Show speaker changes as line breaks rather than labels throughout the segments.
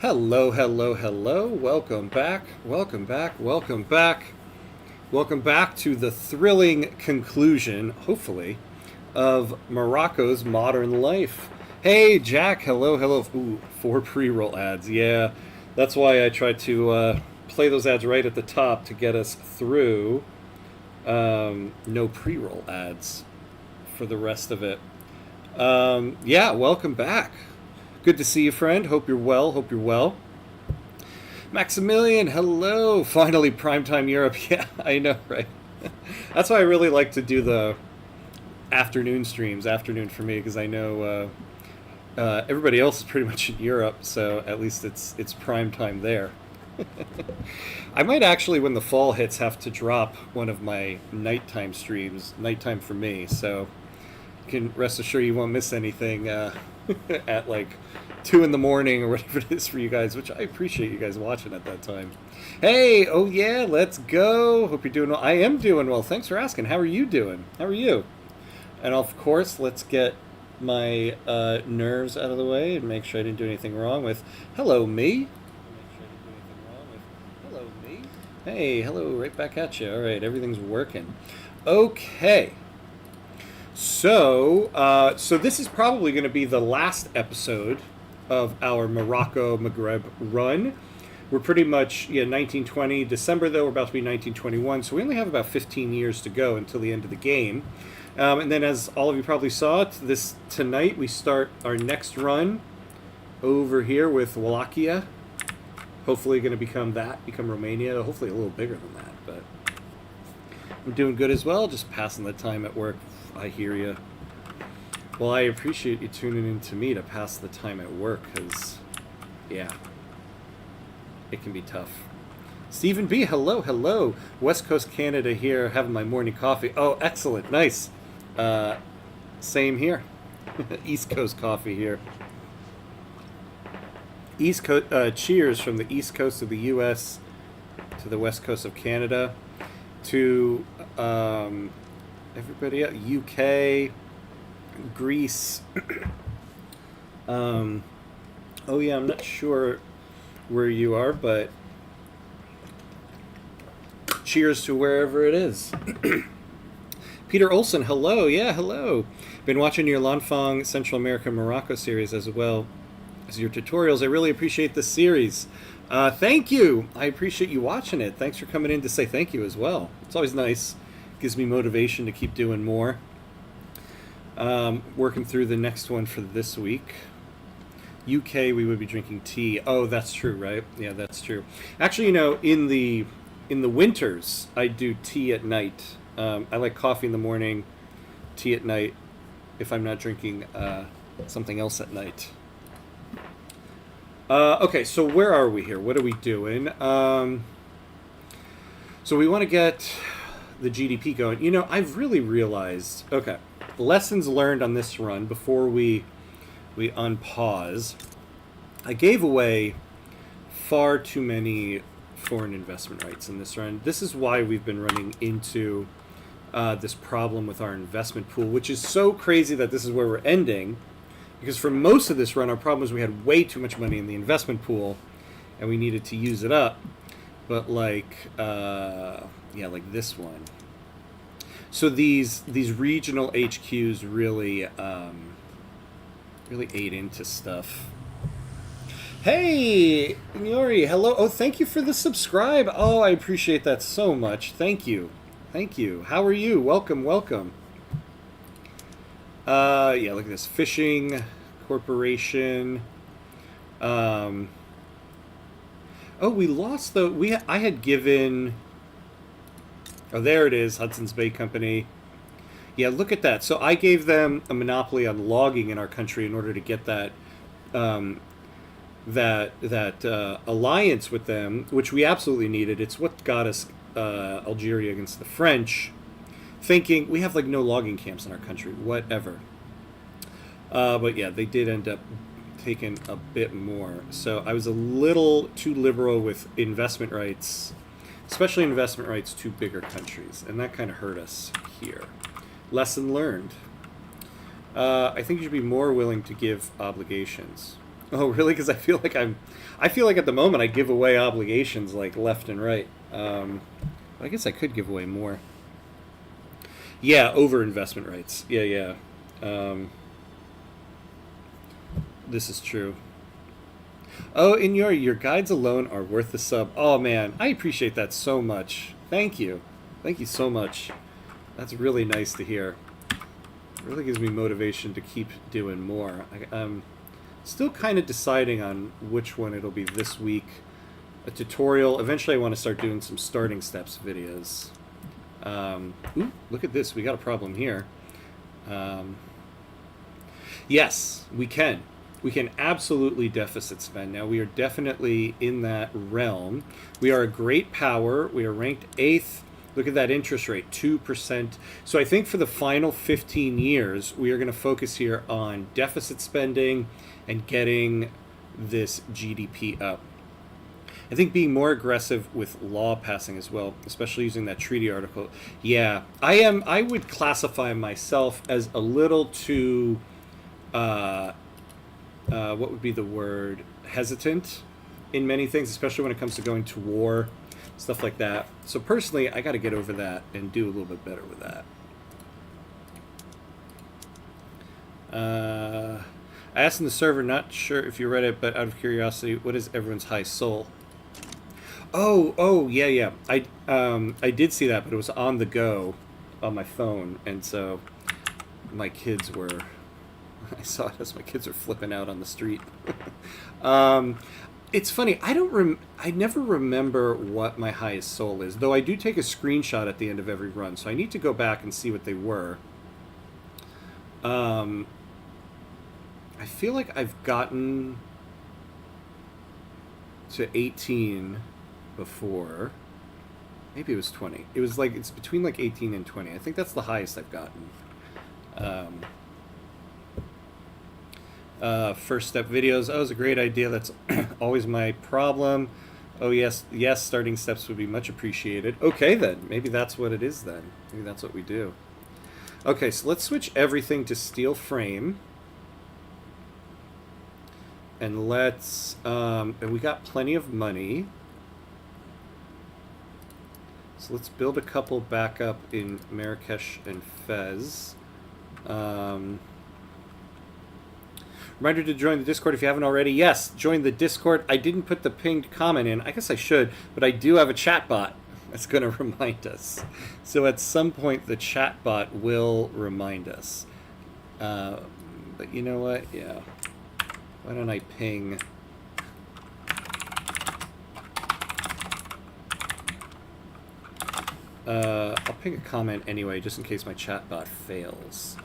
Hello, hello, hello. Welcome back. Welcome back. Welcome back. Welcome back to the thrilling conclusion, hopefully, of Morocco's modern life. Hey, Jack. Hello, hello. Ooh, 4 pre-roll ads. Yeah, that's why I tried to play those ads right at the top to get us through. No pre-roll ads for the rest of it. Yeah, welcome back. Good to see you, friend. Hope you're well. Hope you're well. Maximilian, hello. Finally, primetime Europe. Yeah, I know, right? That's why I really like to do the afternoon streams. Afternoon for me because I know everybody else is pretty much in Europe, so at least it's prime time there. I might actually, when the fall hits, have to drop one of my nighttime streams. Nighttime for me, so you can rest assured you won't miss anything at like 2 in the morning or whatever it is for you guys, which I appreciate you guys watching at that time. Hey, oh yeah, let's go. Hope you're doing well. I am doing well. Thanks for asking. How are you doing? How are you? And of course, let's get my nerves out of the way and make sure I didn't do anything wrong with hello me. Hello me. Hey, hello, right back at you. All right, everything's working. Okay. So this is probably going to be the last episode of our Morocco Maghreb run. We're pretty much 1920 December though. We're about to be 1921, so we only have about 15 years to go until the end of the game. And then, as all of you probably saw, tonight we start our next run over here with Wallachia. Hopefully, going to become Romania. Hopefully, a little bigger than that, but I'm doing good as well. Just passing the time at work. I hear you. Well, I appreciate you tuning in to me to pass the time at work, because, yeah, it can be tough. Stephen B., hello, hello. West Coast Canada here, having my morning coffee. Oh, excellent, nice. Same here. East Coast coffee here. Cheers from the East Coast of the U.S. to the West Coast of Canada to everybody else, UK, Greece. Oh yeah, I'm not sure where you are, but cheers to wherever it is. Peter Olson, hello. Yeah, hello. Been watching your Lanfang Central America Morocco series as well as your tutorials. I really appreciate this series. Thank you. I appreciate you watching it. Thanks for coming in to say thank you as well. It's always nice. Gives me motivation to keep doing more. Working through the next one for this week. UK, we would be drinking tea. Oh, that's true, right? Yeah, that's true. Actually, in the winters, I do tea at night. I like coffee in the morning, tea at night, if I'm not drinking something else at night. Okay, so where are we here? What are we doing? So we want to get the GDP going. I've really realized, okay, lessons learned on this run before we unpause. I gave away far too many foreign investment rights in this run. This is why we've been running into this problem with our investment pool, which is so crazy that this is where we're ending. Because for most of this run, our problem was we had way too much money in the investment pool, and we needed to use it up. But like this one. So these regional HQs really ate into stuff. Hey, Nori, hello. Oh, thank you for the subscribe. Oh, I appreciate that so much. Thank you. Thank you. How are you? Welcome, welcome. Yeah, look at this. Fishing Corporation. Oh, we lost the... I had given... Oh, there it is. Hudson's Bay Company. Yeah, look at that. So I gave them a monopoly on logging in our country in order to get that... alliance with them, which we absolutely needed. It's what got us Algeria against the French, thinking we have like no logging camps in our country, whatever. But yeah, they did end up taking a bit more. So I was a little too liberal with investment rights, especially investment rights to bigger countries, and that kind of hurt us here. Lesson learned. I think you should be more willing to give obligations. Oh, really? Because I feel like at the moment I give away obligations like left and right. I guess I could give away more. Yeah, over investment rights. Yeah, yeah. Um, this is true. Oh, and your guides alone are worth the sub. Oh man, I appreciate that so much. Thank you so much. That's really nice to hear. It really gives me motivation to keep doing more. I'm still kind of deciding on which one it'll be this week. A tutorial. Eventually, I want to start doing some starting steps videos. Ooh, look at this. We got a problem here. Um, yes, we can. We can absolutely deficit spend. Now, we are definitely in that realm. We are a great power. We are ranked 8th. Look at that interest rate, 2%. So I think for the final 15 years, we are going to focus here on deficit spending and getting this GDP up. I think being more aggressive with law passing as well, especially using that treaty article. Yeah, I would classify myself as a little too, what would be the word? Hesitant in many things, especially when it comes to going to war, stuff like that. So personally, I got to get over that and do a little bit better with that. I asked in the server, not sure if you read it, but out of curiosity, what is everyone's high soul? Oh, yeah. I did see that, but it was on the go on my phone, and so my kids were. I saw it as my kids were flipping out on the street. It's funny. I never remember what my highest soul is, though I do take a screenshot at the end of every run, so I need to go back and see what they were. I feel like I've gotten to 18 before. Maybe it was 20. It was like, it's between like 18 and 20. I think that's the highest I've gotten. First step videos. That was a great idea. That's always my problem. Oh, yes, starting steps would be much appreciated. Okay, then. Maybe that's what it is then. Maybe that's what we do. Okay, so let's switch everything to steel frame. And let's, and we got plenty of money. So let's build a couple back up in Marrakesh and Fez. Reminder to join the Discord if you haven't already. Yes, join the Discord. I didn't put the pinned comment in. I guess I should, but I do have a chat bot that's going to remind us. So at some point, the chat bot will remind us. But you know what? Yeah. Why don't I ping... I'll ping a comment anyway, just in case my chat bot fails.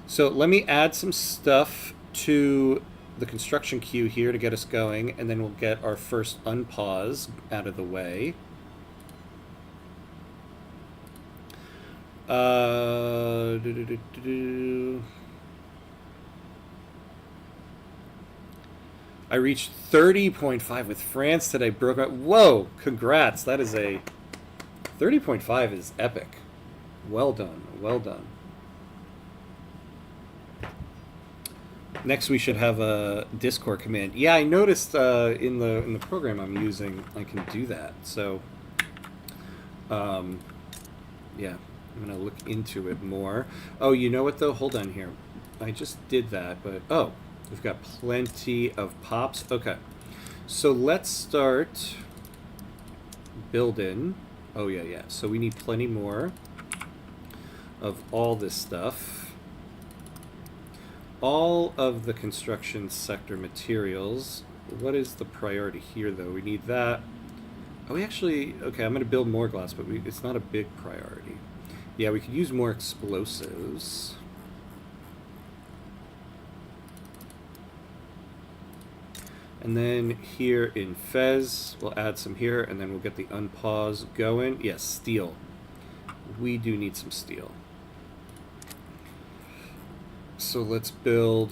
So let me add some stuff to the construction queue here to get us going, and then we'll get our first unpause out of the way. I reached 30.5 with France today. Broke out. Whoa! Congrats. That is a 30.5 is epic. Well done. Well done. Next, we should have a Discord command. Yeah, I noticed in the program I'm using, I can do that. So, yeah, I'm gonna look into it more. Oh, you know what though? Hold on here. I just did that, but oh. We've got plenty of pops. Okay. So let's start building. Oh, yeah. So we need plenty more of all this stuff. All of the construction sector materials. What is the priority here, though? We need that. Oh, we actually... Okay, I'm going to build more glass, but it's not a big priority. Yeah, we could use more explosives. And then here in Fez, we'll add some here, and then we'll get the unpause going. Yes, steel. We do need some steel. So let's build...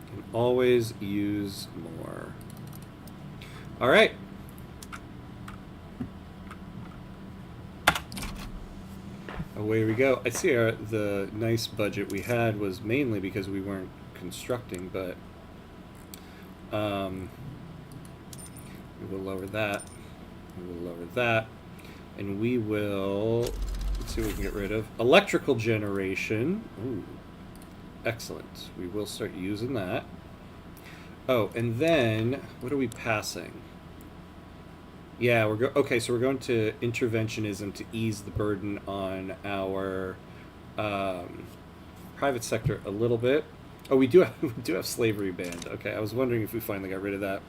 Can always use more. All right. away we go. I see the nice budget we had was mainly because we weren't constructing, but we will lower that. We will lower that. And we will, let's see what we can get rid of. Electrical generation. Ooh, excellent. We will start using that. Oh, and then, what are we passing? Yeah, okay, so we're going to interventionism to ease the burden on our private sector a little bit. Oh, we do have slavery banned. Okay, I was wondering if we finally got rid of that.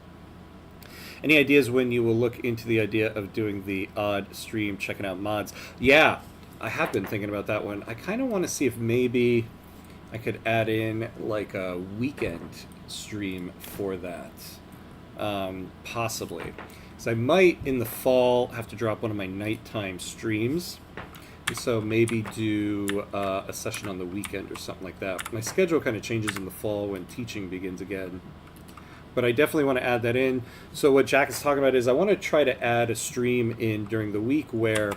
Any ideas when you will look into the idea of doing the odd stream, checking out mods? Yeah, I have been thinking about that one. I kind of want to see if maybe I could add in like a weekend stream for that. Possibly. So I might, in the fall, have to drop one of my nighttime streams. So maybe do a session on the weekend or something like that. My schedule kind of changes in the fall when teaching begins again. But I definitely want to add that in. So what Jack is talking about is I want to try to add a stream in during the week where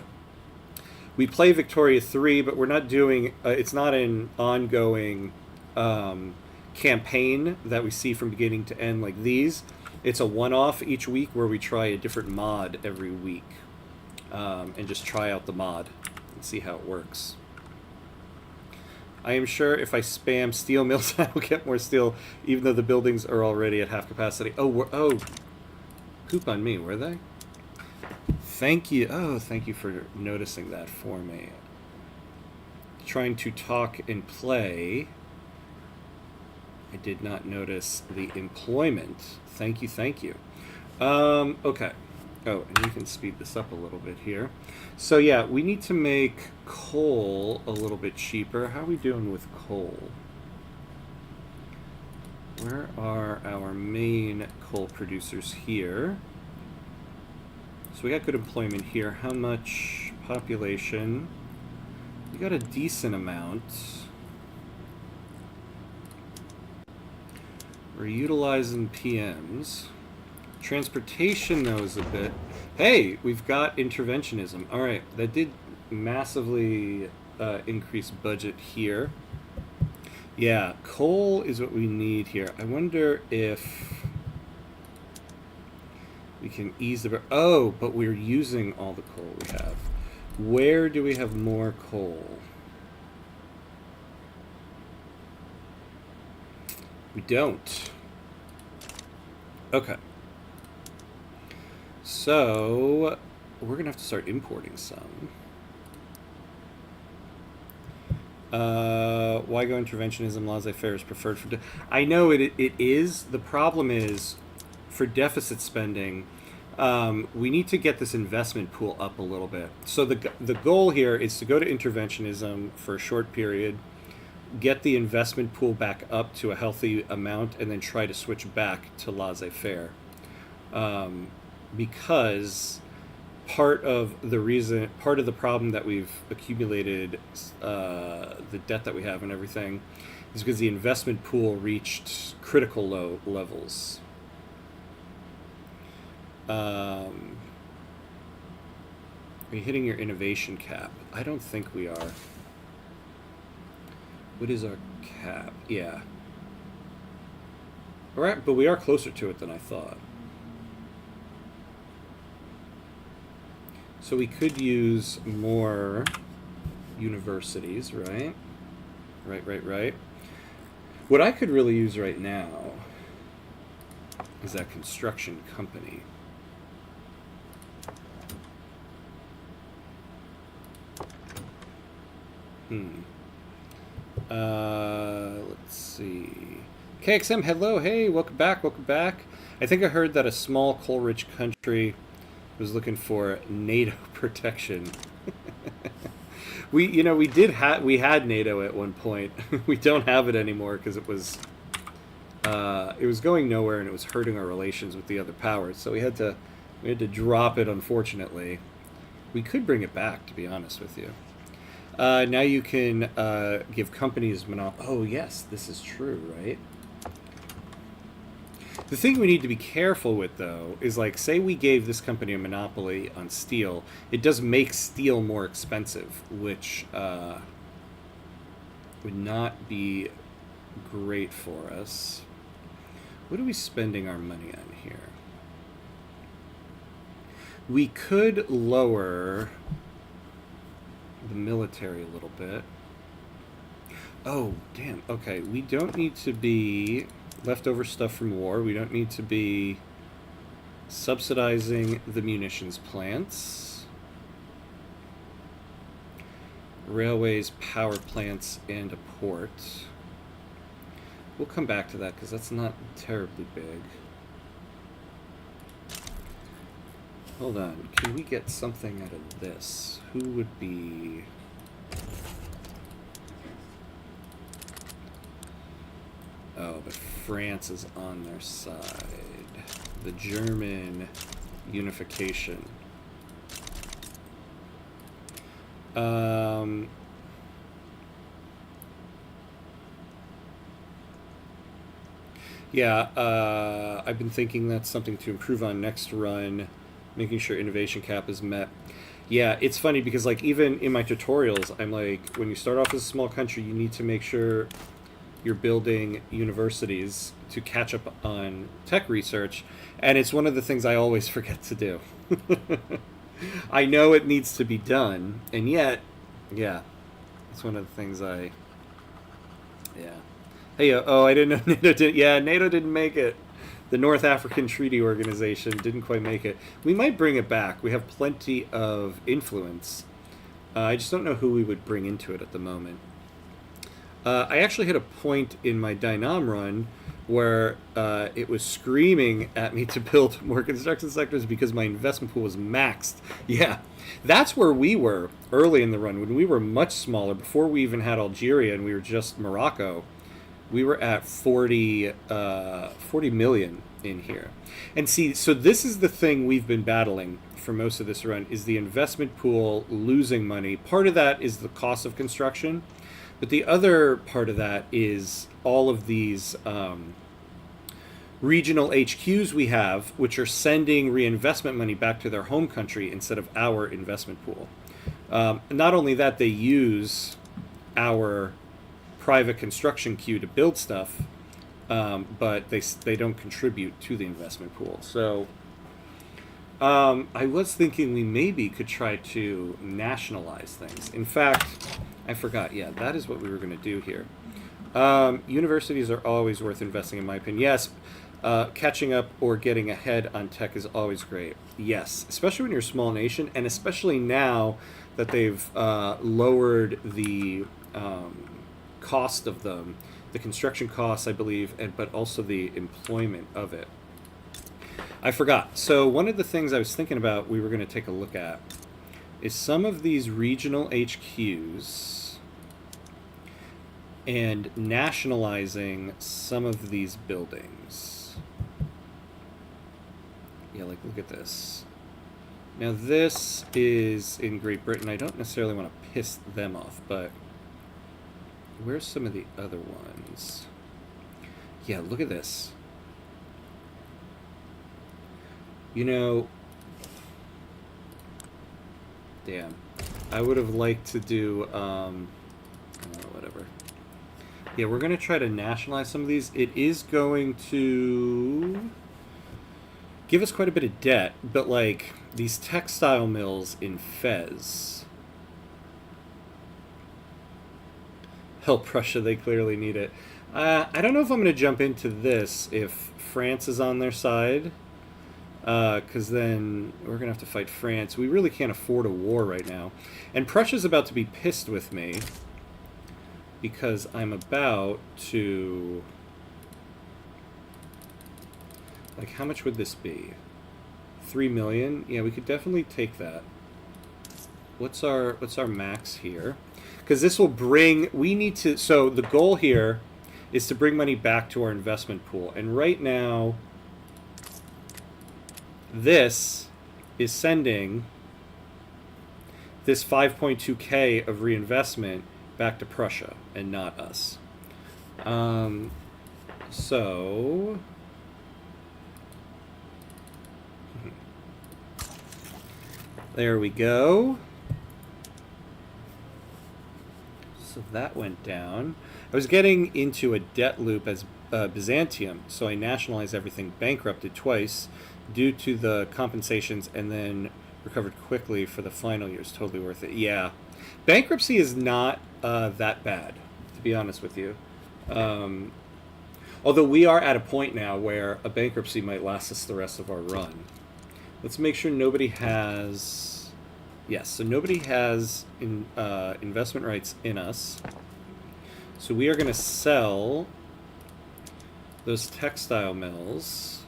we play Victoria 3, but we're not doing, it's not an ongoing campaign that we see from beginning to end like these. It's a one-off each week where we try a different mod every week and just try out the mod and see how it works. I am sure if I spam steel mills, I will get more steel, even though the buildings are already at half capacity. Oh, poop on me, were they? Thank you. Oh, thank you for noticing that for me. Trying to talk and play. I did not notice the employment. Thank you, thank you. Okay. Oh, and you can speed this up a little bit here. So yeah, we need to make coal a little bit cheaper. How are we doing with coal? Where are our main coal producers here? So we got good employment here. How much population? We got a decent amount. We're utilizing PMs. Transportation, though, is a bit... Hey, we've got interventionism. All right, that did massively increase budget here. Yeah, coal is what we need here. I wonder if we can ease the... Oh, but we're using all the coal we have. Where do we have more coal? We don't. Okay. So, we're going to have to start importing some. Why go interventionism? Laissez-faire is preferred for... I know it is. The problem is, for deficit spending, we need to get this investment pool up a little bit. So the goal here is to go to interventionism for a short period, get the investment pool back up to a healthy amount, and then try to switch back to laissez-faire. Because part of the problem that we've accumulated, the debt that we have and everything, is because the investment pool reached critical low levels. Are you hitting your innovation cap? I don't think we are. What is our cap? Yeah. All right, but we are closer to it than I thought. So we could use more universities, right? Right. What I could really use right now is that construction company. Let's see. KXM, hello, hey, welcome back. I think I heard that a small coal-rich country was looking for NATO protection. We had NATO at one point. We don't have it anymore because it was going nowhere and it was hurting our relations with the other powers. So we had to drop it, unfortunately. We could bring it back, to be honest with you. Now you can give companies monopoly. Oh yes, this is true, right? The thing we need to be careful with, though, is like, say we gave this company a monopoly on steel, it does make steel more expensive, which would not be great for us. What are we spending our money on here? We could lower the military a little bit. Oh, damn. Okay, we don't need to be leftover stuff from war. We don't need to be subsidizing the munitions plants, railways, power plants, and a port. We'll come back to that because that's not terribly big. Hold on. Can we get something out of this? Who would be... Oh, but France is on their side. The German unification. Yeah, I've been thinking that's something to improve on next run, making sure innovation cap is met. Yeah, it's funny because, like, even in my tutorials, I'm like, when you start off as a small country, you need to make sure you're building universities to catch up on tech research, and it's one of the things I always forget to do. I know it needs to be done, and yet, yeah, it's one of the things I... Yeah. Hey, oh, I didn't know NATO did... Yeah, NATO didn't make it. The North African Treaty Organization didn't quite make it. We might bring it back. We have plenty of influence. I just don't know who we would bring into it at the moment. I actually hit a point in my Dynam run where it was screaming at me to build more construction sectors because my investment pool was maxed. Yeah, that's where we were early in the run, when we were much smaller, before we even had Algeria and we were just Morocco. We were at 40 million in here. And see, so this is the thing we've been battling for most of this run, is the investment pool losing money. Part of that is the cost of construction, but the other part of that is all of these regional HQs we have, which are sending reinvestment money back to their home country instead of our investment pool. Not only that, they use our private construction queue to build stuff, but they don't contribute to the investment pool. So I was thinking we maybe could try to nationalize things. In fact, I forgot. Yeah, that is what we were going to do here. Universities are always worth investing, in my opinion. Yes, catching up or getting ahead on tech is always great. Yes, especially when you're a small nation, and especially now that they've lowered the cost of them, the construction costs, I believe, but also the employment of it. I forgot. So one of the things I was thinking about we were going to take a look at is some of these regional HQs and nationalizing some of these buildings. Yeah, like, look at this. Now this is in Great Britain. I don't necessarily want to piss them off, but where's some of the other ones? Yeah, look at this. You know, damn, I would have liked to do, whatever. Yeah, we're going to try to nationalize some of these. It is going to give us quite a bit of debt, but like these textile mills in Fez. Help Prussia, they clearly need it. I don't know if I'm going to jump into this if France is on their side, because then we're going to have to fight France. We really can't afford a war right now. And Prussia's about to be pissed with me because I'm about to... Like, how much would this be? 3 million? Yeah, we could definitely take that. What's our max here? Because this will bring... We need to... So the goal here is to bring money back to our investment pool. And right now, this is sending this 5.2K of reinvestment back to Prussia and not us. So There we go. So that went down. I was getting into a debt loop as Byzantium, so I nationalized everything, bankrupted twice due to the compensations, and then recovered quickly for the final years. Totally worth it. Yeah. Bankruptcy is not that bad, to be honest with you. Although we are at a point now where a bankruptcy might last us the rest of our run. Let's make sure nobody has... Yes, so nobody has investment rights in us. So we are going to sell those textile mills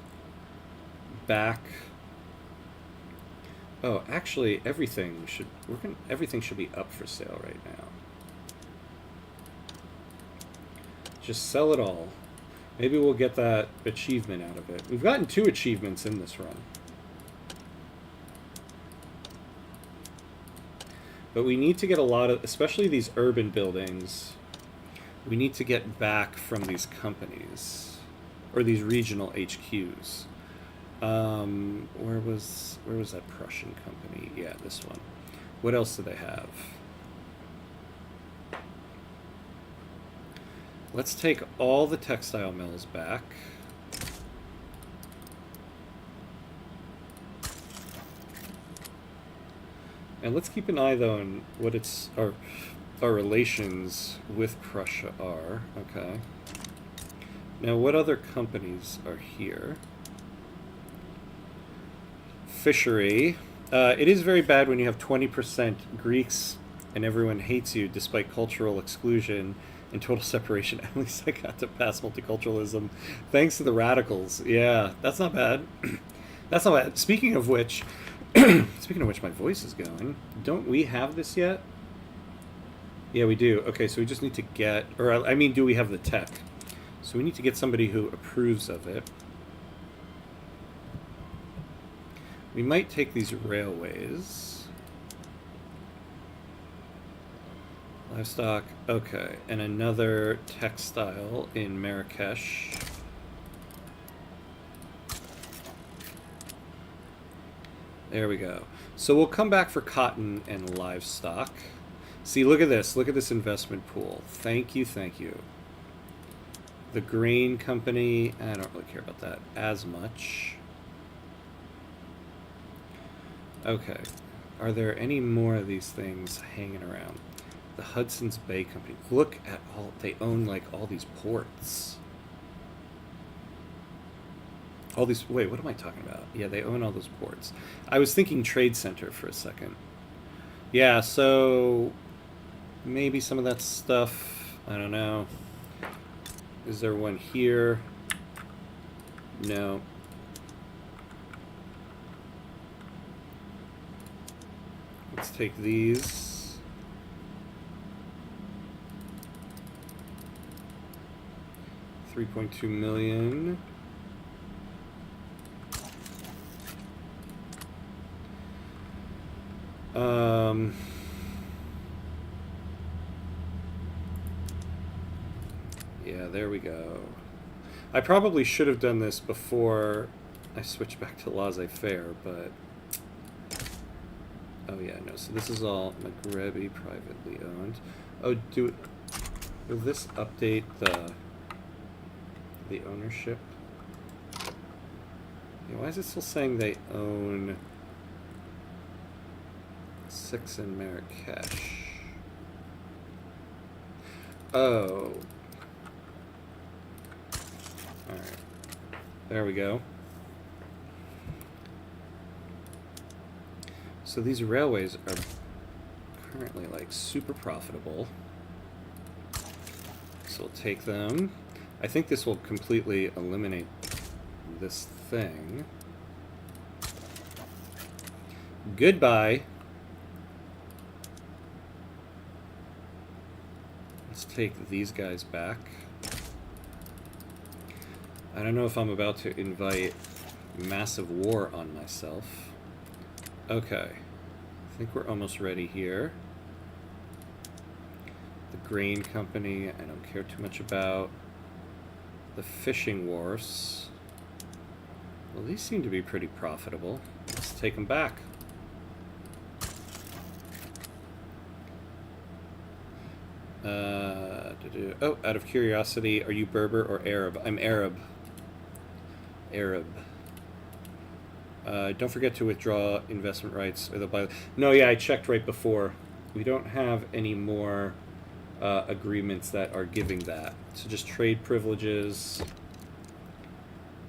back. Oh, actually, everything should be up for sale right now. Just sell it all. Maybe we'll get that achievement out of it. We've gotten 2 achievements in this run. But we need to get a lot of, especially these urban buildings, we need to get back from these companies, or these regional HQs. Where was that Prussian company? Yeah, this one. What else do they have? Let's take all the textile mills back. And let's keep an eye, though, on what our relations with Prussia are. Okay. Now, what other companies are here? Fishery. It is very bad when you have 20% Greeks and everyone hates you despite cultural exclusion and total separation. At least I got to pass multiculturalism thanks to the radicals. Yeah, that's not bad. That's not bad. Speaking of which, my voice is going. Don't we have this yet? Yeah, we do. Okay, so we just need to get, or I mean, do we have the tech? So we need to get somebody who approves of it. We might take these railways. Livestock, okay. And another textile in Marrakesh. There we go. So we'll come back for cotton and livestock. See, look at this. Look at this investment pool. Thank you, thank you. The grain company, I don't really care about that as much. Okay. Are there any more of these things hanging around? The Hudson's Bay Company. Look at all, they own like all these ports. All these, wait, what am I talking about? Yeah, they own all those ports. I was thinking Trade Center for a second. Yeah, so maybe some of that stuff, I don't know. Is there one here? No. Let's take these. $3.2 million. Yeah, there we go. I probably should have done this before I switched back to laissez-faire, but... Oh yeah, no, so this is all Maghrebi privately owned. Oh, will this update the ownership? Yeah, why is it still saying they own 6 in Marrakesh? Oh. Alright. There we go. So these railways are currently like super profitable. So we'll take them. I think this will completely eliminate this thing. Goodbye. Let's take these guys back. I don't know if I'm about to invite massive war on myself. Okay. I think we're almost ready here. The grain company, I don't care too much about. The fishing wharfs. Well, these seem to be pretty profitable. Let's take them back. Oh, out of curiosity, are you Berber or Arab? I'm Arab. Arab. Don't forget to withdraw investment rights or the buy. No, yeah, I checked right before. We don't have any more agreements that are giving that. So just trade privileges.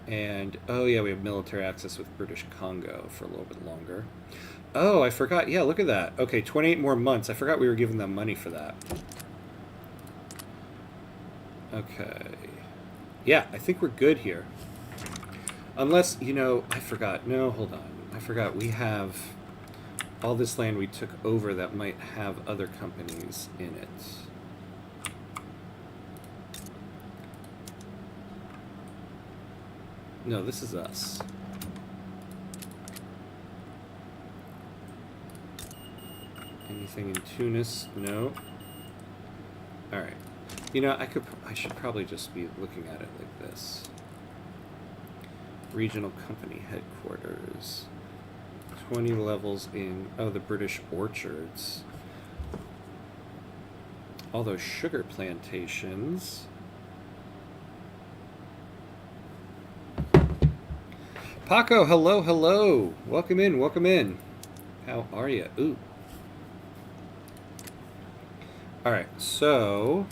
And, oh yeah, we have military access with British Congo for a little bit longer. Oh, I forgot. Yeah, look at that. Okay, 28 more months. I forgot we were giving them money for that. Okay. Yeah, I think we're good here. Unless, you know, I forgot. No, hold on. I forgot. We have all this land we took over that might have other companies in it. No, this is us. Anything in Tunis? No. All right. You know, I should probably just be looking at it like this. Regional company headquarters. 20 levels in, oh, the British orchards. All those sugar plantations. Paco, hello, hello. Welcome in, welcome in. How are you? Ooh. All right, so,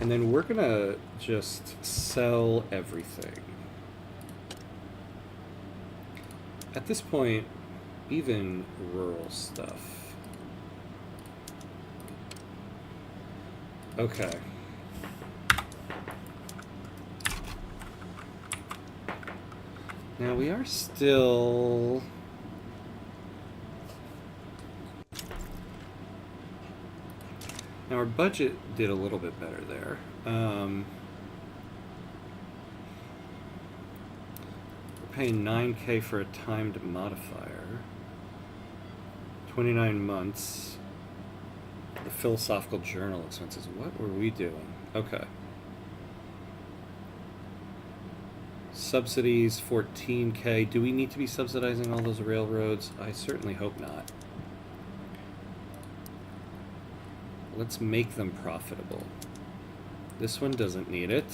and then we're gonna just sell everything. At this point, even rural stuff. Okay. Now we are still... Now our budget did a little bit better there. We're paying 9K for a timed modifier. 29 months. The philosophical journal expenses. What were we doing? Okay. Subsidies, 14K. Do we need to be subsidizing all those railroads? I certainly hope not. Let's make them profitable. This one doesn't need it.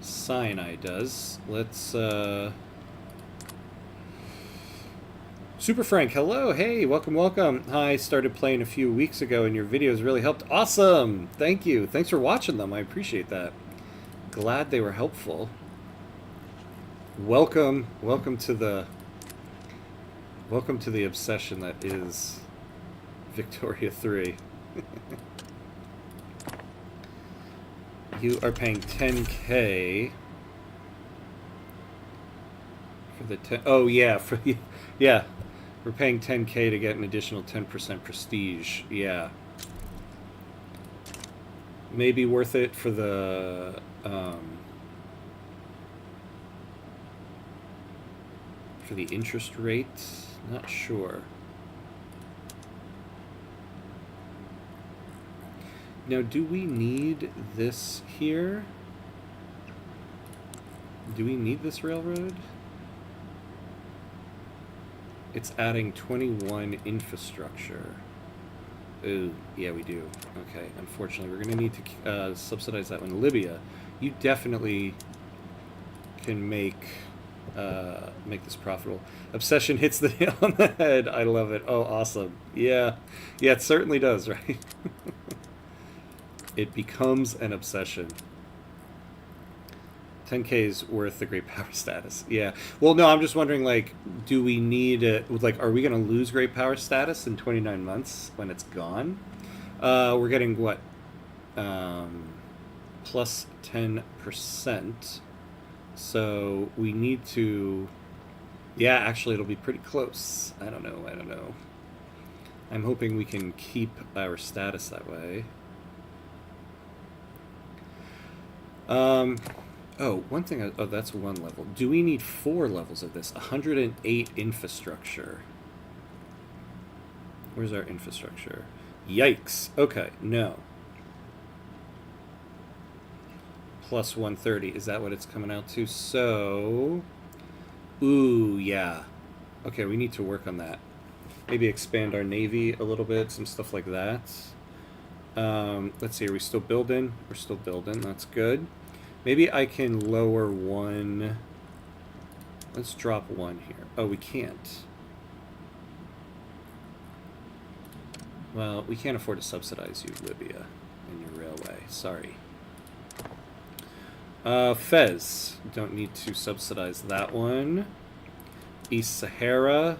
Cyanide does. Let's, Super Frank, hello, hey, welcome, welcome. Hi, started playing a few weeks ago and your videos really helped. Awesome! Thank you. Thanks for watching them. I appreciate that. Glad they were helpful. Welcome to the obsession that is Victoria 3. You are paying 10K for the 10. Oh yeah, yeah. We're paying 10K to get an additional 10% prestige. Yeah. Maybe worth it for the interest rate. Not sure. Now, do we need this here? Do we need this railroad? It's adding 21 infrastructure. Ooh, yeah, we do. Okay, unfortunately, we're going to need to subsidize that one. Libya, you definitely can make this profitable. Obsession hits the nail on the head. I love it. Oh, awesome. Yeah, it certainly does, right? It becomes an obsession. 10K is worth the great power status. Yeah. Well, no, I'm just wondering, like, do we need it? Like, are we going to lose great power status in 29 months when it's gone? We're getting what? Plus 10%. So we need to... Yeah, actually, it'll be pretty close. I don't know. I'm hoping we can keep our status that way. Oh, one thing, oh, that's one level. Do we need 4 levels of this? 108 infrastructure. Where's our infrastructure? Yikes. Okay, no. plus 130. Is that what it's coming out to? So, ooh, yeah. Okay, we need to work on that. Maybe expand our navy a little bit, some stuff like that. Let's see, are we still building? We're still building, that's good. Maybe I can lower one. Let's drop one here. Oh, we can't. Well, we can't afford to subsidize you, Libya, and your railway. Sorry. Fez. Don't need to subsidize that one. East Sahara.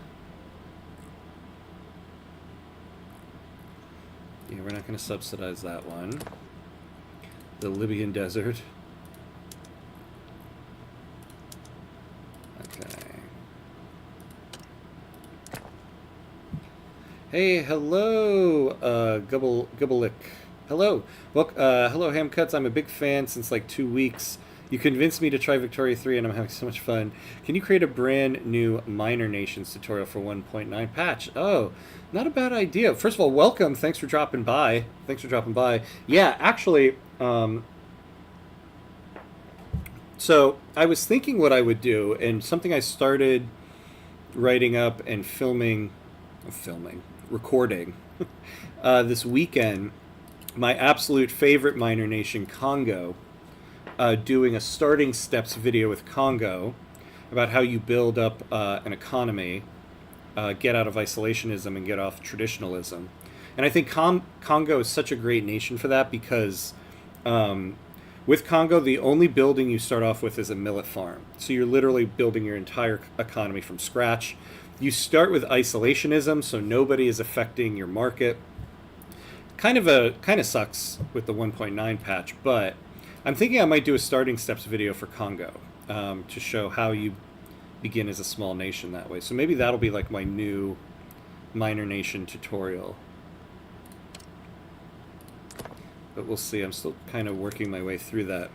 Yeah, we're not going to subsidize that one. The Libyan desert. Okay. Hey, hello, Gubbelik. Hello. Well, hello, Hamcuts. I'm a big fan since like 2 weeks. You convinced me to try Victoria 3, and I'm having so much fun. Can you create a brand new Minor Nations tutorial for 1.9 patch? Oh, not a bad idea. First of all, welcome. Thanks for dropping by. Yeah, actually, so I was thinking what I would do, and something I started writing up and recording this weekend. My absolute favorite minor nation, Congo. Doing a starting steps video with Congo about how you build up an economy, get out of isolationism and get off traditionalism. And I think Congo is such a great nation for that because with Congo, the only building you start off with is a millet farm. So you're literally building your entire economy from scratch. You start with isolationism, so nobody is affecting your market. Kind of sucks with the 1.9 patch, but I'm thinking I might do a starting steps video for Congo to show how you begin as a small nation that way. So maybe that'll be like my new minor nation tutorial. But we'll see. I'm still kind of working my way through that.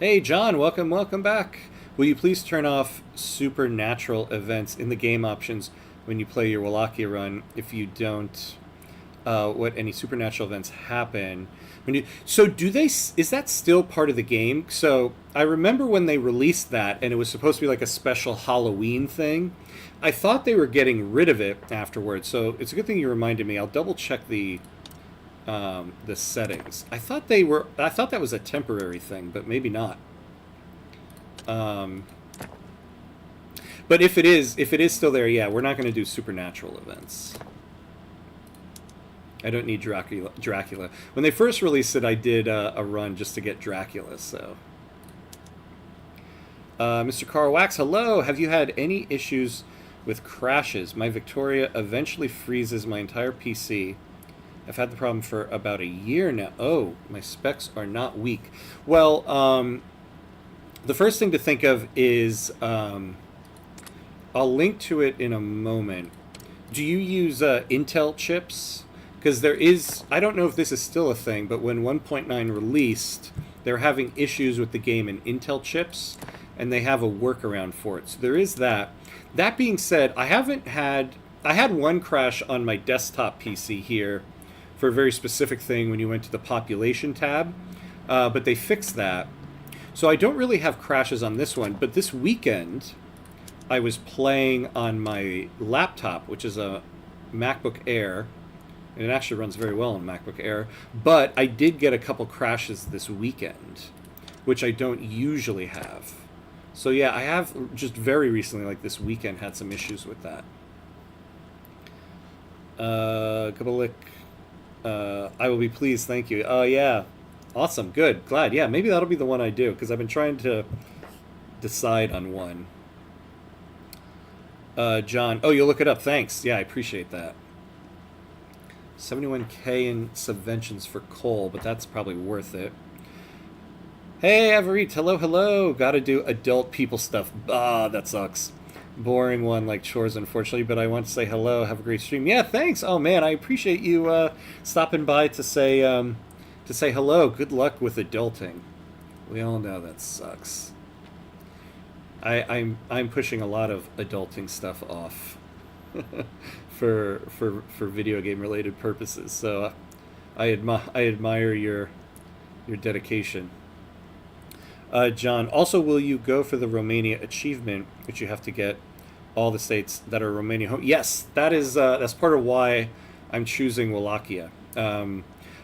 Hey, John, welcome back. Will you please turn off supernatural events in the game options when you play your Wallachia run? If you don't, what any supernatural events happen? So do they? Is that still part of the game? So I remember when they released that, and it was supposed to be like a special Halloween thing. I thought they were getting rid of it afterwards. So it's a good thing you reminded me. I'll double check the settings. I thought that was a temporary thing, but maybe not. But if it is still there, yeah, we're not going to do supernatural events. I don't need Dracula. When they first released it, I did a run just to get Dracula, so. Mr. Carl Wax, hello. Have you had any issues with crashes? My Victoria eventually freezes my entire PC. I've had the problem for about a year now. Oh, my specs are not weak. Well, the first thing to think of is, I'll link to it in a moment. Do you use Intel chips? Because there is, I don't know if this is still a thing, but when 1.9 released, they're having issues with the game in Intel chips, and they have a workaround for it. So there is that. That being said, I had one crash on my desktop PC here for a very specific thing when you went to the population tab, but they fixed that. So I don't really have crashes on this one, but this weekend I was playing on my laptop, which is a MacBook Air, and it actually runs very well on MacBook Air, but I did get a couple crashes this weekend, which I don't usually have. So yeah, I have just very recently, like this weekend, had some issues with that. Kabalik, I will be pleased, thank you. Oh yeah, awesome, good, glad. Yeah, maybe that'll be the one I do, because I've been trying to decide on one. John, oh, you'll look it up, thanks. Yeah, I appreciate that. 71K in subventions for coal, but that's probably worth it. Hey, Everett, hello. Gotta do adult people stuff. Ah, that sucks. Boring one like chores, unfortunately, but I want to say hello. Have a great stream. Yeah, thanks. Oh, man, I appreciate you stopping by to say hello. Good luck with adulting. We all know that sucks. I'm pushing a lot of adulting stuff off. for video game related purposes, so I admire your dedication. John, also, will you go for the Romania achievement, which you have to get all the states that are Romania home? Yes, that's part of why I'm choosing Wallachia.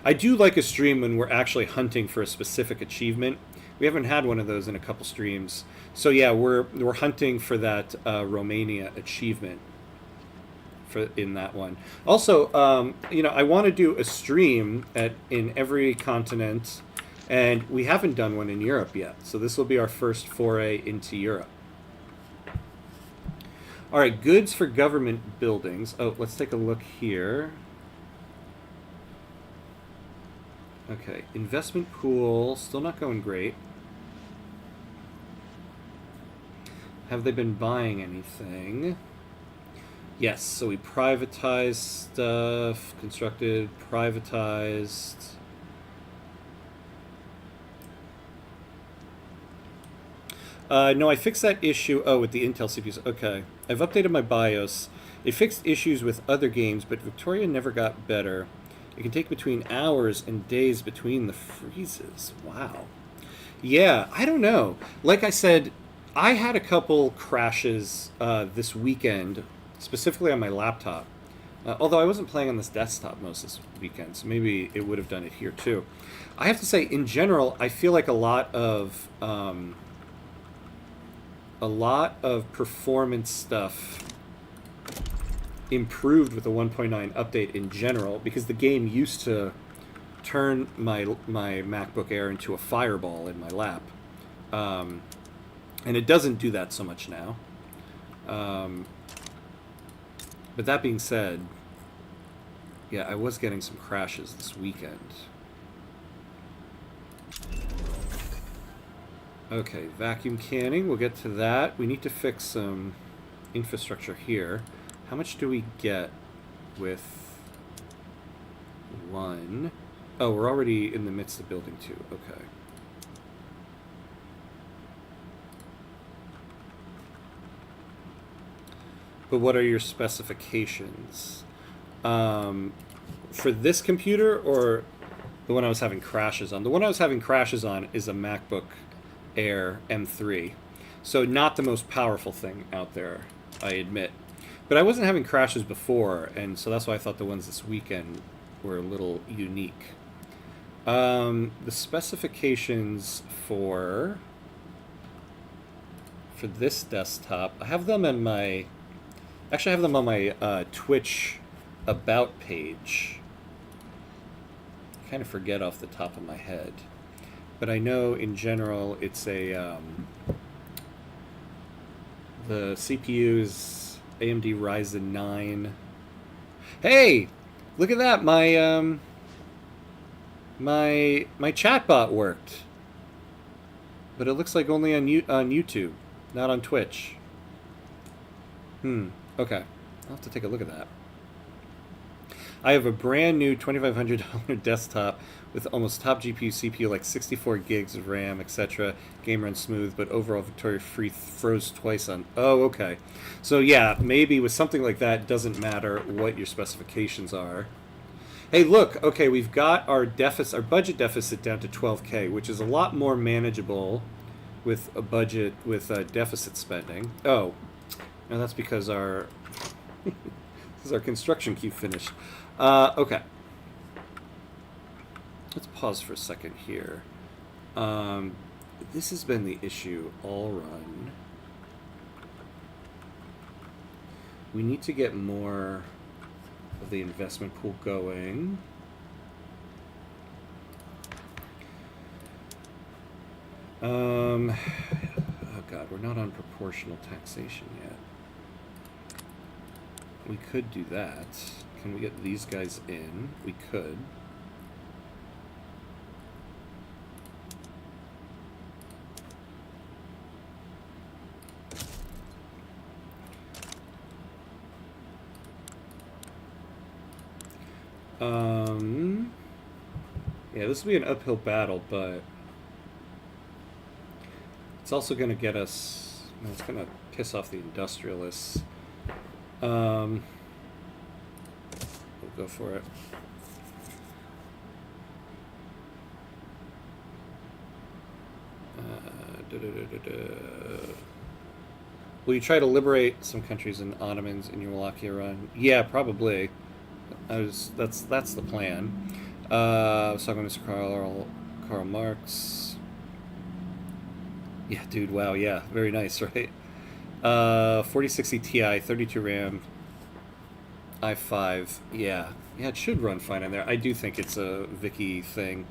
I do like a stream when we're actually hunting for a specific achievement. We haven't had one of those in a couple streams, so yeah, we're hunting for that Romania achievement for in that one. Also, I want to do a stream in every continent, and we haven't done one in Europe yet. So this will be our first foray into Europe. All right, goods for government buildings. Oh, let's take a look here. Okay, investment pool, still not going great. Have they been buying anything? Yes, so we privatized stuff, constructed, privatized. No, I fixed that issue. Oh, with the Intel CPUs. Okay. I've updated my BIOS. It fixed issues with other games, but Victoria never got better. It can take between hours and days between the freezes. Wow. Yeah, I don't know. Like I said, I had a couple crashes this weekend, specifically on my laptop. Although I wasn't playing on this desktop most this weekend, so maybe it would have done it here too. I have to say, in general, I feel like a lot of performance stuff improved with the 1.9 update in general, because the game used to turn my MacBook Air into a fireball in my lap, and it doesn't do that so much now. But that being said, yeah, I was getting some crashes this weekend. Okay, vacuum canning, we'll get to that. We need to fix some infrastructure here. How much do we get with one? Oh, we're already in the midst of building two. Okay. But what are your specifications? For this computer or the one I was having crashes on? The one I was having crashes on is a MacBook Air M3. So not the most powerful thing out there, I admit. But I wasn't having crashes before, and so that's why I thought the ones this weekend were a little unique. The specifications for this desktop, I have them in my... Actually, I have them on my Twitch About page. I kind of forget off the top of my head. But I know in general it's a... the CPU is AMD Ryzen 9. Hey! Look at that! My chatbot worked. But it looks like only on YouTube, not on Twitch. Okay. I'll have to take a look at that. I have a brand new $2,500 desktop with almost top GPU, CPU, like 64 gigs of RAM, etc. Game runs smooth, but overall Victoria froze twice on... Oh, okay. So yeah, maybe with something like that, it doesn't matter what your specifications are. Hey, look, okay, we've got our budget deficit down to 12K, which is a lot more manageable with a budget with deficit spending. Oh, no, that's because our construction queue finished. Okay. Let's pause for a second here. This has been the issue all run. We need to get more of the investment pool going. Oh god, we're not on proportional taxation yet. We could do that. Can we get these guys in? We could. Yeah, this will be an uphill battle, but it's also going to get us... It's going to piss off the industrialists. We'll go for it. Will you try to liberate some countries and Ottomans in your Wallachia run? Yeah, probably. That's the plan. I was talking to Mr. Karl Marx. Yeah, dude. Wow. Yeah, very nice, right? 4060 Ti, 32 RAM, i5. Yeah, it should run fine on there. I do think it's a Vicky thing.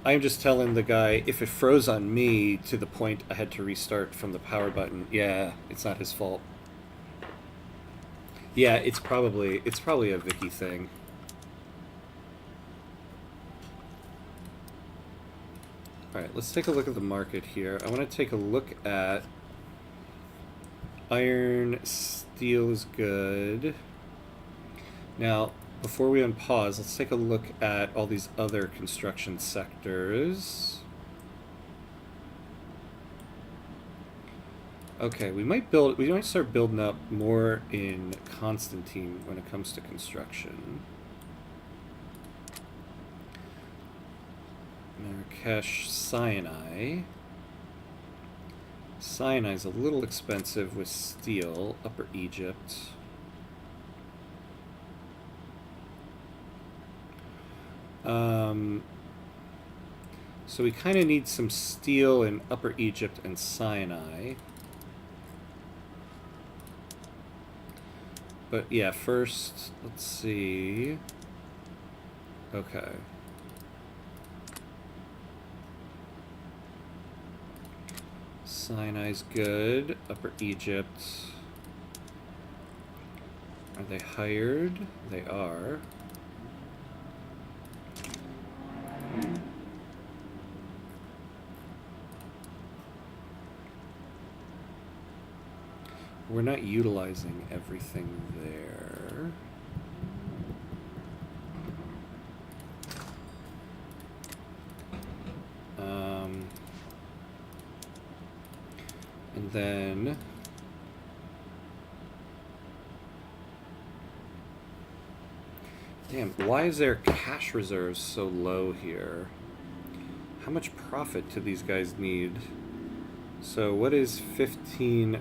I'm just telling the guy if it froze on me to the point I had to restart from the power button. Yeah, it's not his fault. Yeah, it's probably a Vicky thing. All right, let's take a look at the market here. I want to take a look at iron. Steel is good. Now, before we unpause, let's take a look at all these other construction sectors. Okay, we might start building up more in Constantine when it comes to construction. Marrakesh, Sinai. Sinai's a little expensive with steel. Upper Egypt. So we kind of need some steel in Upper Egypt and Sinai. But yeah, first, let's see. Okay. Sinai's good. Upper Egypt. Are they hired? They are. We're not utilizing everything there. And then damn, why is their cash reserves so low here? How much profit do these guys need? So what is 15%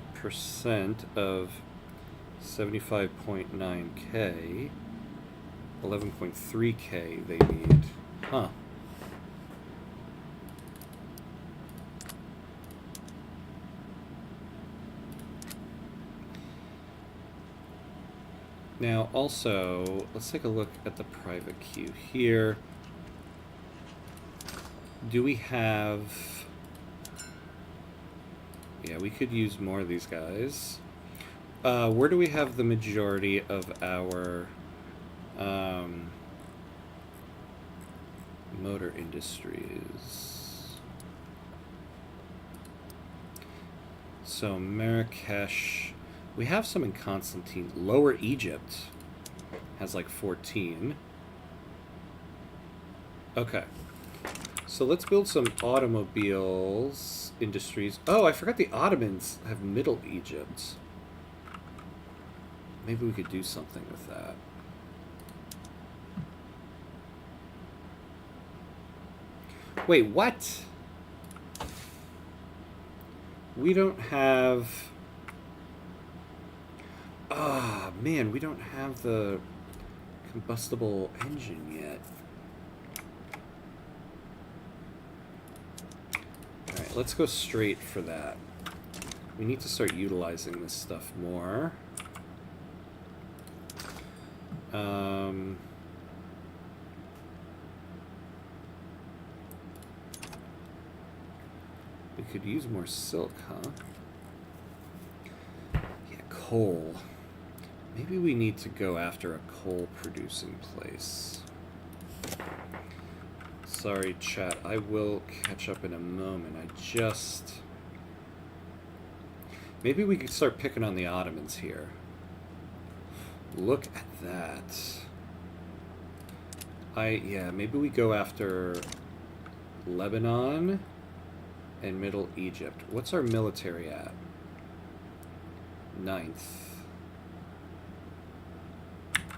of 75.9K? 11.3K they need. Huh. Now also, let's take a look at the private queue here. Do we have... Yeah, we could use more of these guys. Where do we have the majority of our motor industries? So Marrakesh, we have some in Constantine. Lower Egypt has like 14. Okay. So let's build some automobiles industries. Oh, I forgot the Ottomans have Middle Egypt. Maybe we could do something with that. Wait, what? We don't have... Ah, man, we don't have the combustible engine yet. Alright, let's go straight for that. We need to start utilizing this stuff more. We could use more silk, huh? Yeah, coal. Maybe we need to go after a coal-producing place. Sorry, chat. I will catch up in a moment. Maybe we could start picking on the Ottomans here. Look at that. Yeah, maybe we go after Lebanon and Middle Egypt. What's our military at? 9th.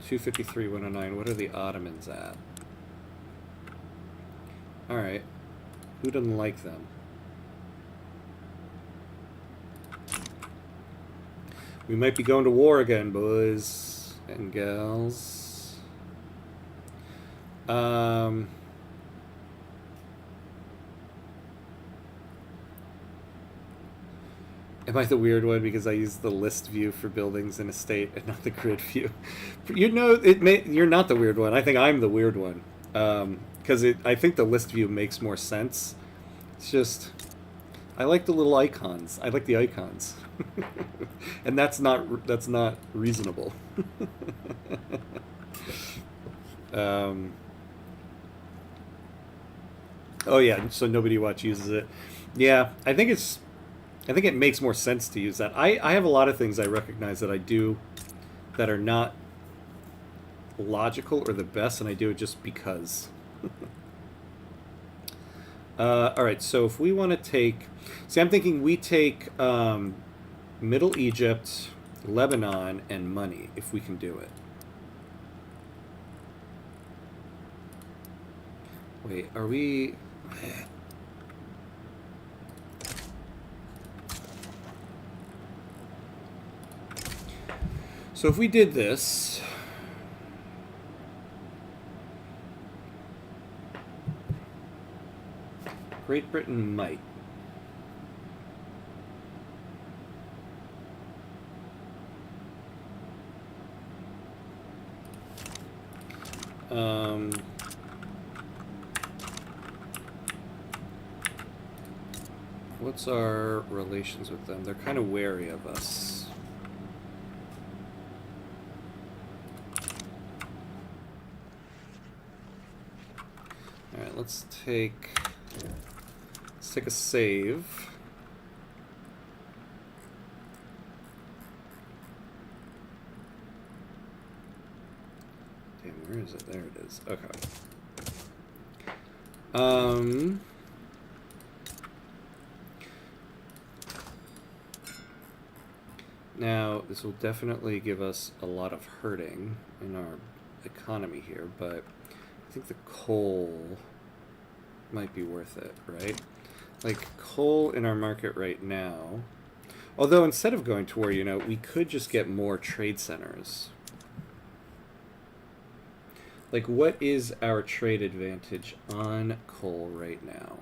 253, 109. What are the Ottomans at? Alright. Who doesn't like them? We might be going to war again, boys and gals. Am I the weird one because I use the list view for buildings in a state and not the grid view? You know, you're not the weird one. I think I'm the weird one because I think the list view makes more sense. It's just I like the little icons. I like the icons, and that's not reasonable. Oh yeah, so nobody watch uses it. Yeah, I think it makes more sense to use that. I have a lot of things I recognize that I do that are not logical or the best, and I do it just because. All right, so if we want to take... See, I'm thinking we take Middle Egypt, Lebanon, and money, if we can do it. Wait, are we... So if we did this... Great Britain might. What's our relations with them? They're kind of wary of us. All right, let's take a save. Damn, where is it? There it is. Okay. Now, this will definitely give us a lot of hurting in our economy here, but I think the coal might be worth it, right? Like, coal in our market right now... Although, instead of going to war, you know, we could just get more trade centers. Like, what is our trade advantage on coal right now?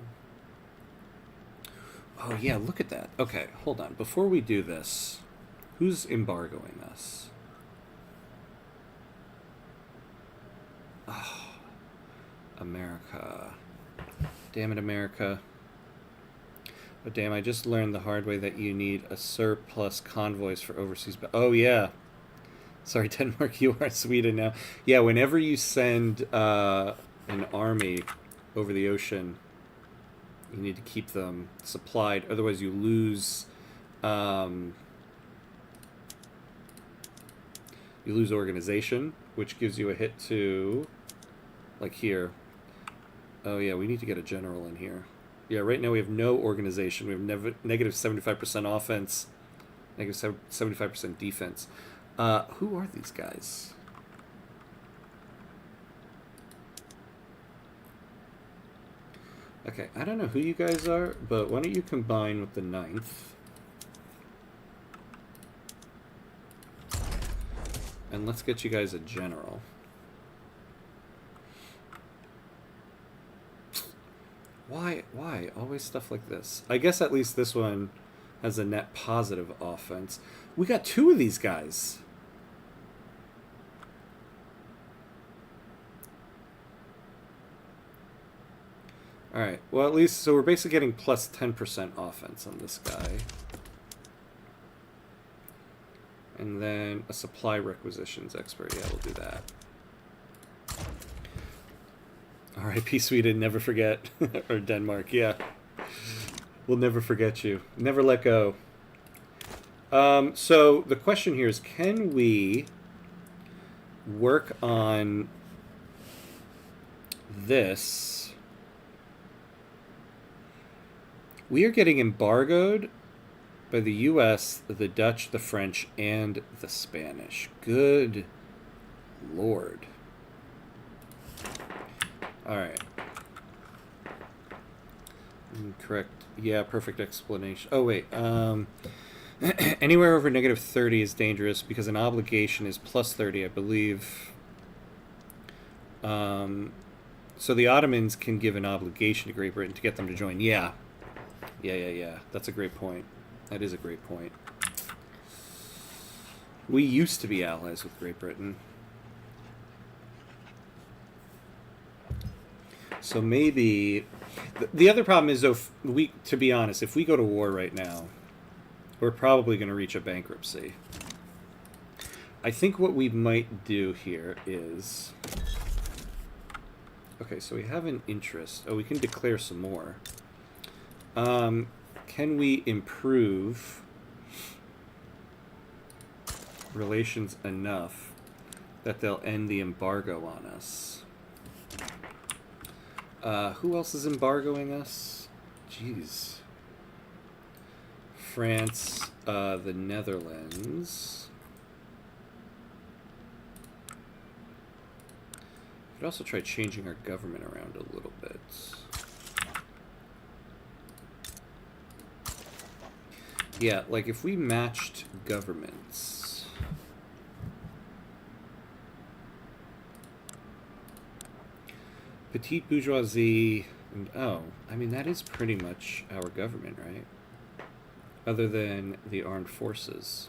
Oh, yeah, look at that. Okay, hold on. Before we do this, who's embargoing us? Oh, America. Damn it, America. But damn, I just learned the hard way that you need a surplus convoys for overseas... Oh, yeah. Sorry, Denmark, you are Sweden now. Yeah, whenever you send an army over the ocean, you need to keep them supplied. Otherwise, you lose... you lose organization, which gives you a hit to... Like here. Oh, yeah, we need to get a general in here. Yeah, right now we have no organization. We have negative 75% offense, negative 75% defense. Who are these guys? Okay, I don't know who you guys are, but why don't you combine with the 9th? And let's get you guys a general. Why? Always stuff like this. I guess at least this one has a net positive offense. We got 2 of these guys. Alright, well at least, so we're basically getting plus 10% offense on this guy. And then a supply requisitions expert. Yeah, we'll do that. R.I.P. Sweden, never forget. Or Denmark, yeah. We'll never forget you. Never let go. So the question here is, can we work on this? We are getting embargoed by the U.S., the Dutch, the French, and the Spanish. Good Lord. All right. Correct. Yeah, perfect explanation. Oh, wait. Anywhere over negative 30 is dangerous because an obligation is plus 30, I believe. So the Ottomans can give an obligation to Great Britain to get them to join. Yeah. Yeah. That's a great point. That is a great point. We used to be allies with Great Britain. So maybe... The other problem is, though, to be honest, if we go to war right now, we're probably going to reach a bankruptcy. I think what we might do here is... Okay, so we have an interest. Oh, we can declare some more. Can we improve relations enough that they'll end the embargo on us? Who else is embargoing us? Jeez. France, the Netherlands. We could also try changing our government around a little bit. Yeah, like if we matched governments. Petite bourgeoisie. And, oh, I mean, that is pretty much our government, right? Other than the armed forces.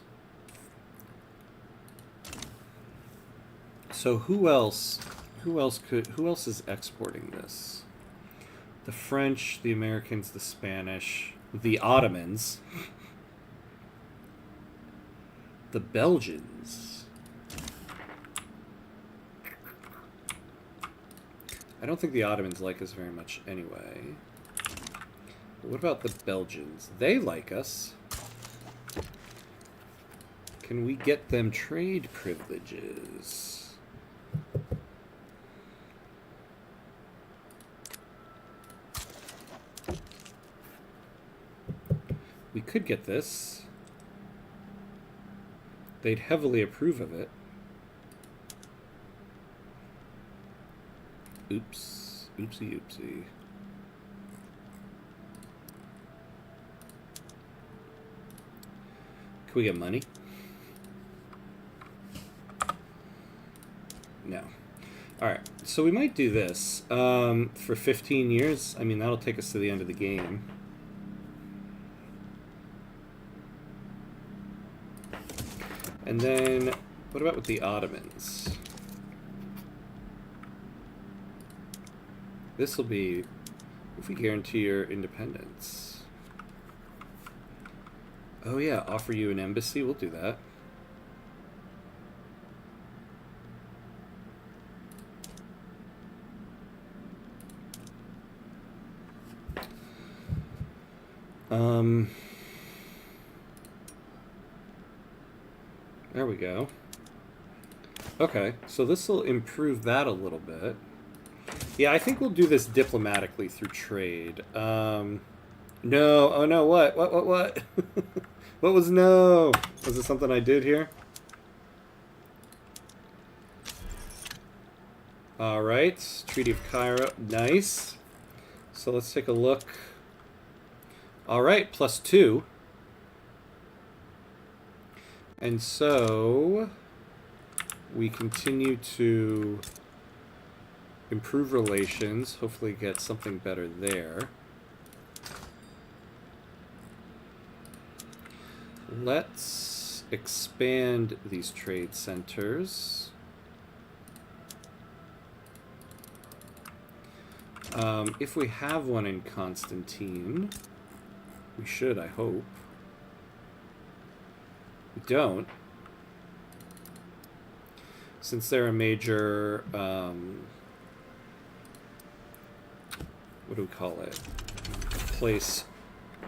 So who else is exporting this? The French, the Americans, the Spanish, the Ottomans, the Belgians. I don't think the Ottomans like us very much anyway. But what about the Belgians? They like us. Can we get them trade privileges? We could get this. They'd heavily approve of it. Oops. Oopsie. Can we get money? No. Alright, so we might do this. For 15 years, I mean, that'll take us to the end of the game. And then, what about with the Ottomans? This will be if we guarantee your independence. Oh yeah, offer you an embassy. We'll do that. There we go. Okay, so this will improve that a little bit. Yeah, I think we'll do this diplomatically through trade. No. Oh no, what? What? What was no? Was it something I did here? Alright, Treaty of Cairo. Nice. So let's take a look. Alright, +2. And so we continue to improve relations, hopefully get something better there. Let's expand these trade centers. If we have one in Constantine, we should, I hope. We don't. Since they're a major, what do we call it? Place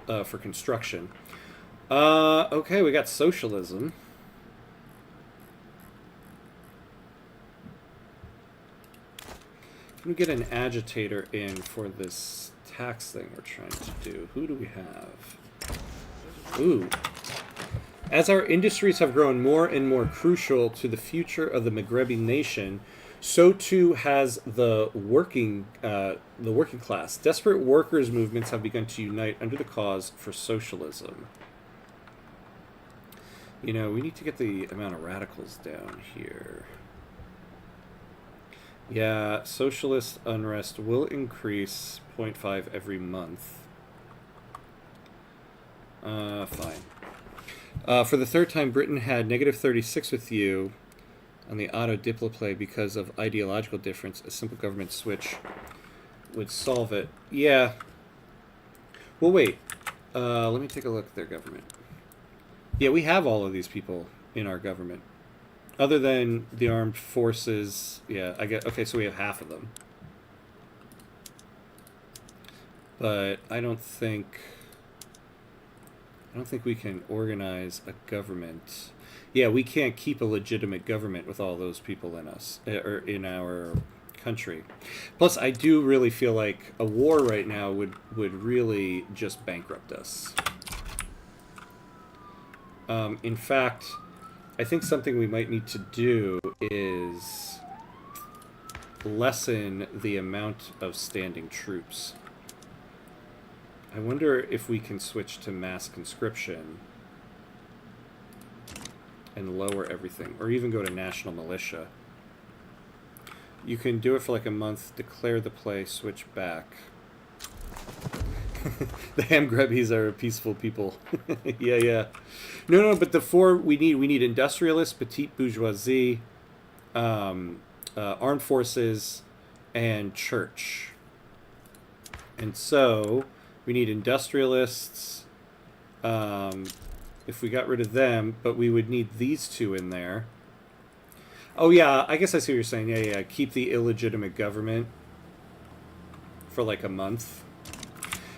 for construction. Okay, we got socialism. Can we get an agitator in for this tax thing we're trying to do? Who do we have? Ooh. As our industries have grown more and more crucial to the future of the Maghrebi nation, so too has the working class. Desperate workers' movements have begun to unite under the cause for socialism. You know, we need to get the amount of radicals down here. Yeah, socialist unrest will increase 0.5 every month. Fine. For the third time, Britain had negative 36 with you on the auto diploplay because of ideological difference. A simple government switch would solve it. Yeah. Well, wait. Let me take a look at their government. Yeah, we have all of these people in our government. Other than the armed forces, yeah, I get. Okay, so we have half of them, but I don't think we can organize a government. Yeah, we can't keep a legitimate government with all those people in us or in our country. Plus, I do really feel like a war right now would really just bankrupt us. In fact, I think something we might need to do is lessen the amount of standing troops. I wonder if we can switch to mass conscription and lower everything, or even go to national militia. You can do it for like a month, declare the play, switch back. The ham grubbies are peaceful people. Yeah, yeah. No, but the four we need industrialists, petite bourgeoisie, armed forces, and church. And so we need industrialists. If we got rid of them, but we would need these two in there. Oh yeah, I guess I see what you're saying. Yeah, yeah. Keep the illegitimate government for like a month.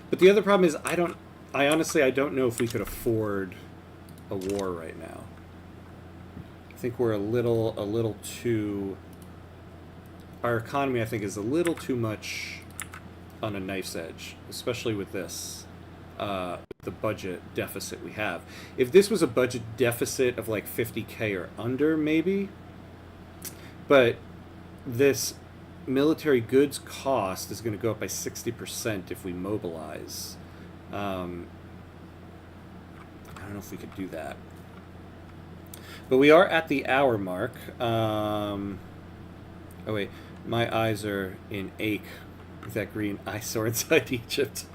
But the other problem is I honestly I don't know if we could afford a war right now. I think we're a little too our economy I think is a little too much on a knife's edge, especially with this the budget deficit we have. If this was a budget deficit of like 50K or under maybe, but this military goods cost is going to go up by 60% if we mobilize. I don't know if we could do that. But we are at the hour mark. Oh, wait. My eyes are in ache with that green eyesore inside Egypt.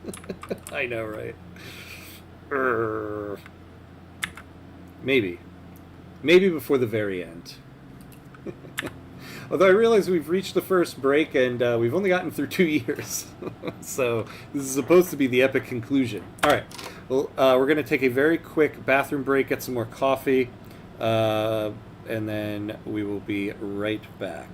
I know, right? Urgh. Maybe. Maybe before the very end. Although I realize we've reached the first break and we've only gotten through 2 years. So this is supposed to be the epic conclusion. All right. Well, we're going to take a very quick bathroom break, get some more coffee, and then we will be right back.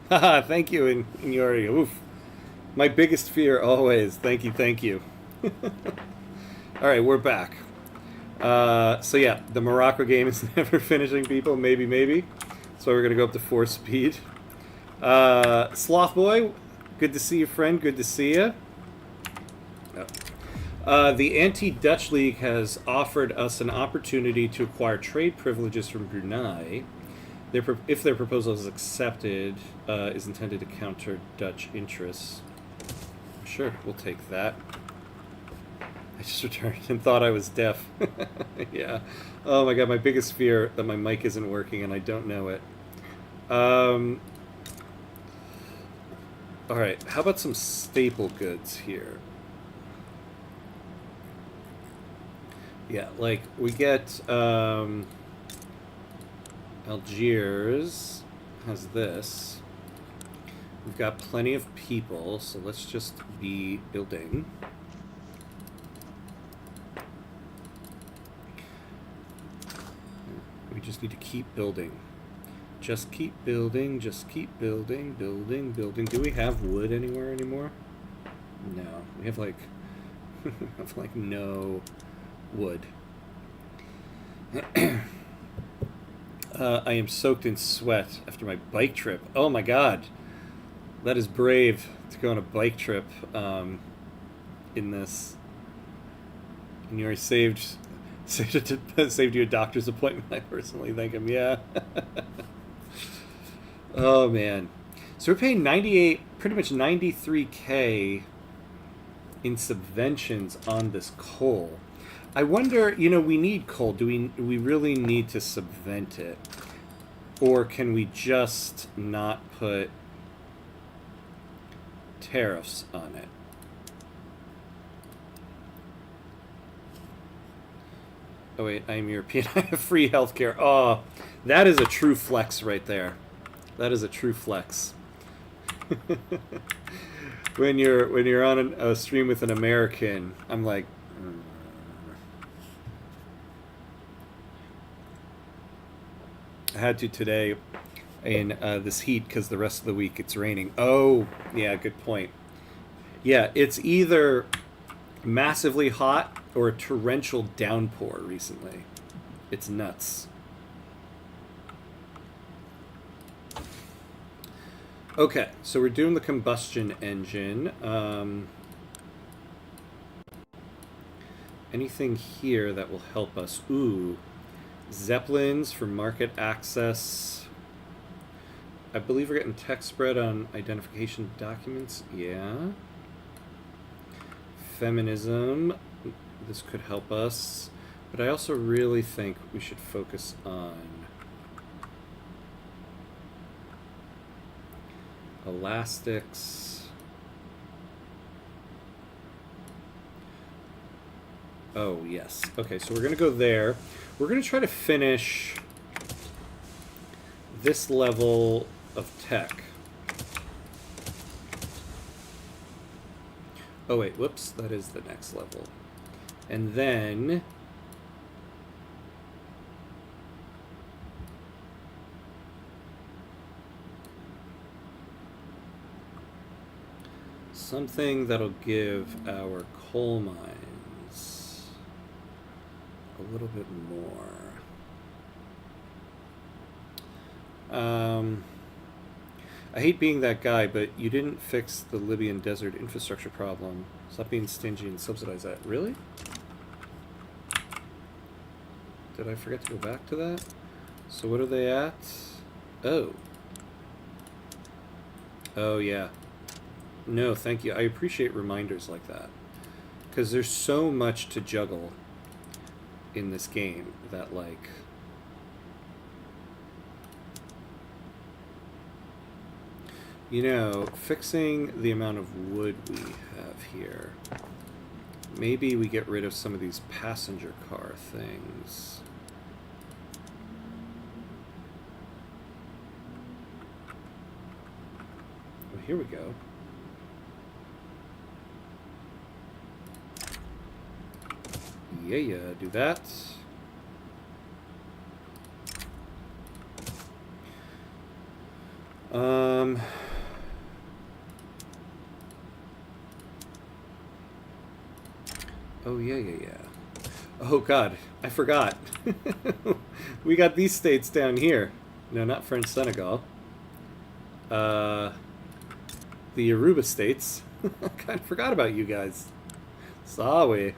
Haha, thank you, Yori. Oof. My biggest fear always. Thank you, thank you. All right, we're back. So yeah, the Morocco game is never finishing, people. Maybe, maybe. So we're gonna go up to 4 speed. Sloth Boy, good to see you, friend. Good to see you. The Anti-Dutch League has offered us an opportunity to acquire trade privileges from Brunei. If their proposal is accepted, is intended to counter Dutch interests. Sure, we'll take that. I just returned and thought I was deaf. Yeah. Oh my god, my biggest fear that my mic isn't working and I don't know it. Alright, how about some staple goods here? Yeah, like, we get, Algiers has this. We've got plenty of people, so let's just be building. We just need to keep building. Just keep building, just keep building, building, building. Do we have wood anywhere anymore? No. We have like have like no wood. I am soaked in sweat after my bike trip. Oh my god. That is brave to go on a bike trip in this. And you already saved you a doctor's appointment. I personally thank him. Yeah. Oh man. So we're paying 98, pretty much 93K in subventions on this coal. I wonder, you know, we need coal. Do we really need to subvent it? Or can we just not put tariffs on it? Oh wait, I'm European. I have free healthcare. Oh, that is a true flex right there. That is a true flex. when you're on a stream with an American, I'm like, I had to today in this heat because the rest of the week it's raining. Oh, yeah, good point. Yeah, it's either massively hot or a torrential downpour recently. It's nuts. Okay, so we're doing the combustion engine. Anything here that will help us? Ooh, Zeppelins for market access. I believe we're getting tech spread on identification documents. Yeah. Feminism. This could help us. But I also really think we should focus on elastics. Oh, yes. Okay, so we're going to go there. We're going to try to finish this level of tech. Oh, wait. Whoops. That is the next level. And then something that'll give our coal mines a little bit more. I hate being that guy, but you didn't fix the Libyan desert infrastructure problem. Stop being stingy and subsidize that. Really? Did I forget to go back to that? So what are they at? Oh. Oh, yeah. No, thank you. I appreciate reminders like that. Because there's so much to juggle in this game that, like... You know, fixing the amount of wood we have here. Maybe we get rid of some of these passenger car things. Well, here we go. Yeah, do that. Oh, yeah. Oh, God, I forgot. We got these states down here. No, not French Senegal. The Aruba states. I kind of forgot about you guys. Sorry.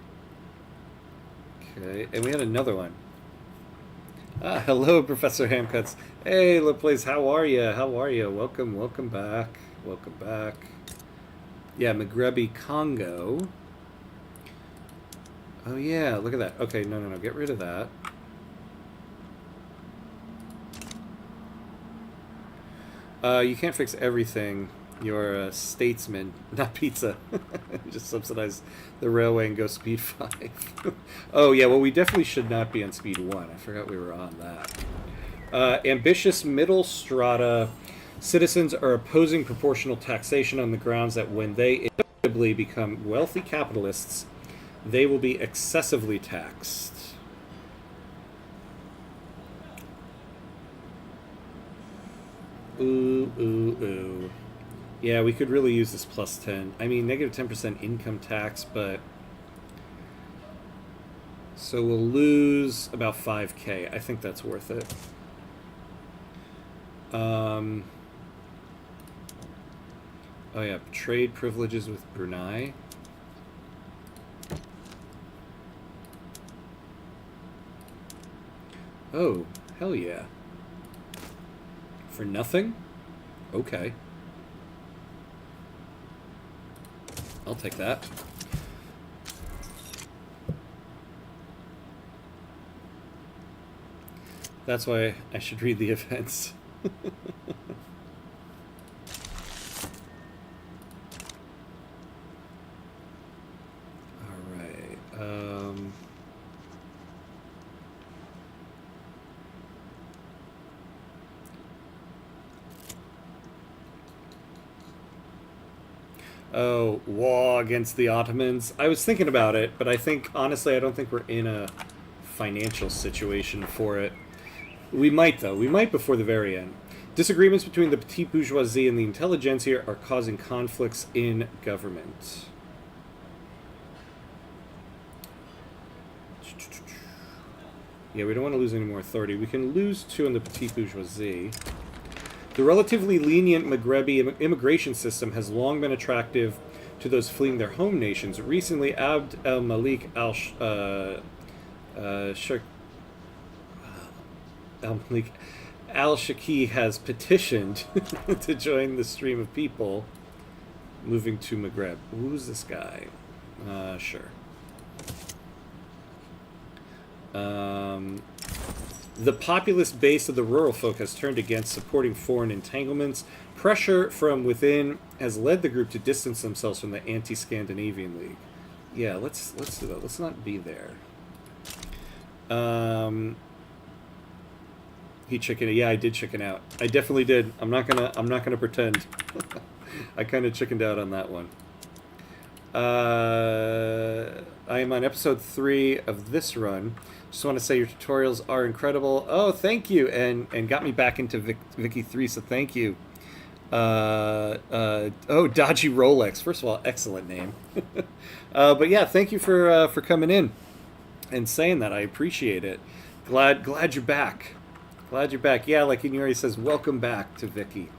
Okay, and we had another one. Hello, Professor Hamcuts. Hey, Laplace, how are you? How are you? Welcome back. Welcome back. Yeah, Maghrebi Congo. Oh, yeah, look at that. Okay, no, get rid of that. You can't fix everything. You're a statesman, not pizza. Just subsidize the railway and go speed 5. Oh, yeah, well, we definitely should not be on speed 1. I forgot we were on that. Ambitious middle strata citizens are opposing proportional taxation on the grounds that when they inevitably become wealthy capitalists, they will be excessively taxed. Ooh. Yeah, we could really use this plus 10. I mean, negative 10% income tax, but... So we'll lose about 5K. I think that's worth it. Oh yeah, trade privileges with Brunei. Oh, hell yeah. For nothing? Okay. I'll take that. That's why I should read the events. All right. Oh, war against the Ottomans. I was thinking about it, but I think, honestly, I don't think we're in a financial situation for it. We might, though. We might before the very end. Disagreements between the petite bourgeoisie and the intelligentsia are causing conflicts in government. Yeah, we don't want to lose any more authority. We can lose 2 in the petite bourgeoisie. The relatively lenient Maghrebi immigration system has long been attractive to those fleeing their home nations. Recently, Abd al-Malik al-Shaki has petitioned to join the stream of people moving to Maghreb. Who's this guy? Sure. The populist base of the rural folk has turned against supporting foreign entanglements. Pressure from within has led the group to distance themselves from the anti-Scandinavian League. Yeah, let's do that. Let's not be there. He chickened. Yeah, I did chicken out. I definitely did. I'm not gonna pretend. I kind of chickened out on that one. I am on episode 3 of this run. Just want to say your tutorials are incredible. Oh, thank you, and got me back into Vicky 3, so thank you. Oh, Dodgy Rolex. First of all, excellent name. But yeah, thank you for coming in and saying that. I appreciate it. Glad you're back. Glad you're back. Yeah, like Inuri says, welcome back to Vicky.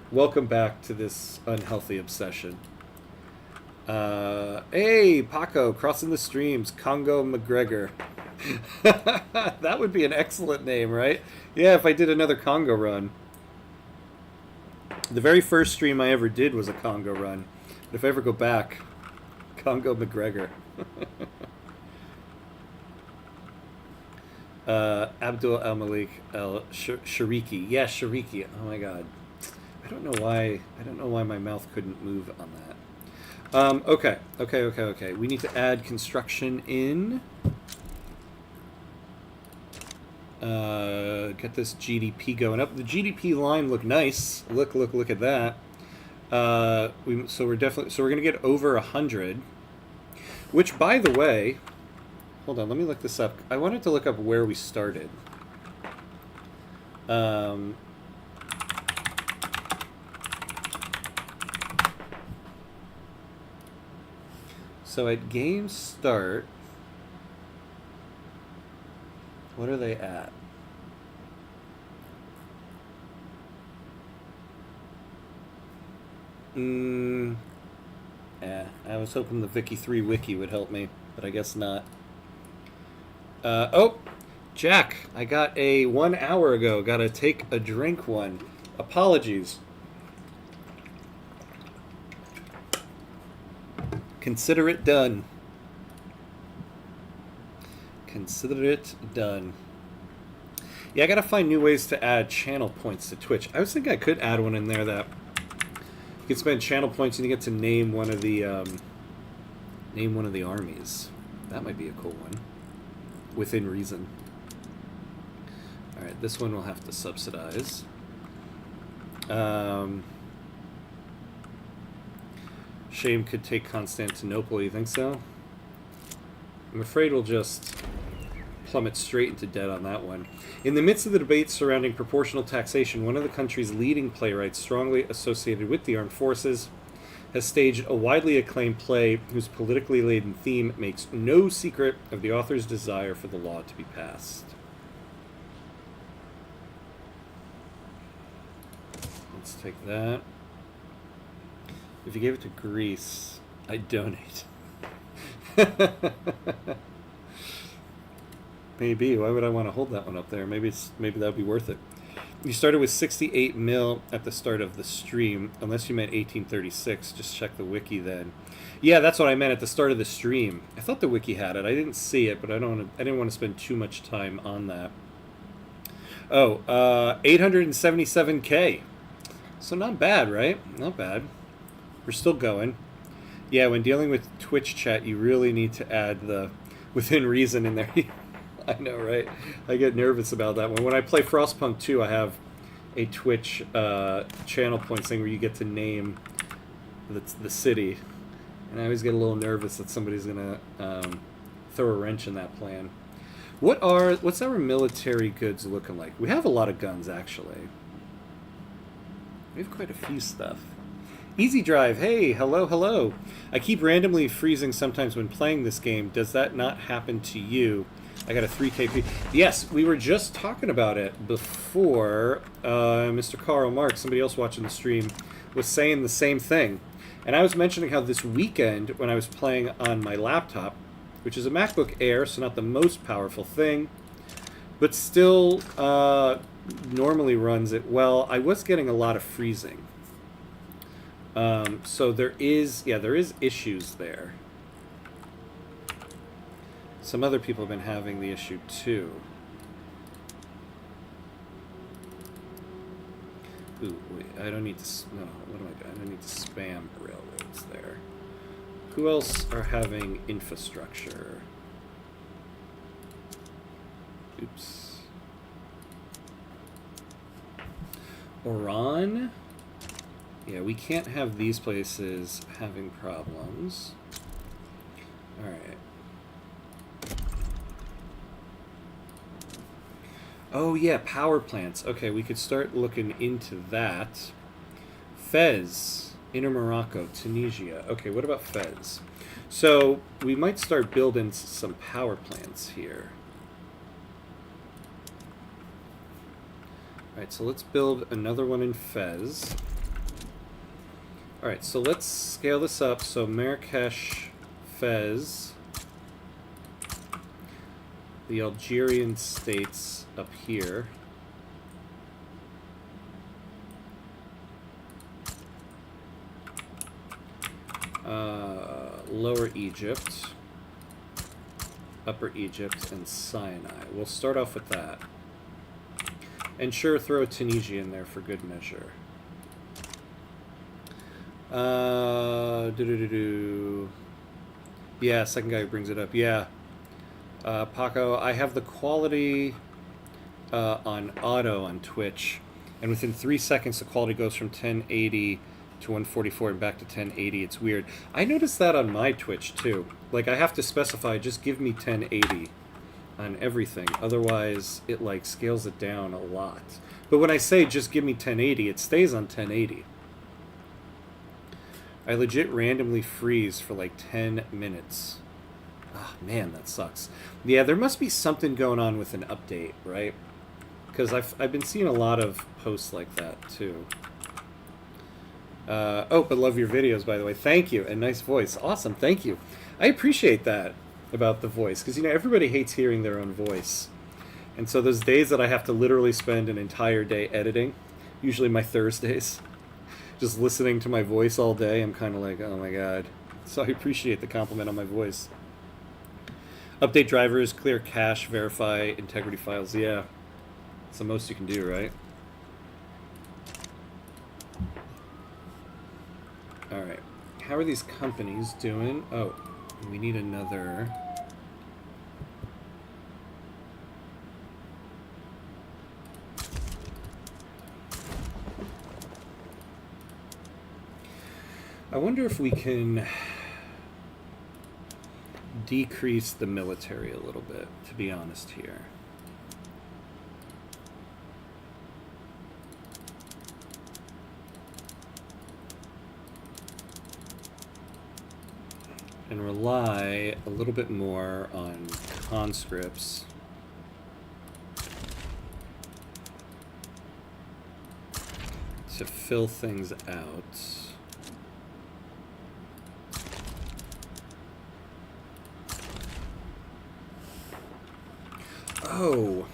Welcome back to this unhealthy obsession. Hey, Paco, crossing the streams, Congo McGregor. That would be an excellent name, right? Yeah, if I did another Congo run. The very first stream I ever did was a Congo run. If I ever go back, Congo McGregor. Abdul Al Malik Al Shariki. Yeah, Shariki. Oh my god. I don't know why. I don't know why my mouth couldn't move on that. Okay. We need to add construction in. Get this GDP going up. The GDP line looked nice. Look at that. So we're gonna get over 100. Which, by the way, hold on. Let me look this up. I wanted to look up where we started. So at game start, what are they at? I was hoping the Vicky 3 wiki would help me, but I guess not. Oh, Jack, I got a 1 hour ago. Gotta take a drink one. Apologies. Consider it done. Consider it done. Yeah, I gotta find new ways to add channel points to Twitch. I was thinking I could add one in there that you can spend channel points and you get to name one of the armies. That might be a cool one. Within reason. Alright, this one we'll have to subsidize. Shame could take Constantinople, you think so? I'm afraid we'll just plummet straight into debt on that one. In the midst of the debate surrounding proportional taxation, one of the country's leading playwrights, strongly associated with the armed forces, has staged a widely acclaimed play whose politically laden theme makes no secret of the author's desire for the law to be passed. Let's take that. If you gave it to Greece, I'd donate. Maybe. Why would I want to hold that one up there? Maybe that would be worth it. You started with 68 mil at the start of the stream, unless you meant 1836. Just check the wiki then. Yeah, that's what I meant at the start of the stream. I thought the wiki had it. I didn't see it, but I didn't want to spend too much time on that. Oh, 877K. So not bad, right? Not bad. We're still going. Yeah, when dealing with Twitch chat, you really need to add the within reason in there. I know, right? I get nervous about that one. When I play Frostpunk 2, I have a Twitch channel point thing where you get to name the city. And I always get a little nervous that somebody's going to throw a wrench in that plan. What's our military goods looking like? We have a lot of guns, actually. We have quite a few stuff. Easy Drive, hey, hello. I keep randomly freezing sometimes when playing this game. Does that not happen to you? I got a 3KP. Yes, we were just talking about it before. Mr. Karl Marx, somebody else watching the stream, was saying the same thing. And I was mentioning how this weekend, when I was playing on my laptop, which is a MacBook Air, so not the most powerful thing, but still normally runs it well, I was getting a lot of freezing. So there is issues there. Some other people have been having the issue too. Ooh, wait, I don't need to. No, what am I doing? I don't need to spam railroads there. Who else are having infrastructure? Oops. Iran? Yeah, we can't have these places having problems. Alright. Oh yeah, power plants. Okay, we could start looking into that. Fez, Inner Morocco, Tunisia. Okay, what about Fez? So we might start building some power plants here. Alright, so let's build another one in Fez. Alright, so let's scale this up. So Marrakesh, Fez, the Algerian states up here. Lower Egypt, Upper Egypt, and Sinai. We'll start off with that. And sure, throw Tunisia in there for good measure. Yeah, second guy who brings it up. Yeah. Paco, I have the quality on auto on Twitch, and within 3 seconds the quality goes from 1080 to 144 and back to 1080. It's weird. I noticed that on my Twitch too. Like, I have to specify, just give me 1080 on everything, otherwise it like scales it down a lot. But when I say just give me 1080, it stays on 1080. I legit randomly freeze for like 10 minutes. Oh man, that sucks. Yeah, there must be something going on with an update, right? Because I've been seeing a lot of posts like that too. Oh, but love your videos, by the way. Thank you, and nice voice. Awesome, thank you. I appreciate that about the voice, because, you know, everybody hates hearing their own voice. And so those days that I have to literally spend an entire day editing, usually my Thursdays, just listening to my voice all day, I'm kind of like, oh my god. So I appreciate the compliment on my voice. Update drivers, clear cache, verify integrity files. Yeah, it's the most you can do, right? Alright, how are these companies doing? Oh, we need another... I wonder if we can decrease the military a little bit, to be honest here. And rely a little bit more on conscripts. To fill things out. Oh,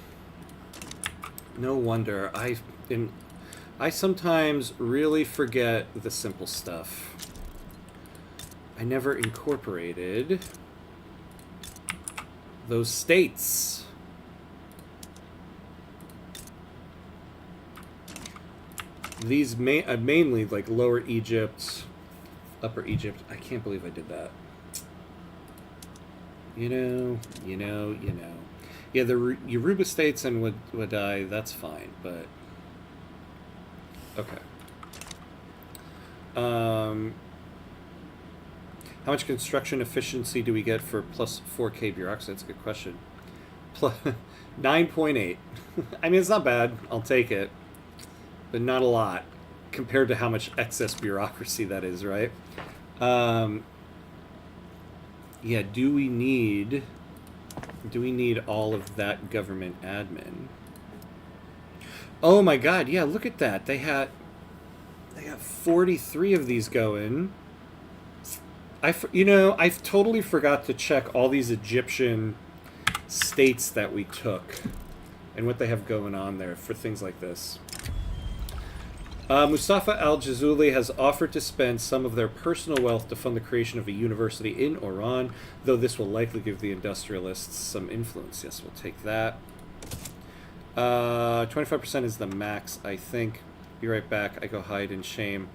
no wonder. I sometimes really forget the simple stuff. I never incorporated those states. These mainly like Lower Egypt, Upper Egypt. I can't believe I did that. You know. Yeah, the Yoruba states and Wadai, that's fine, but... Okay. How much construction efficiency do we get for plus 4K bureaucracy? That's a good question. 9.8. I mean, it's not bad. I'll take it. But not a lot compared to how much excess bureaucracy that is, right? Yeah, do we need all of that government admin? Oh my god, yeah, look at that. They got 43 of these going. I totally forgot to check all these Egyptian states that we took and what they have going on there for things like this. Mustafa al-Jazuli has offered to spend some of their personal wealth to fund the creation of a university in Oran, though this will likely give the industrialists some influence. Yes, we'll take that. 25% is the max, I think. Be right back. I go hide in shame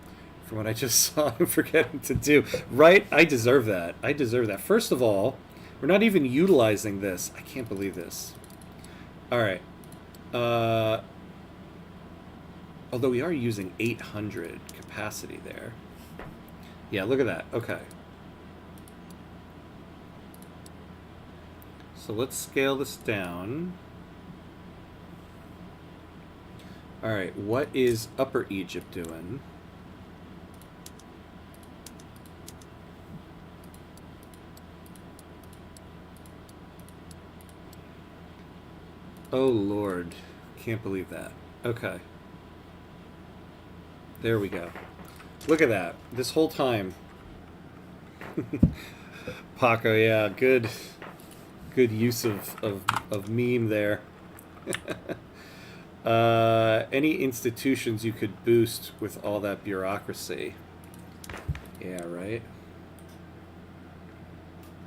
from what I just saw and forgetting to do. Right? I deserve that. I deserve that. First of all, we're not even utilizing this. I can't believe this. All right. Although we are using 800 capacity there. Yeah, look at that. Okay. So let's scale this down. All right, what is Upper Egypt doing? Oh, Lord. Can't believe that. Okay. There we go. Look at that. This whole time. Paco, yeah, good use of meme there. Any institutions you could boost with all that bureaucracy. Yeah, right?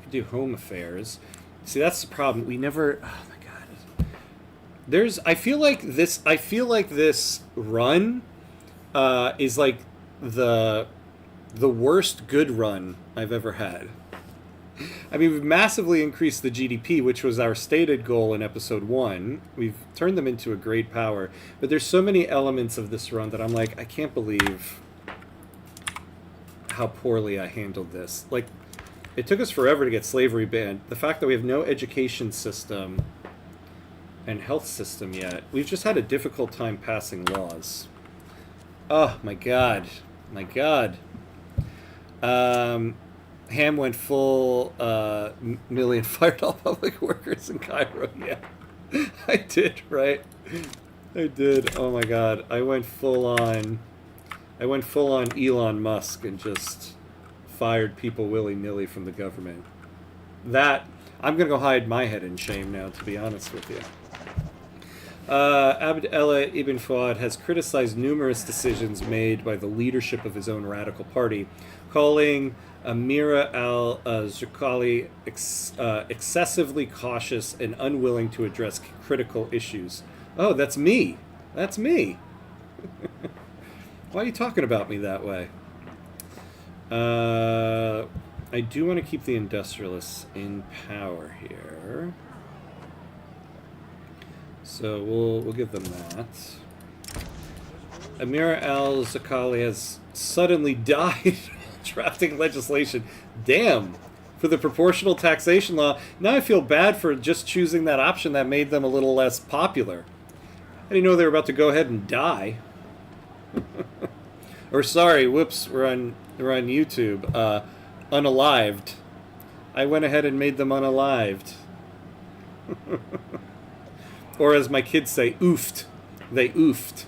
Do home affairs. See, that's the problem. We never. Oh my god. There's. I feel like this. I feel like this run is like the worst good run I've ever had. I mean, we've massively increased the GDP, which was our stated goal in episode 1. We've turned them into a great power, but there's so many elements of this run that I'm like, I can't believe how poorly I handled this. Like, it took us forever to get slavery banned. The fact that we have no education system and health system yet, we've just had a difficult time passing laws. Oh my god. My god. Ham went full million fired all public workers in Cairo. Yeah, I did, right? I did. Oh my god. I went full on Elon Musk and just fired people willy-nilly from the government. That, I'm going to go hide my head in shame now, to be honest with you. Abd Allah ibn Fuad has criticized numerous decisions made by the leadership of his own radical party, calling Amira al-Zurqali excessively cautious and unwilling to address critical issues. Oh, that's me. That's me. Why are you talking about me that way? I do want to keep the industrialists in power here. So we'll give them that. Amira al-Zakali has suddenly died drafting legislation. Damn. For the proportional taxation law. Now I feel bad for just choosing that option that made them a little less popular. I didn't know they were about to go ahead and die. Or sorry, whoops, we're on YouTube. Unalived. I went ahead and made them unalived. Or as my kids say, oofed. They oofed.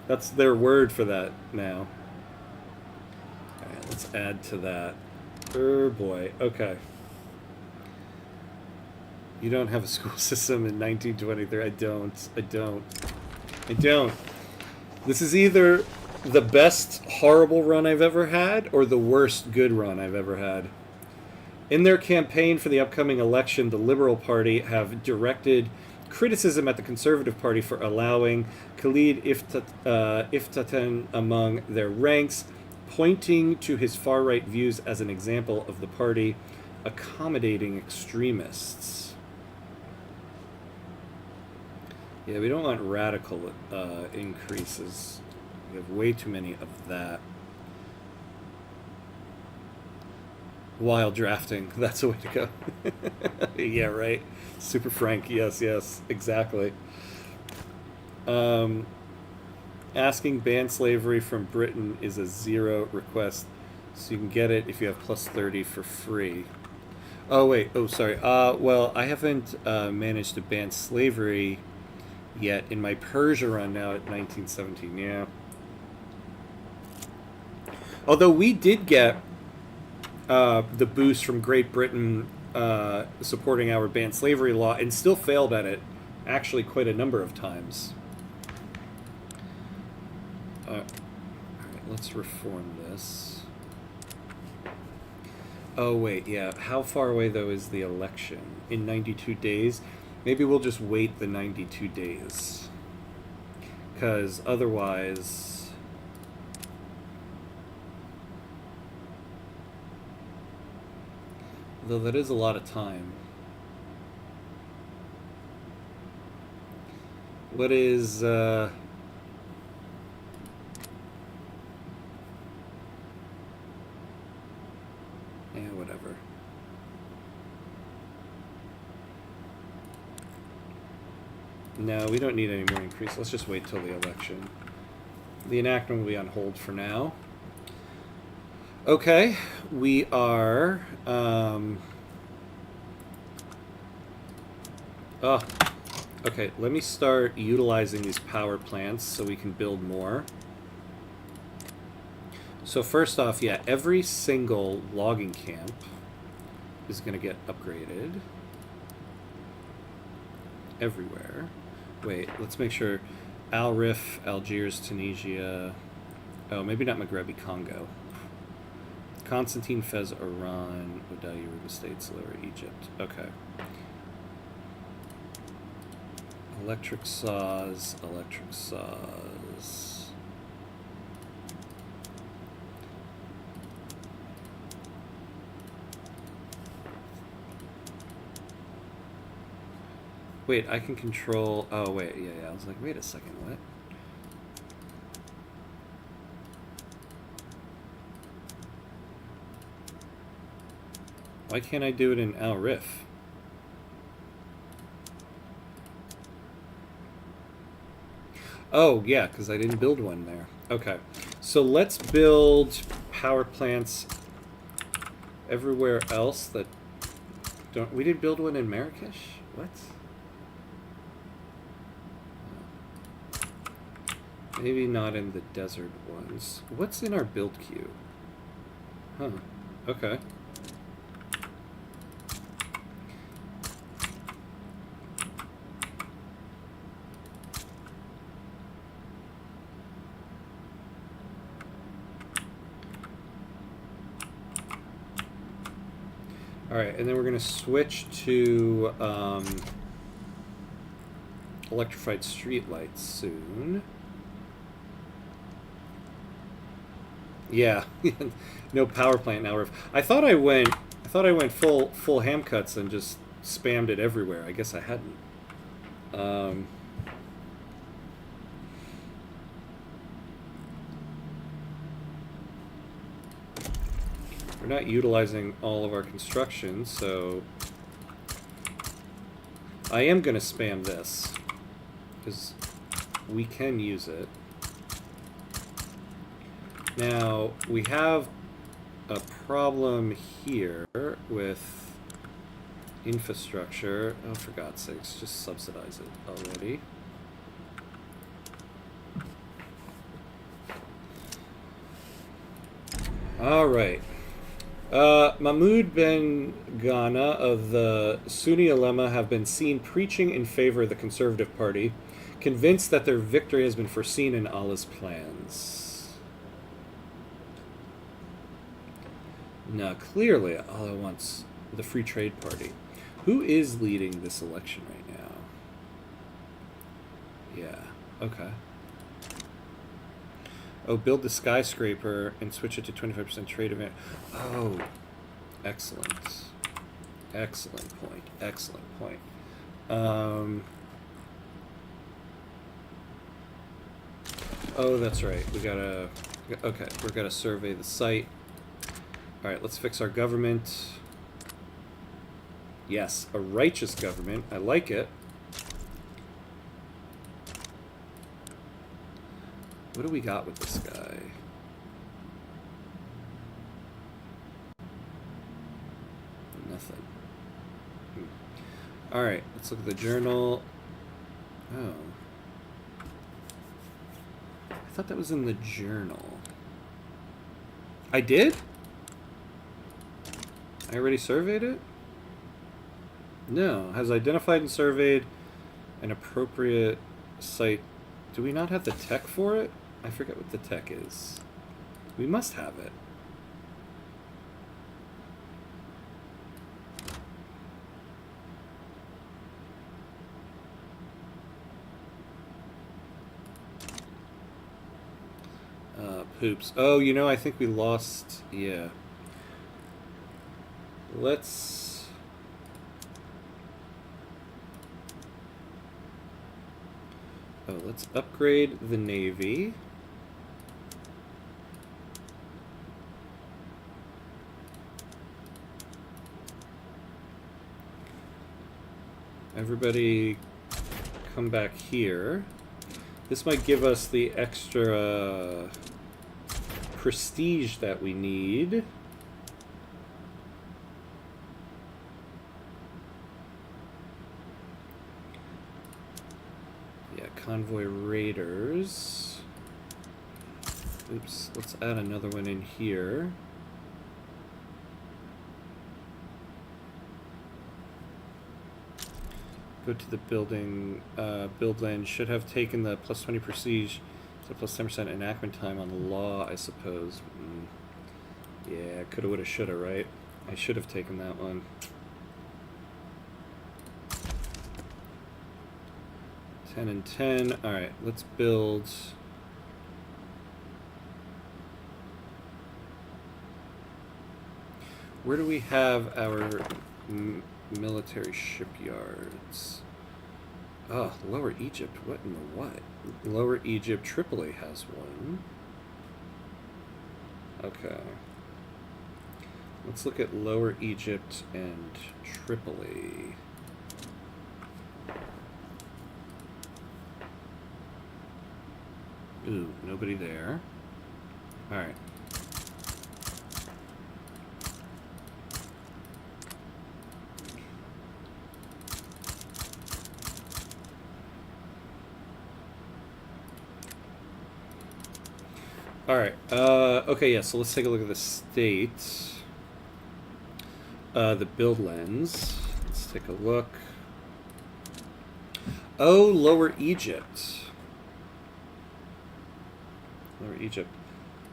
That's their word for that now. Alright, let's add to that. Oh boy, okay. You don't have a school system in 1923. I don't. This is either the best horrible run I've ever had or the worst good run I've ever had. In their campaign for the upcoming election, the Liberal Party have directed criticism at the Conservative Party for allowing Khalid Iftatan among their ranks, pointing to his far-right views as an example of the party accommodating extremists. Yeah, we don't want radical increases. We have way too many of that. While drafting, that's the way to go. Yeah, right. Super Frank, yes, exactly. Asking ban slavery from Britain is a 0 request, so you can get it if you have plus 30 for free. Oh, wait, oh, sorry. Well, I haven't managed to ban slavery yet in my Persia run now at 1917, yeah. Although we did get the boost from Great Britain supporting our banned slavery law and still failed at it actually quite a number of times. Alright, let's reform this. Oh wait, yeah, how far away though is the election? In 92 days? Maybe we'll just wait the 92 days. Because otherwise... Though that is a lot of time. What is, yeah, whatever. No, we don't need any more increase. Let's just wait till the election. The enactment will be on hold for now. Okay, we are, okay, let me start utilizing these power plants so we can build more. So first off, yeah, every single logging camp is going to get upgraded. Everywhere. Wait, let's make sure. Al Rif, Algiers, Tunisia. Oh, maybe not Maghrebi Congo. Constantine, Fez, Iran, Odayi, Ruba States, Lower Egypt. Okay. Electric saws, electric saws. Wait, I can control... Oh, wait, yeah, I was like, wait a second, what? Why can't I do it in Al Rif? Oh, yeah, because I didn't build one there. Okay, so let's build power plants everywhere else that don't... We didn't build one in Marrakesh? What? Maybe not in the desert ones. What's in our build queue? Huh. Okay. Alright, and then we're going to switch to electrified streetlights soon. Yeah, no power plant now. I thought I went full ham cuts and just spammed it everywhere. I guess I hadn't. We're not utilizing all of our construction, so I am going to spam this because we can use it. Now, we have a problem here with infrastructure. Oh, for God's sakes, just subsidize it already. All right. Mahmoud bin Ghana of the Sunni ulema have been seen preaching in favor of the Conservative Party, convinced that their victory has been foreseen in Allah's plans. Now, clearly, Allah wants the Free Trade Party. Who is leading this election right now? Yeah, okay. Oh, build the skyscraper and switch it to 25% trade event. Oh, excellent. Excellent point. Excellent point. Oh, that's right. We gotta... Okay, we're gonna survey the site. Alright, let's fix our government. Yes, a righteous government. I like it. What do we got with this guy? Nothing. Alright, let's look at the journal. Oh. I thought that was in the journal. I did? I already surveyed it? No. Has identified and surveyed an appropriate site. Do we not have the tech for it? I forget what the tech is. We must have it. Poops. Oh, you know, I think we lost... Yeah. Let's... Oh, let's upgrade the Navy. Everybody come back here. This might give us the extra prestige that we need. Yeah, convoy raiders. Oops, let's add another one in here. Go to the building. Build land should have taken the plus 20 prestige to plus 10% enactment time on the law, I suppose. Yeah, coulda, woulda, shoulda, right? I should have taken that one. Ten and 10. Alright, let's build... Where do we have our military shipyards? Oh, Lower Egypt. What in the what? Lower Egypt, Tripoli has one. Okay. Let's look at Lower Egypt and Tripoli. Ooh, nobody there. Alright. Alright, okay, yeah, so let's take a look at the state. The build lens. Let's take a look. Oh, Lower Egypt. Lower Egypt.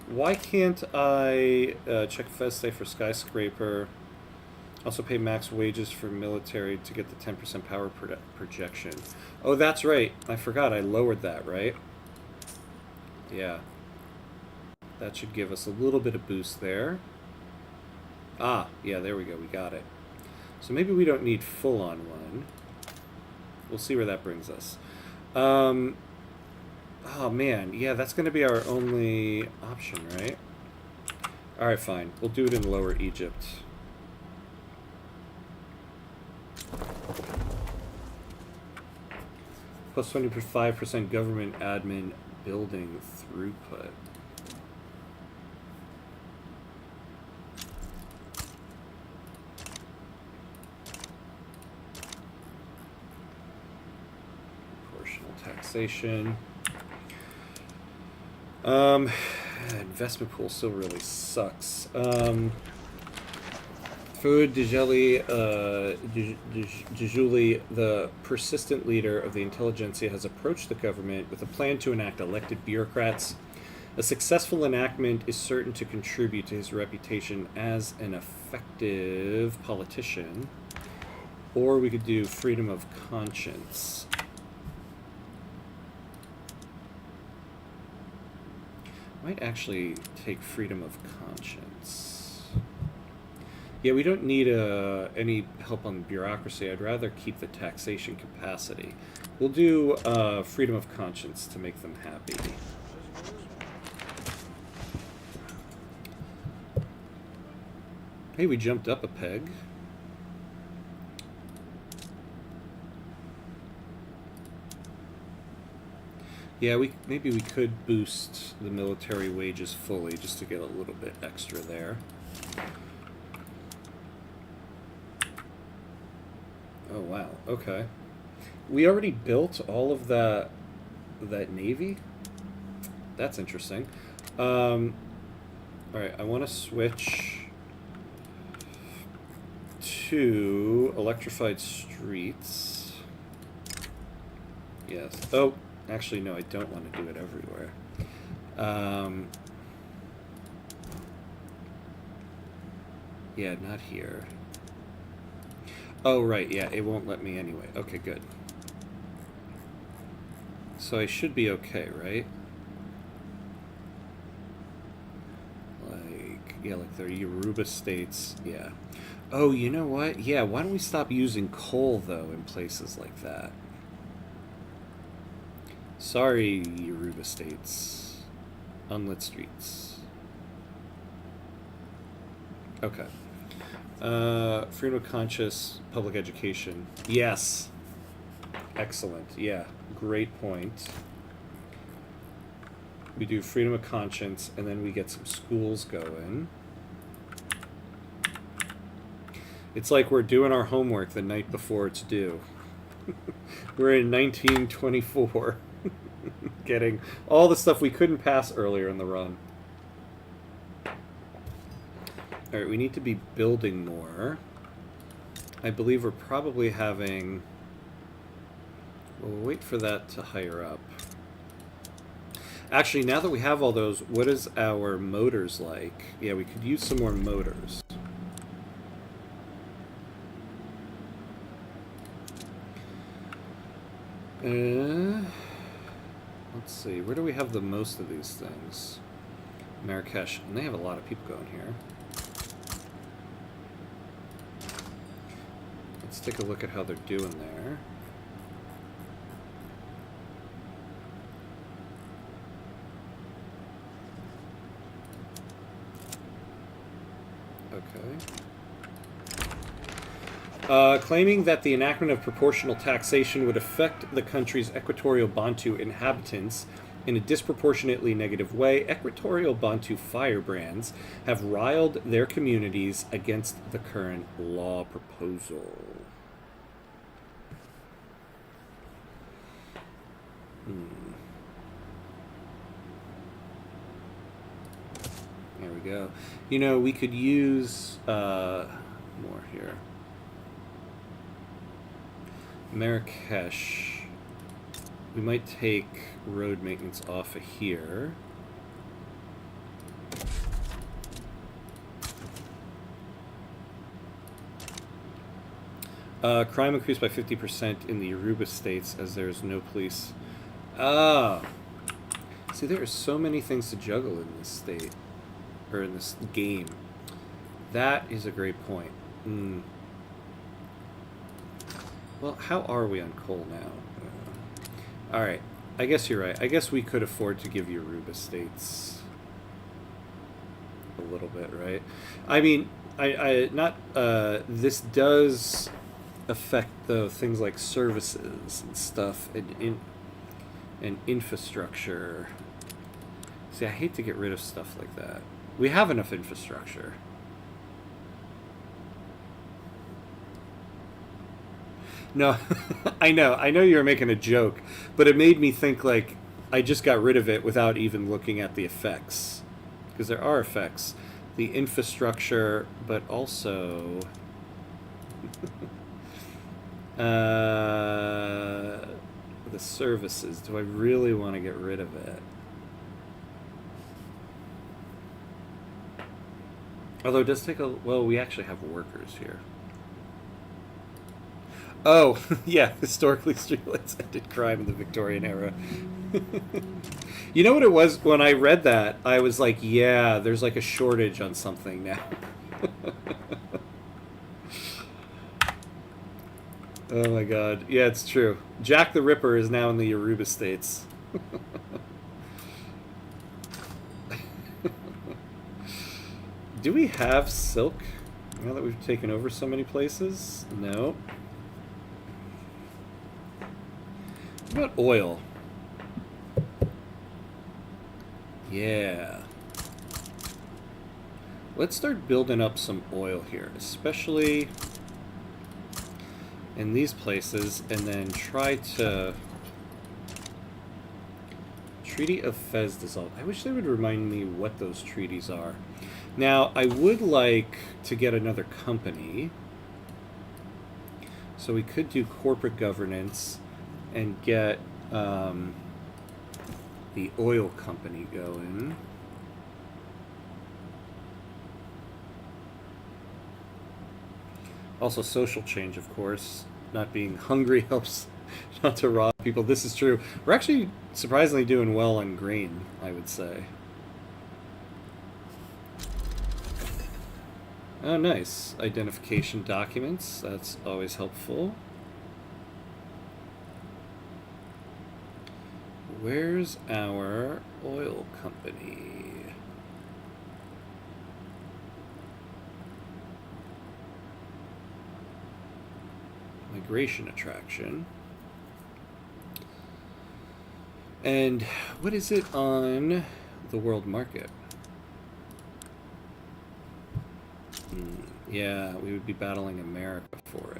Why can't I check Feste for skyscraper? Also pay max wages for military to get the 10% power projection. Oh, that's right. I forgot I lowered that, right? Yeah. That should give us a little bit of boost there. Ah, yeah, there we go. We got it. So maybe we don't need full-on one. We'll see where that brings us. Oh, man. Yeah, that's going to be our only option, right? Alright, fine. We'll do it in Lower Egypt. Plus 25% government admin building throughput. Taxation. Investment pool still really sucks. Food Djeli, the persistent leader of the intelligentsia, has approached the government with a plan to enact elected bureaucrats. A successful enactment is certain to contribute to his reputation as an effective politician. Or we could do freedom of conscience. Might actually take freedom of conscience. Yeah, we don't need any help on bureaucracy. I'd rather keep the taxation capacity. We'll do freedom of conscience to make them happy. Hey, we jumped up a peg. Yeah, maybe we could boost the military wages fully just to get a little bit extra there. Oh wow, okay. We already built all of that navy? That's interesting. Alright, I want to switch to electrified streets. Yes. Oh, actually, no, I don't want to do it everywhere. Yeah, not here. Oh, right, yeah, it won't let me anyway. Okay, good. So I should be okay, right? Like the Yoruba states, yeah. Oh, you know what? Yeah, why don't we stop using coal, though, in places like that? Sorry, Yoruba states. Unlit streets. Okay. Freedom of conscience, public education. Yes. Excellent. Yeah. Great point. We do freedom of conscience, and then we get some schools going. It's like we're doing our homework the night before it's due. We're in 1924. Getting all the stuff we couldn't pass earlier in the run. Alright, we need to be building more. I believe we're probably having... We'll wait for that to hire up. Actually, now that we have all those, what is our motors like? Yeah, we could use some more motors. Let's see, where do we have the most of these things? Marrakesh, and they have a lot of people going here. Let's take a look at how they're doing there. Okay. Claiming that the enactment of proportional taxation would affect the country's Equatorial Bantu inhabitants in a disproportionately negative way, Equatorial Bantu firebrands have riled their communities against the current law proposal. There we go. You know, we could use more here. Marrakesh. We might take road maintenance off of here. Crime increased by 50% in the Yoruba states as there is no police. Ah. See, there are so many things to juggle in this state. Or in this game. That is a great point. Well, how are we on coal now? Alright. I guess you're right. I guess we could afford to give Yoruba states a little bit, right? I mean, this does affect the things like services and stuff and infrastructure. See, I hate to get rid of stuff like that. We have enough infrastructure. No, I know you were making a joke, but it made me think like I just got rid of it without even looking at the effects. Because there are effects. The infrastructure, but also... the services. Do I really want to get rid of it? Although it does take a... Well, we actually have workers here. Oh, yeah, historically streetlights ended crime in the Victorian era. You know what it was? When I read that, I was like, yeah, there's like a shortage on something now. Oh my god. Yeah, it's true. Jack the Ripper is now in the Yoruba states. Do we have silk now that we've taken over so many places? No. What about oil? Yeah. Let's start building up some oil here, especially in these places, and then try to... Treaty of Fez dissolved. I wish they would remind me what those treaties are. Now, I would like to get another company. So we could do corporate governance and get the oil company going. Also social change, of course. Not being hungry helps not to rob people. This is true. We're actually surprisingly doing well on grain, I would say. Oh, nice. Identification documents. That's always helpful. Where's our oil company? Migration attraction. And what is it on the world market? Yeah, we would be battling America for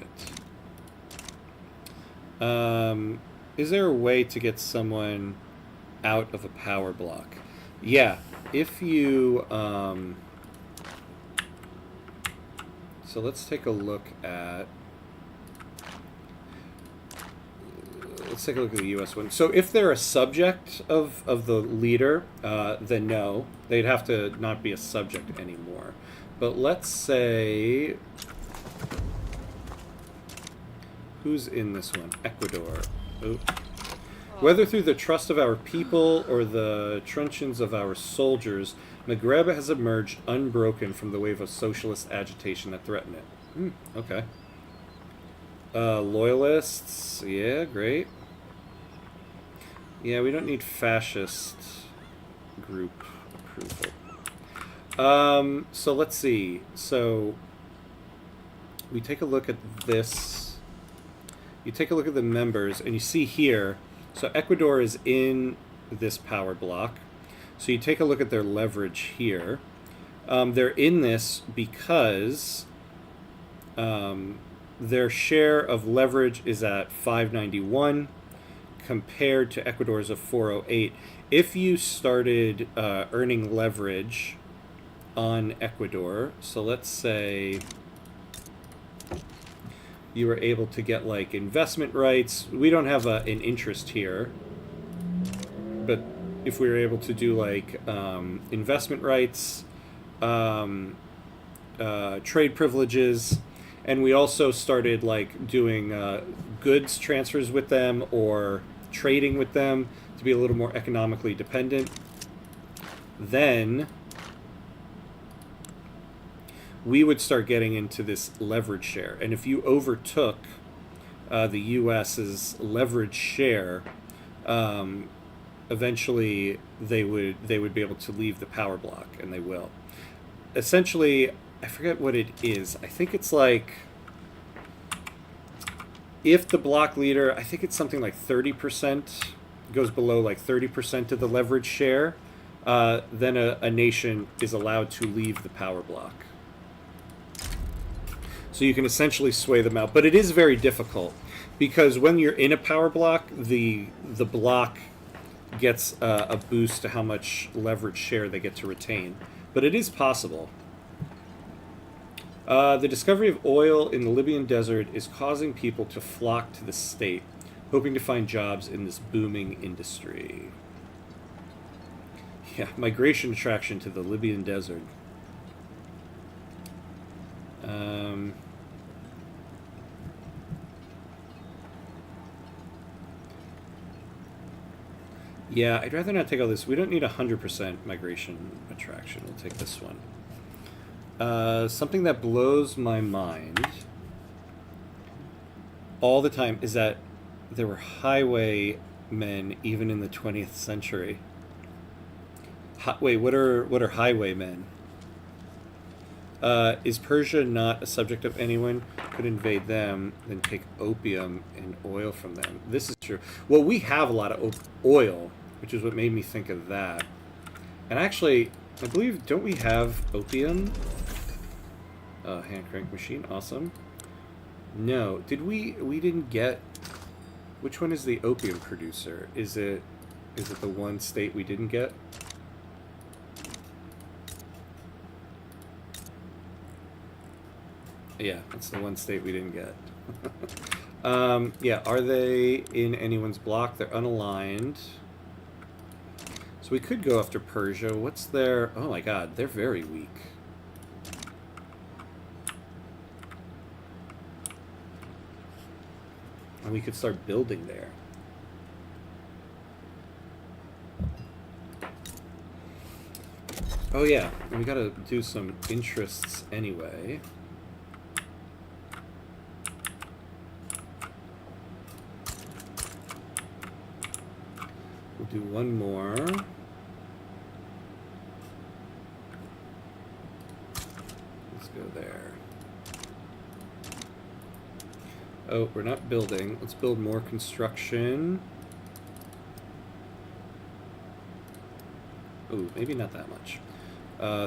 it. Is there a way to get someone out of a power block? Yeah, if you... So let's take a look at... let's take a look at the U.S. one. So if they're a subject of the leader, then no. They'd have to not be a subject anymore. But let's say... Who's in this one? Ecuador. Oh. Whether through the trust of our people or the truncheons of our soldiers, Maghreb has emerged unbroken from the wave of socialist agitation that threatened it. Okay. Loyalists. Yeah, great. Yeah, we don't need fascist group approval. So let's see. So we take a look at this. You take a look at the members, and you see here, so Ecuador is in this power block. So you take a look at their leverage here. They're in this because their share of leverage is at 591 compared to Ecuador's of 408. If you started earning leverage on Ecuador, so let's say you were able to get like investment rights. We don't have an interest here, but if we were able to do like investment rights, trade privileges, and we also started like doing goods transfers with them or trading with them to be a little more economically dependent, then we would start getting into this leverage share. And if you overtook the U.S.'s leverage share, eventually they would be able to leave the power block, and they will. Essentially, I forget what it is. I think it's like, if the block leader, I think it's something like 30%, goes below like 30% of the leverage share, then a nation is allowed to leave the power block. So you can essentially sway them out. But it is very difficult, because when you're in a power block, the block gets a boost to how much leverage share they get to retain. But it is possible. The discovery of oil in the Libyan desert is causing people to flock to the state, hoping to find jobs in this booming industry. Yeah, migration attraction to the Libyan desert. Yeah, I'd rather not take all this. We don't need 100% migration attraction. We'll take this one. Something that blows my mind all the time is that there were highwaymen even in the 20th century. Wait, what are highwaymen? Is Persia not a subject of anyone? Could invade them, then take opium and oil from them. This is true. Well, we have a lot of oil, which is what made me think of that. And actually, I believe, don't we have opium? Hand crank machine, awesome. No, did we didn't get, which one is the opium producer? Is it the one state we didn't get? Yeah, that's the one state we didn't get. Yeah, are they in anyone's block? They're unaligned. So we could go after Persia. What's their... Oh my god, they're very weak. And we could start building there. Oh yeah, and we gotta do some interests anyway. We'll do one more. Let's go there. Oh, we're not building. Let's build more construction. Ooh, maybe not that much.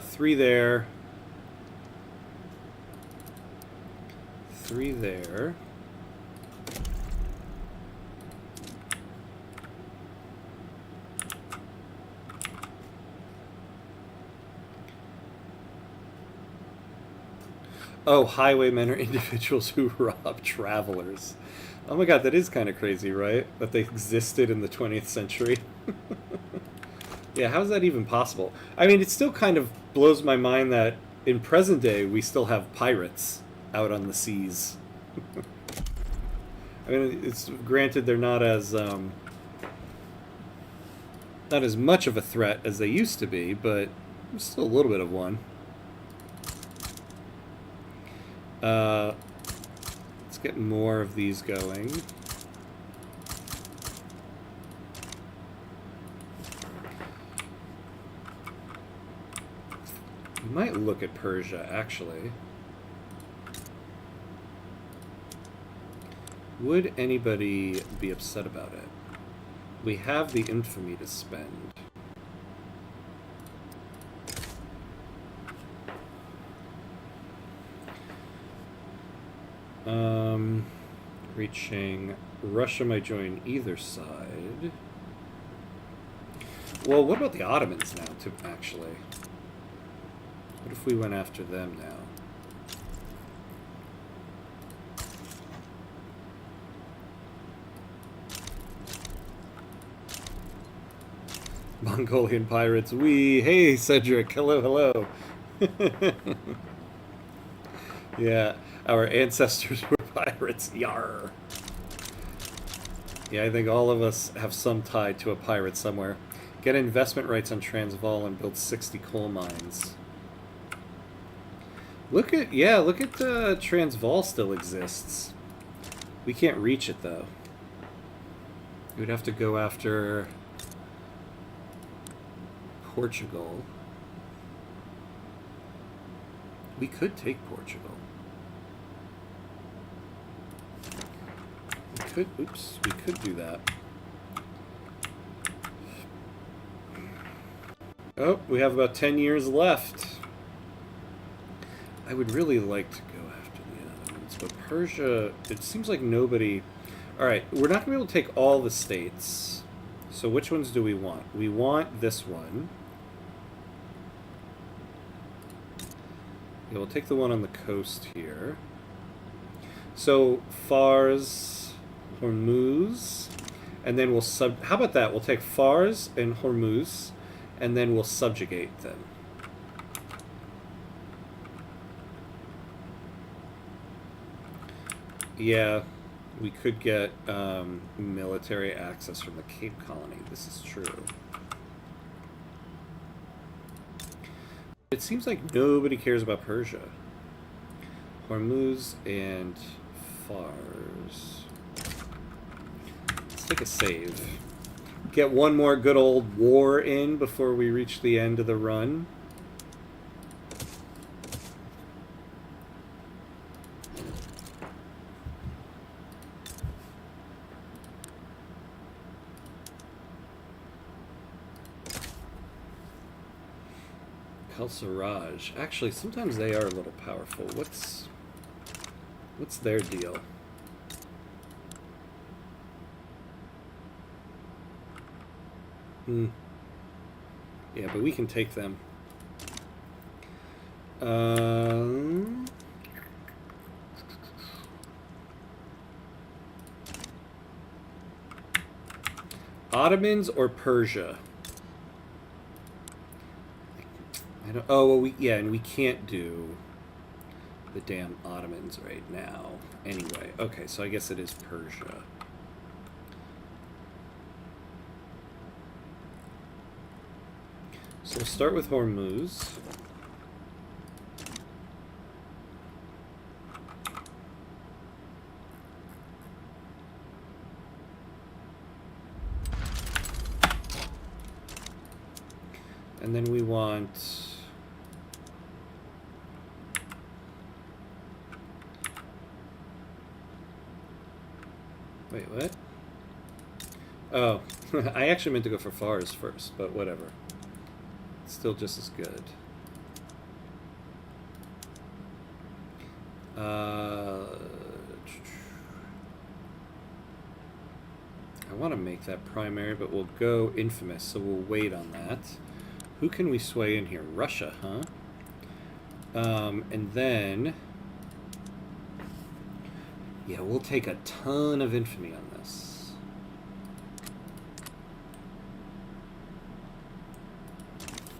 3 there. 3 there. Oh, highwaymen are individuals who rob travelers. Oh my god, that is kind of crazy, right? That they existed in the 20th century. Yeah, how's that even possible? I mean, it still kind of blows my mind that in present day we still have pirates out on the seas. I mean, it's granted they're not as much of a threat as they used to be, but still a little bit of one. Let's get more of these going. We might look at Persia, actually. Would anybody be upset about it? We have the infamy to spend. Reaching. Russia might join either side. Well, what about the Ottomans now, actually? What if we went after them now? Mongolian pirates, hey, Cedric, hello. Yeah, our ancestors were pirates, yar. Yeah, I think all of us have some tie to a pirate somewhere. Get investment rights on Transvaal and build 60 coal mines. Look at Transvaal still exists. We can't reach it, though. We'd have to go after Portugal. We could take Portugal. We could do that. Oh, we have about 10 years left. I would really like to go after the Ottomans, but Persia, it seems like nobody... Alright, we're not going to be able to take all the states. So which ones do we want? We want this one. Yeah, we'll take the one on the coast here. So, Fars, Hormuz, and then we'll how about that? We'll take Fars and Hormuz, and then we'll subjugate them. Yeah, we could get military access from the Cape Colony. This is true. It seems like nobody cares about Persia. Hormuz and Fars. Let's take a save. Get one more good old war in before we reach the end of the run. Saraj. Actually, sometimes they are a little powerful. What's their deal? Yeah, but we can take them. Ottomans or Persia? Oh, well, and we can't do the damn Ottomans right now. Anyway, okay, so I guess it is Persia. So we'll start with Hormuz. And then we want... Wait, what? Oh, I actually meant to go for Fars first, but whatever. It's still just as good. I want to make that primary, but we'll go infamous, so we'll wait on that. Who can we sway in here? Russia, huh? And then Yeah, we'll take a ton of infamy on this.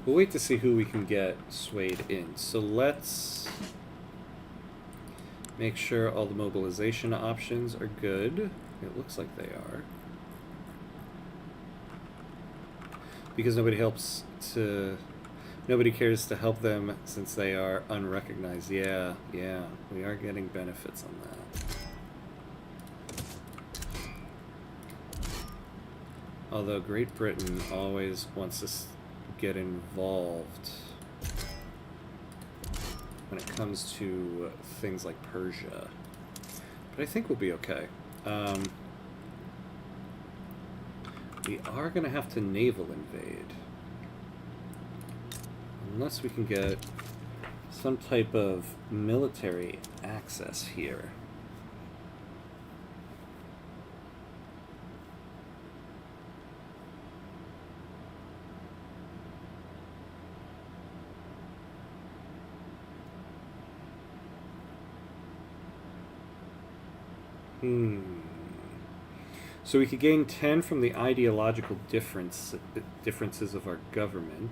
We'll wait to see who we can get swayed in. So let's make sure all the mobilization options are good. It looks like they are. Because nobody cares to help them since they are unrecognized. Yeah, we are getting benefits on that. Although Great Britain always wants us to get involved when it comes to things like Persia. But I think we'll be okay. We are going to have to naval invade. Unless we can get some type of military access here. So we could gain 10 from the ideological differences of our government.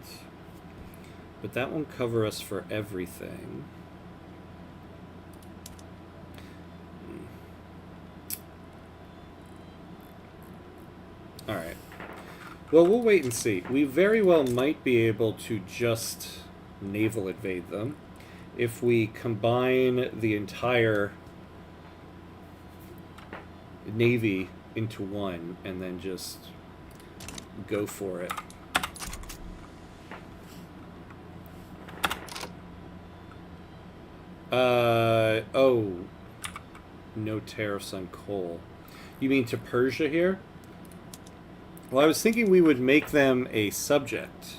But that won't cover us for everything. Alright. Well, we'll wait and see. We very well might be able to just naval invade them if we combine the entire navy into one and then just go for it. Oh, no tariffs on coal. You mean to Persia here? Well, I was thinking we would make them a subject.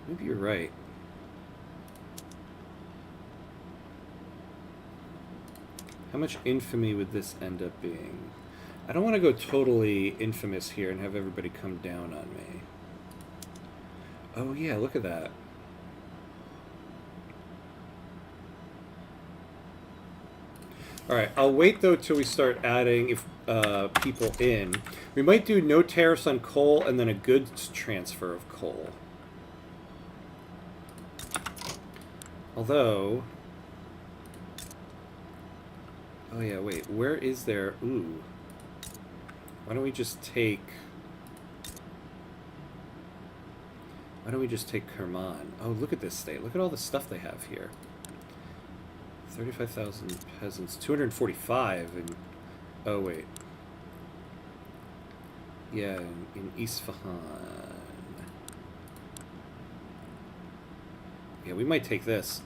Maybe you're right. How much infamy would this end up being? I don't want to go totally infamous here and have everybody come down on me. Oh yeah, look at that. Alright, I'll wait though till we start adding people in. We might do no tariffs on coal and then a goods transfer of coal. Although... Oh yeah, wait, where is there... Ooh. Why don't we just take... Why don't we just take Kerman? Oh, look at this state. Look at all the stuff they have here. 35,000 peasants. 245 in... Oh, wait. Yeah, in Isfahan. Yeah, we might take this.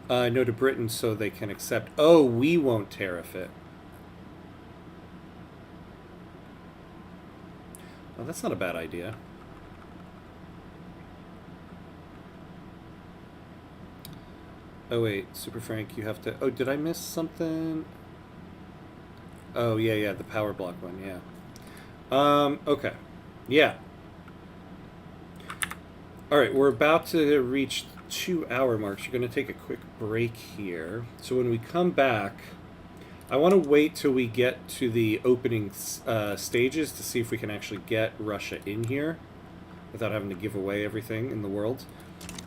No to Britain so they can accept... Oh, we won't tariff it. Well, that's not a bad idea. Oh, wait. Super Frank, you have to... Oh, did I miss something? Oh, yeah, the power block one, yeah. Okay. Yeah. Alright, we're about to reach 2-hour marks. You're going to take a quick break here. So when we come back, I want to wait till we get to the opening stages to see if we can actually get Russia in here without having to give away everything in the world.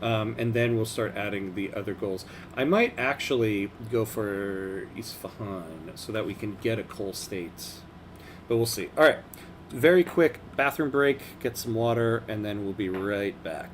And then we'll start adding the other goals. I might actually go for Isfahan so that we can get a coal state. But we'll see. Alright, very quick bathroom break, get some water, and then we'll be right back.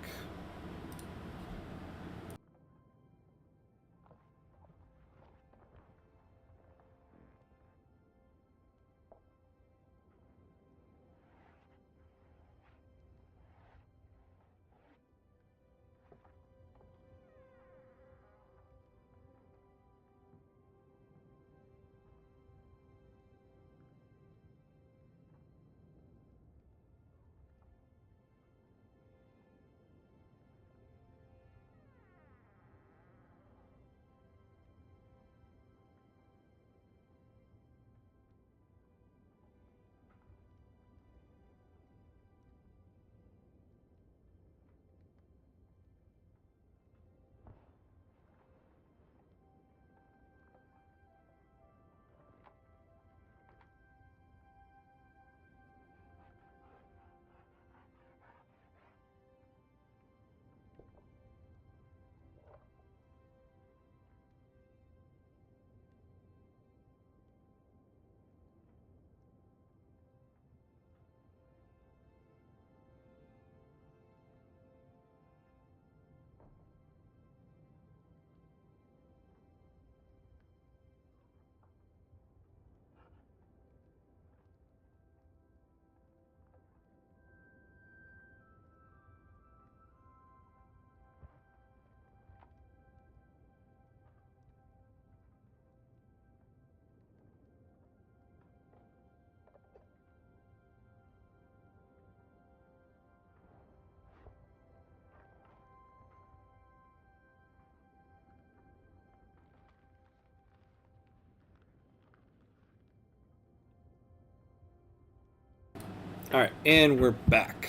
All right, and we're back.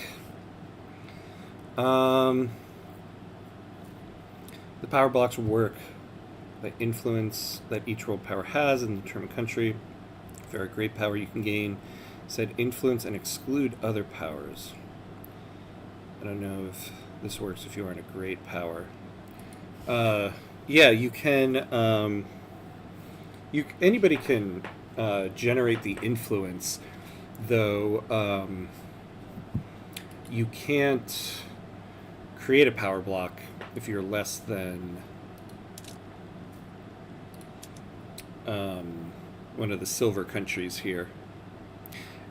The power blocks work. The influence that each world power has in the determined country. If you're a great power, you can gain said influence and exclude other powers. I don't know if this works if you aren't a great power. Yeah, you can. Anybody can generate the influence, though. You can't create a power block if you're less than one of the silver countries here.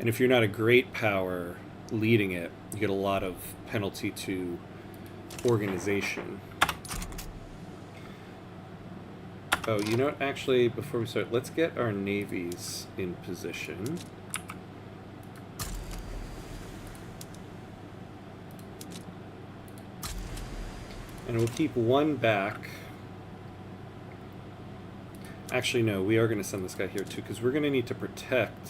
And if you're not a great power leading it, you get a lot of penalty to organization. Oh, you know what? Actually, before we start, let's get our navies in position. And we'll keep one back. Actually, no, we are going to send this guy here too, because we're going to need to protect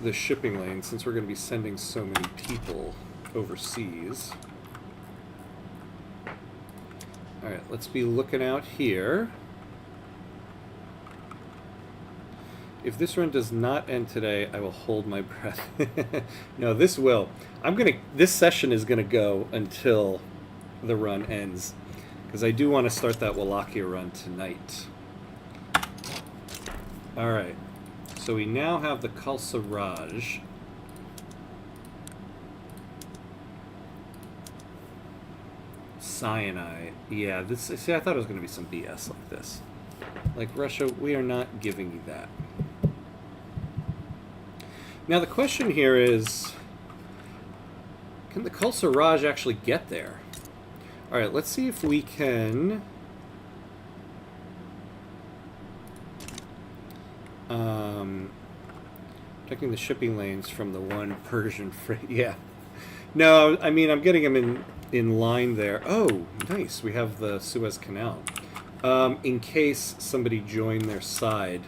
the shipping lane since we're going to be sending so many people overseas. Alright, let's be looking out here. If this run does not end today, I will hold my breath. No, this will. This session is gonna go until the run ends, because I do want to start that Wallachia run tonight. Alright, so we now have the Kalsaraj. Cyanide. Yeah, see, I thought it was going to be some BS like this. Like, Russia, we are not giving you that. Now, the question here is, can the Kalsaraj actually get there? Alright, let's see if we can... Checking the shipping lanes from the one Persian freight. Yeah. No, I mean, I'm getting them in line there. Oh, nice. We have the Suez Canal. In case somebody joined their side,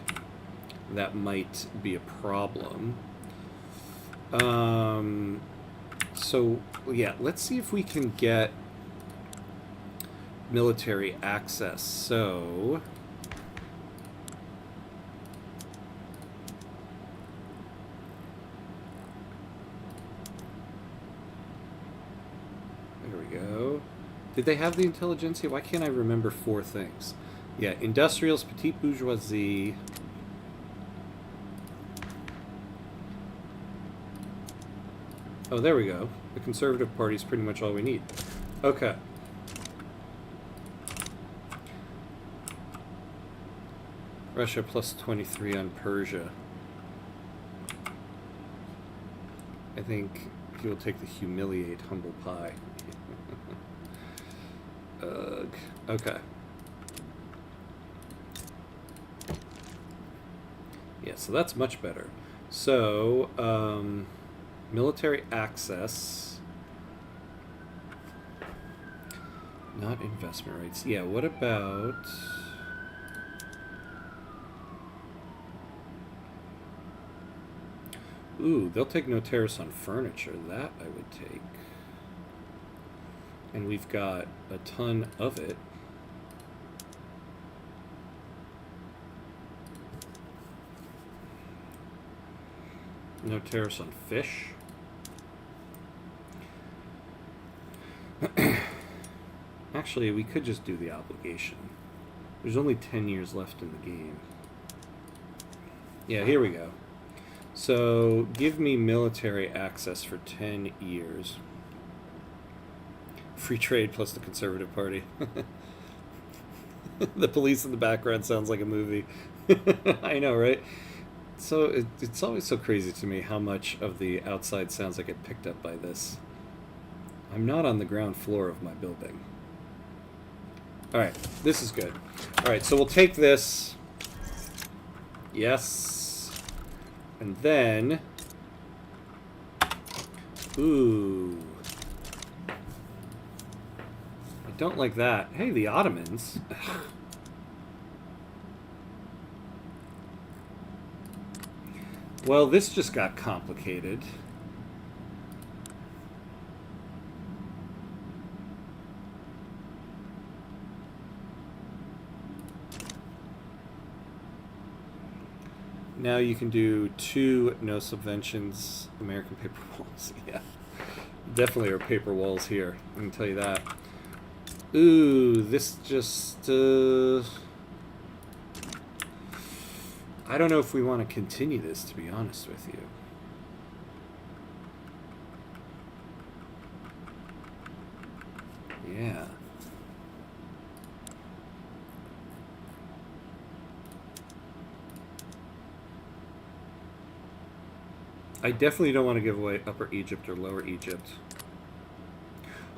that might be a problem. So, yeah, let's see if we can get military access. So... go. Did they have the intelligentsia? Why can't I remember 4 things? Yeah, industrials, petite bourgeoisie. Oh, there we go. The Conservative Party is pretty much all we need. Okay. Russia plus 23 on Persia. I think he will take the humiliate humble pie. Okay. Yeah, so that's much better. So, military access. Not investment rates. Yeah, what about... Ooh, they'll take no tariffs on furniture. That I would take. And we've got a ton of it. No tariffs on fish. Actually, we could just do the obligation. There's only 10 years left in the game. Yeah, here we go. So, give me military access for 10 years. Free trade plus the Conservative Party. The police in the background sounds like a movie. I know, right? So it's always so crazy to me how much of the outside sounds like it picked up by this. I'm not on the ground floor of my building. Alright, this is good. Alright, so we'll take this. Yes. And then... Ooh. I don't like that. Hey, the Ottomans. Well, this just got complicated. Now you can do 2 no subventions American paper walls. Yeah. Definitely are paper walls here. I can tell you that. Ooh, this just... I don't know if we want to continue this, to be honest with you. Yeah. I definitely don't want to give away Upper Egypt or Lower Egypt.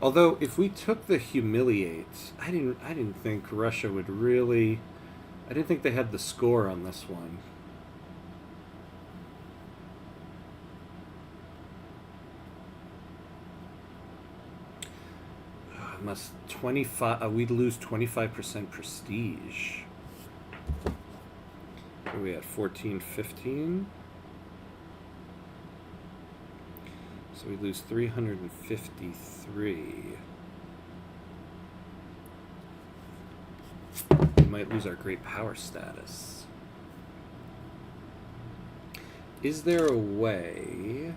Although, if we took the humiliate, I didn't think Russia would really... I didn't think they had the score on this one. Must 25. We'd lose 25% prestige. What are we at? 14, 15. So we lose 353. We might lose our great power status. Is there a way?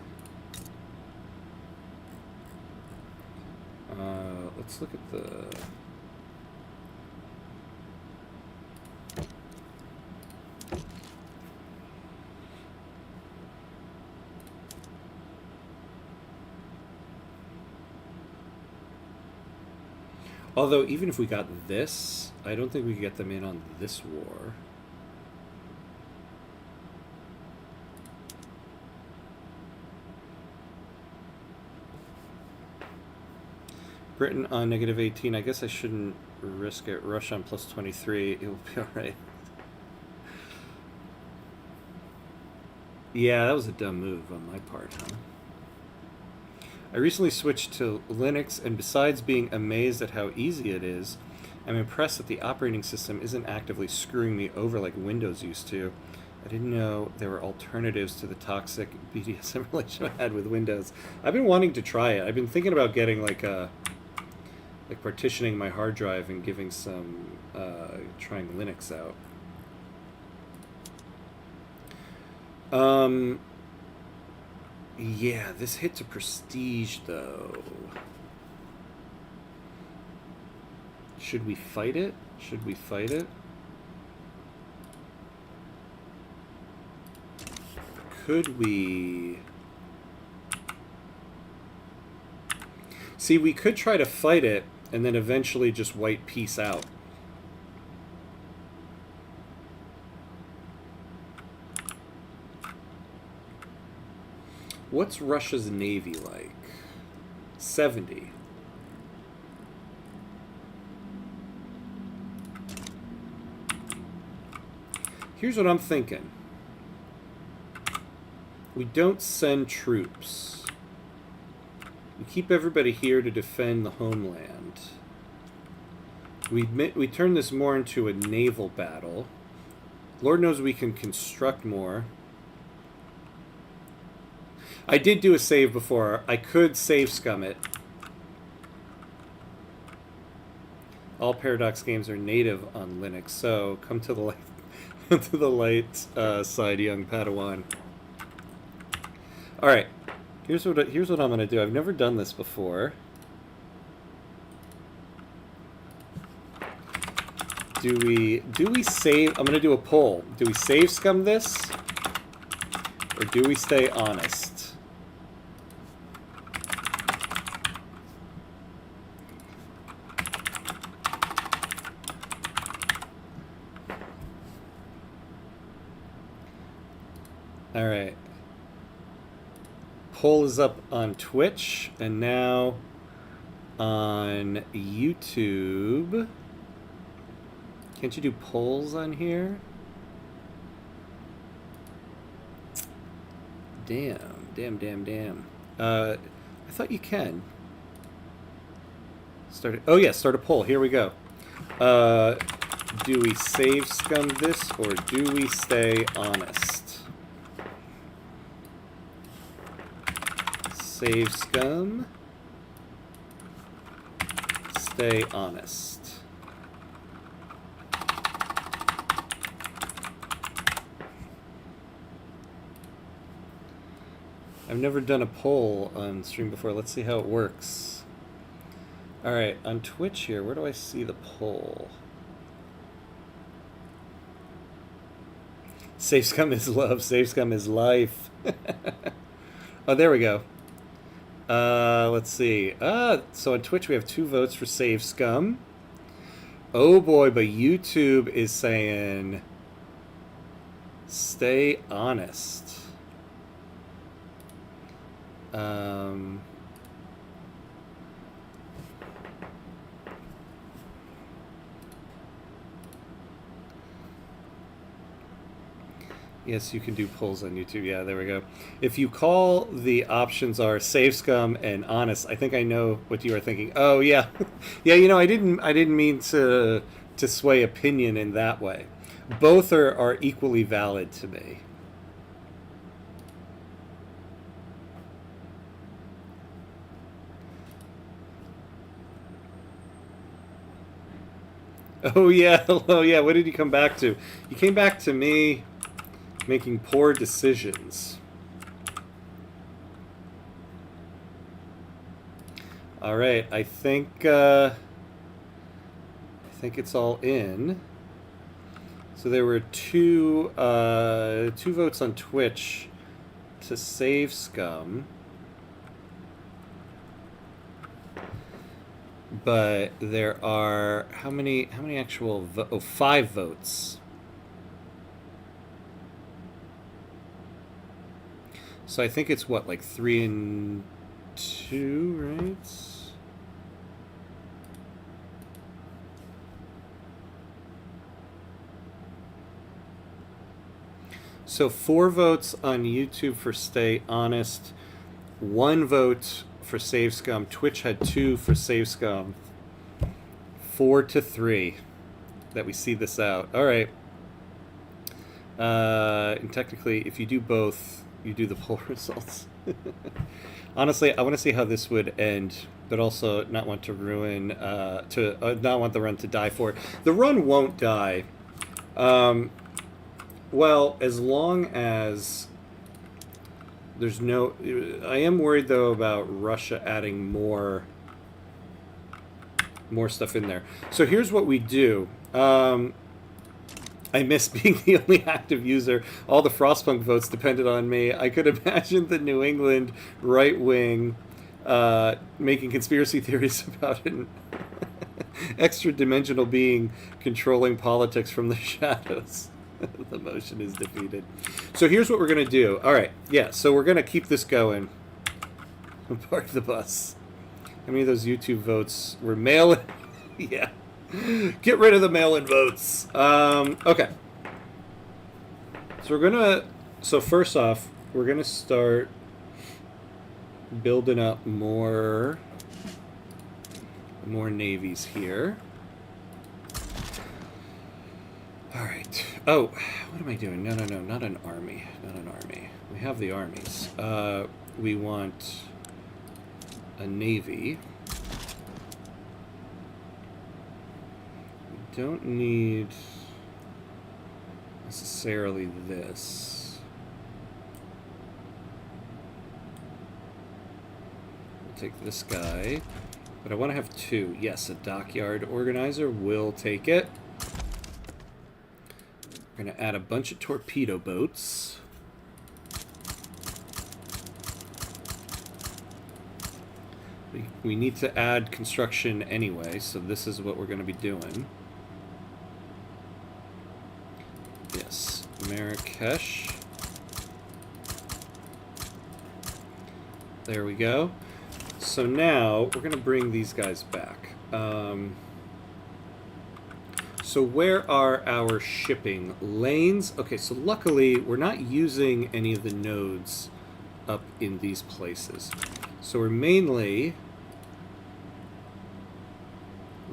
Let's look at the... Although, even if we got this, I don't think we could get them in on this war. Britain on -18. I guess I shouldn't risk it. Russia on +23. It will be alright. Yeah, that was a dumb move on my part, huh? I recently switched to Linux, and besides being amazed at how easy it is, I'm impressed that the operating system isn't actively screwing me over like Windows used to. I didn't know there were alternatives to the toxic BDSM relationship I had with Windows. I've been wanting to try it. I've been thinking about getting like partitioning my hard drive and giving some, trying Linux out. Yeah, this hit to prestige, though. Should we fight it? Should we fight it? Could we... See, we could try to fight it and then eventually just white peace out. What's Russia's navy like? 70. Here's what I'm thinking. We don't send troops. We keep everybody here to defend the homeland. We turn this more into a naval battle. Lord knows we can construct more. I did do a save before. I could save scum it. All Paradox games are native on Linux, so come to the light, to the light side, young Padawan. All right, here's what I'm gonna do. I've never done this before. Do we save? I'm gonna do a poll. Do we save scum this, or do we stay honest? All right. Poll is up on Twitch and now on YouTube. Can't you do polls on here? Damn. I thought you can. Oh yeah, start a poll. Here we go. Do we save scum this or do we stay honest? Save scum. Stay honest. I've never done a poll on stream before. Let's see how it works. All right, on Twitch here, where do I see the poll? Save scum is love. Save scum is life. Oh, there we go. Let's see. So on Twitch we have 2 votes for Save Scum. Oh boy, but YouTube is saying stay honest. Yes, you can do polls on YouTube. Yeah, there we go. If you call the options are Save Scum and Honest, I think I know what you are thinking. Oh yeah, yeah. You know, I didn't mean to sway opinion in that way. Both are equally valid to me. Oh yeah, oh yeah. What did you come back to? You came back to me making poor decisions. All right, I think it's all in. So there were two votes on Twitch to Save Scum, but there are how many actual 5 votes. So I think it's what, like 3 and 2, right? So 4 votes on YouTube for Stay Honest, 1 vote for Save Scum. Twitch had 2 for Save Scum. 4-3 that we see this out. All right. And technically, if you do both, you do the poll results. Honestly, I want to see how this would end, but also not want to ruin, not want the run to die for it. The run won't die. Well, as long as there's no... I am worried, though, about Russia adding more stuff in there. So here's what we do. I miss being the only active user. All the Frostpunk votes depended on me. I could imagine the New England right wing making conspiracy theories about an extra-dimensional being controlling politics from the shadows. The motion is defeated. So here's what we're going to do. All right, yeah, so we're going to keep this going. Park the bus. How many of those YouTube votes were mail-in? Yeah. Get rid of the mail-in votes. Okay. So we're gonna... So first off, we're gonna start building up more navies here. All right. Oh, what am I doing? No, not an army. Not an army. We have the armies. We want a navy. Don't need necessarily this. We'll take this guy, but I want to have 2. Yes, a dockyard organizer will take it. We're going to add a bunch of torpedo boats. We need to add construction anyway, so this is what we're going to be doing. Yes, Marrakesh. There we go. So now we're going to bring these guys back. So where are our shipping lanes? Okay, so luckily we're not using any of the nodes up in these places. So we're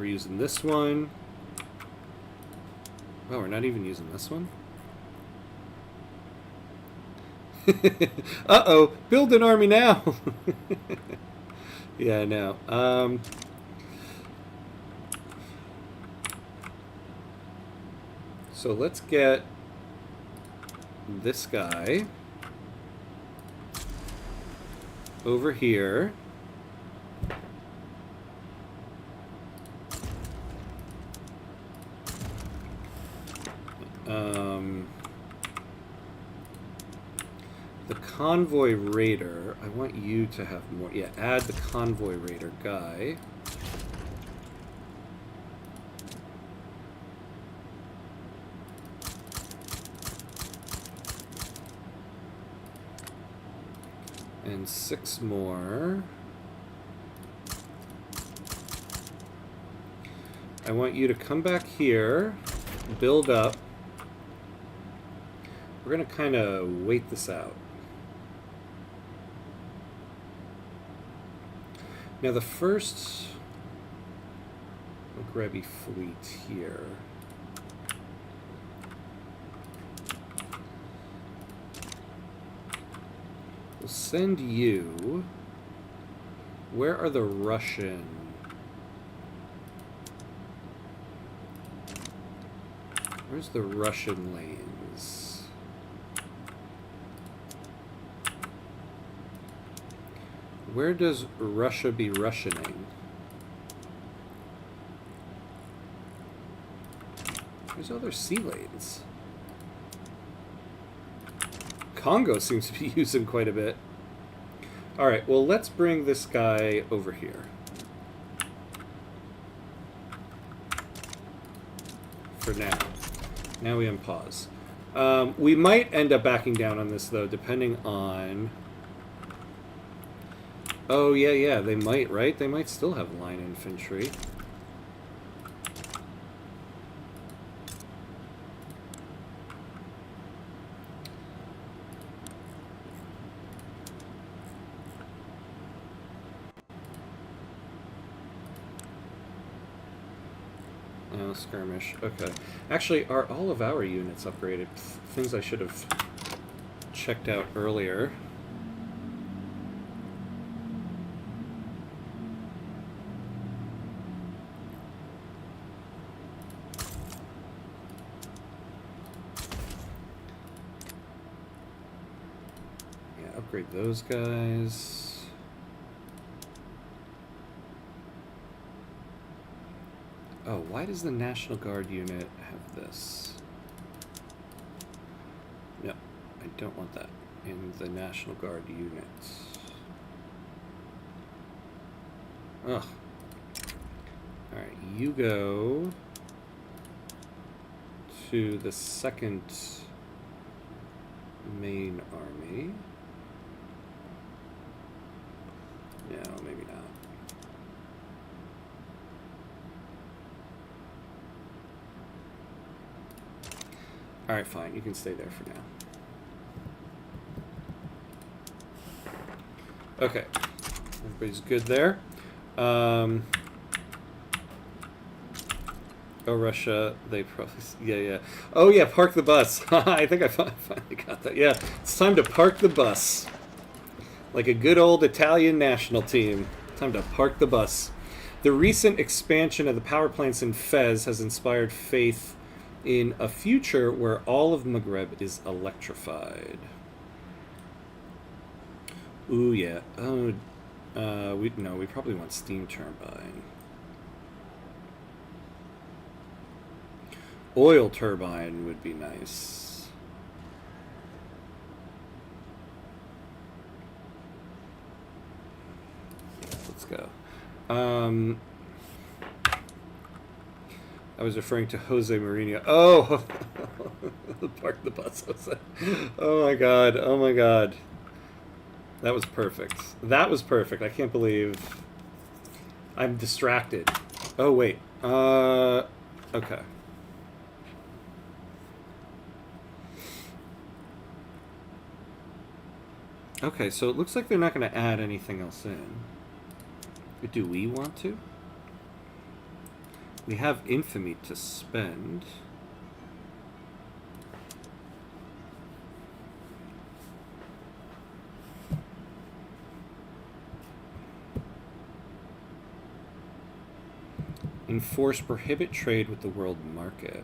using this one. Oh, we're not even using this one? Uh-oh, build an army now. Yeah, no. So let's get this guy over here. The convoy raider, I want you to have more. Yeah, add the convoy raider guy. And 6 more. I want you to come back here, build up. We're going to kind of wait this out. Now the first Maghrebi fleet here. We'll send you. Where are the Russian? Where's the Russian lanes? Where does Russia be Russianing? There's other sea lanes. Congo seems to be using quite a bit. Alright, well, let's bring this guy over here. For now. Now we unpause. We might end up backing down on this, though, depending on... Oh, yeah, they might, right? They might still have line infantry. No, skirmish. Okay. Actually, are all of our units upgraded? Things I should have checked out earlier. Upgrade those guys. Oh, why does the National Guard unit have this? No, I don't want that in the National Guard unit. Ugh. Alright, you go to the second main army. No, maybe not. Alright, fine. You can stay there for now. Okay. Everybody's good there. Oh, Russia, they probably... Yeah. Oh, yeah, park the bus. I think I finally got that. Yeah, it's time to park the bus. Like a good old Italian national team. Time to park the bus. The recent expansion of the power plants in Fez has inspired faith in a future where all of Maghreb is electrified. Ooh, yeah. Oh, we probably want steam turbine. Oil turbine would be nice. Go. I was referring to Jose Mourinho. Oh, park the bus. Oh my god! Oh my god! That was perfect. That was perfect. I can't believe I'm distracted. Oh wait. Okay. Okay, so it looks like they're not going to add anything else in. But do we want to? We have infamy to spend. Enforce prohibit trade with the world market.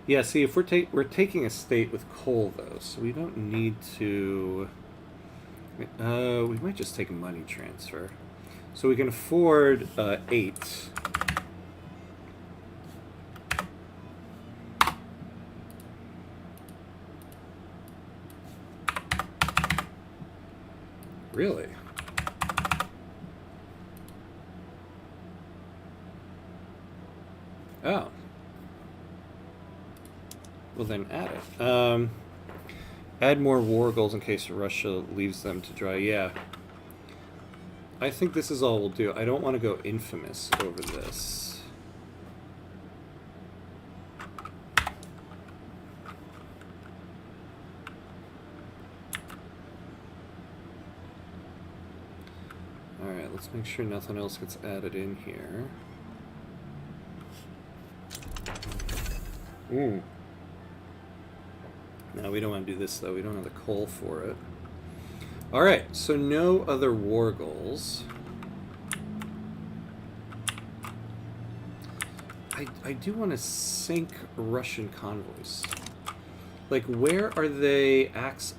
Yeah, see, if we're taking a state with coal though, so we don't need to. We might just take a money transfer, so we can afford 8. Really? Oh. Well, then add it. Add more war goals in case Russia leaves them to dry. Yeah. I think this is all we'll do. I don't want to go infamous over this. Alright, let's make sure nothing else gets added in here. Ooh. No, we don't want to do this, though. We don't have the coal for it. Alright, so no other war goals. I do want to sink Russian convoys. Like, where are they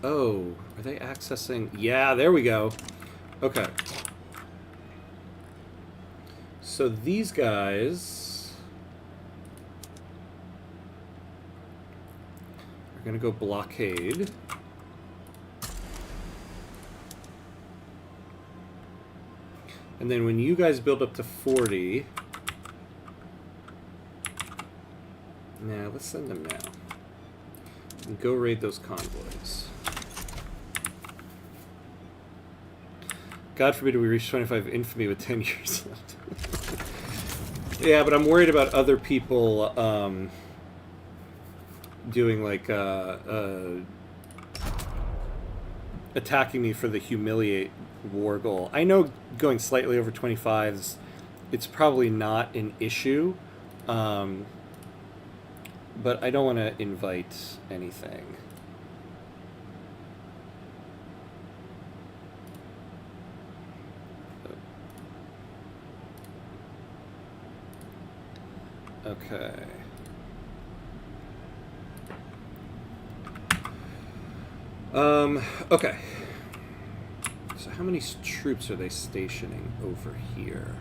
Oh, are they accessing... Yeah, there we go. Okay. So these guys... are going to go blockade. And then when you guys build up to 40... Nah, let's send them now. And go raid those convoys. God forbid we reach 25 infamy with 10 years left. Yeah, but I'm worried about other people doing like attacking me for the humiliate war goal. I know going slightly over 25s, it's probably not an issue, but I don't want to invite anything. Okay. Okay. So how many troops are they stationing over here?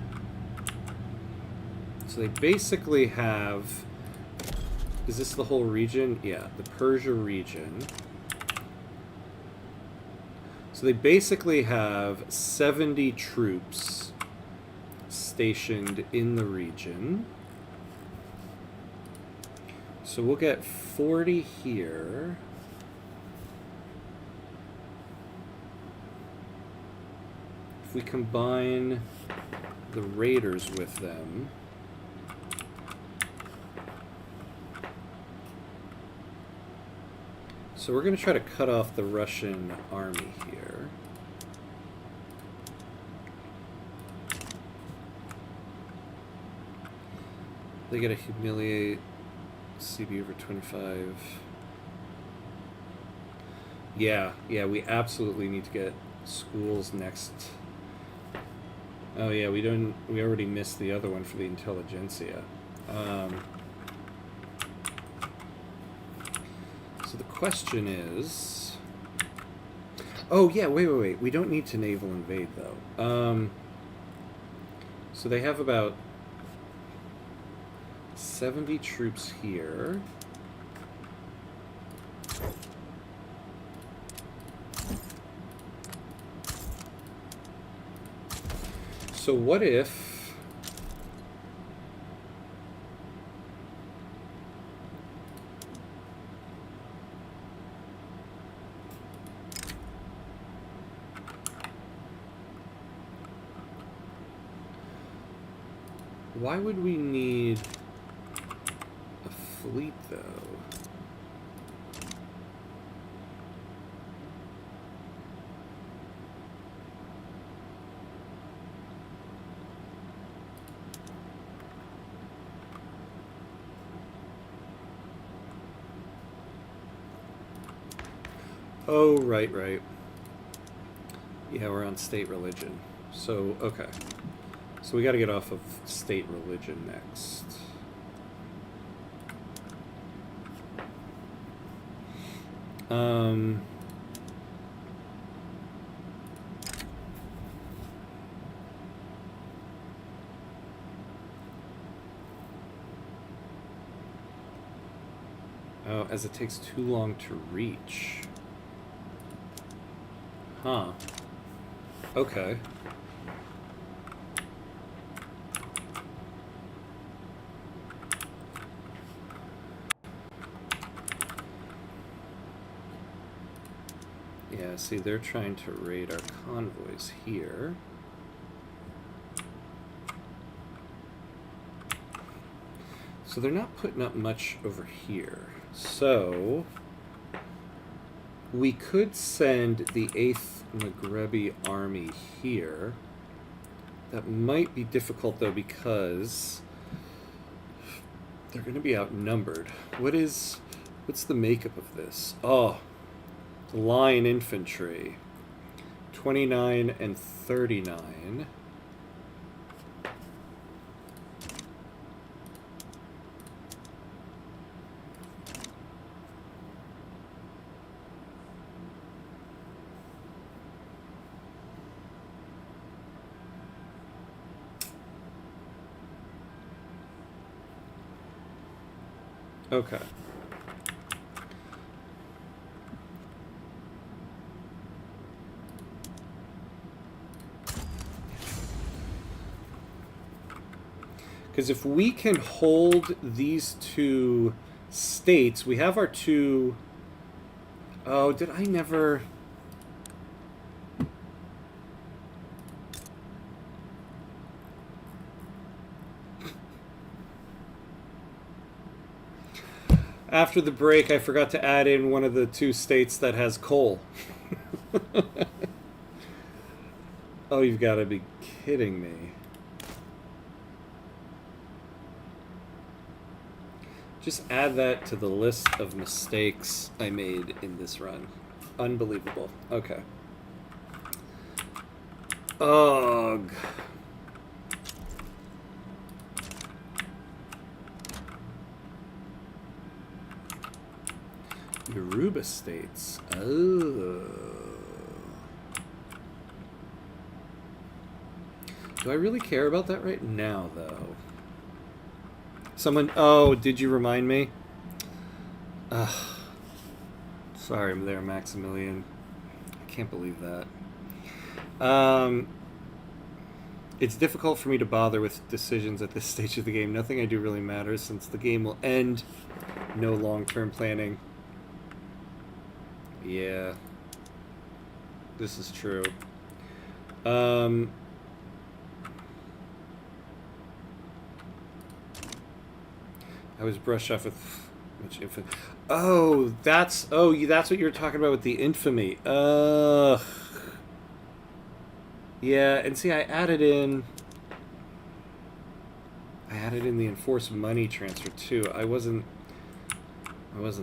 So they basically have... Is this the whole region? Yeah, the Persia region. So they basically have 70 troops stationed in the region. So we'll get 40 here. If we combine the raiders with them... So we're going to try to cut off the Russian army here. They got to humiliate CB over 25. Yeah, we absolutely need to get schools next. Oh yeah, we already missed the other one for the intelligentsia. So the question is... Oh, yeah, wait. We don't need to naval invade, though. So they have about 70 troops here. So what if... Why would we need a fleet, though? Oh, right. Yeah, we're on state religion. So, okay. So we got to get off of state religion next. Oh, as it takes too long to reach. Huh. Okay. Yeah, see, they're trying to raid our convoys here. So they're not putting up much over here. So we could send the 8th Maghrebi army here. That might be difficult, though, because they're going to be outnumbered. What's the makeup of this? Oh, line infantry. 29 and 39. Okay. Because if we can hold these two states, we have our two... Oh, did I never... After the break, I forgot to add in one of the two states that has coal. Oh, you've got to be kidding me. Just add that to the list of mistakes I made in this run. Unbelievable. Okay. Ugh. Yoruba states. Oh. Do I really care about that right now, though? Someone... Oh, did you remind me? Ugh. Sorry there, Maximilian. I can't believe that. It's difficult for me to bother with decisions at this stage of the game. Nothing I do really matters since the game will end. No long-term planning. Yeah. This is true. I was brushed off with which infamy. Oh, that's what you were talking about with the infamy. Ugh. Yeah, and see, I added in the enforced money transfer too. I wasn't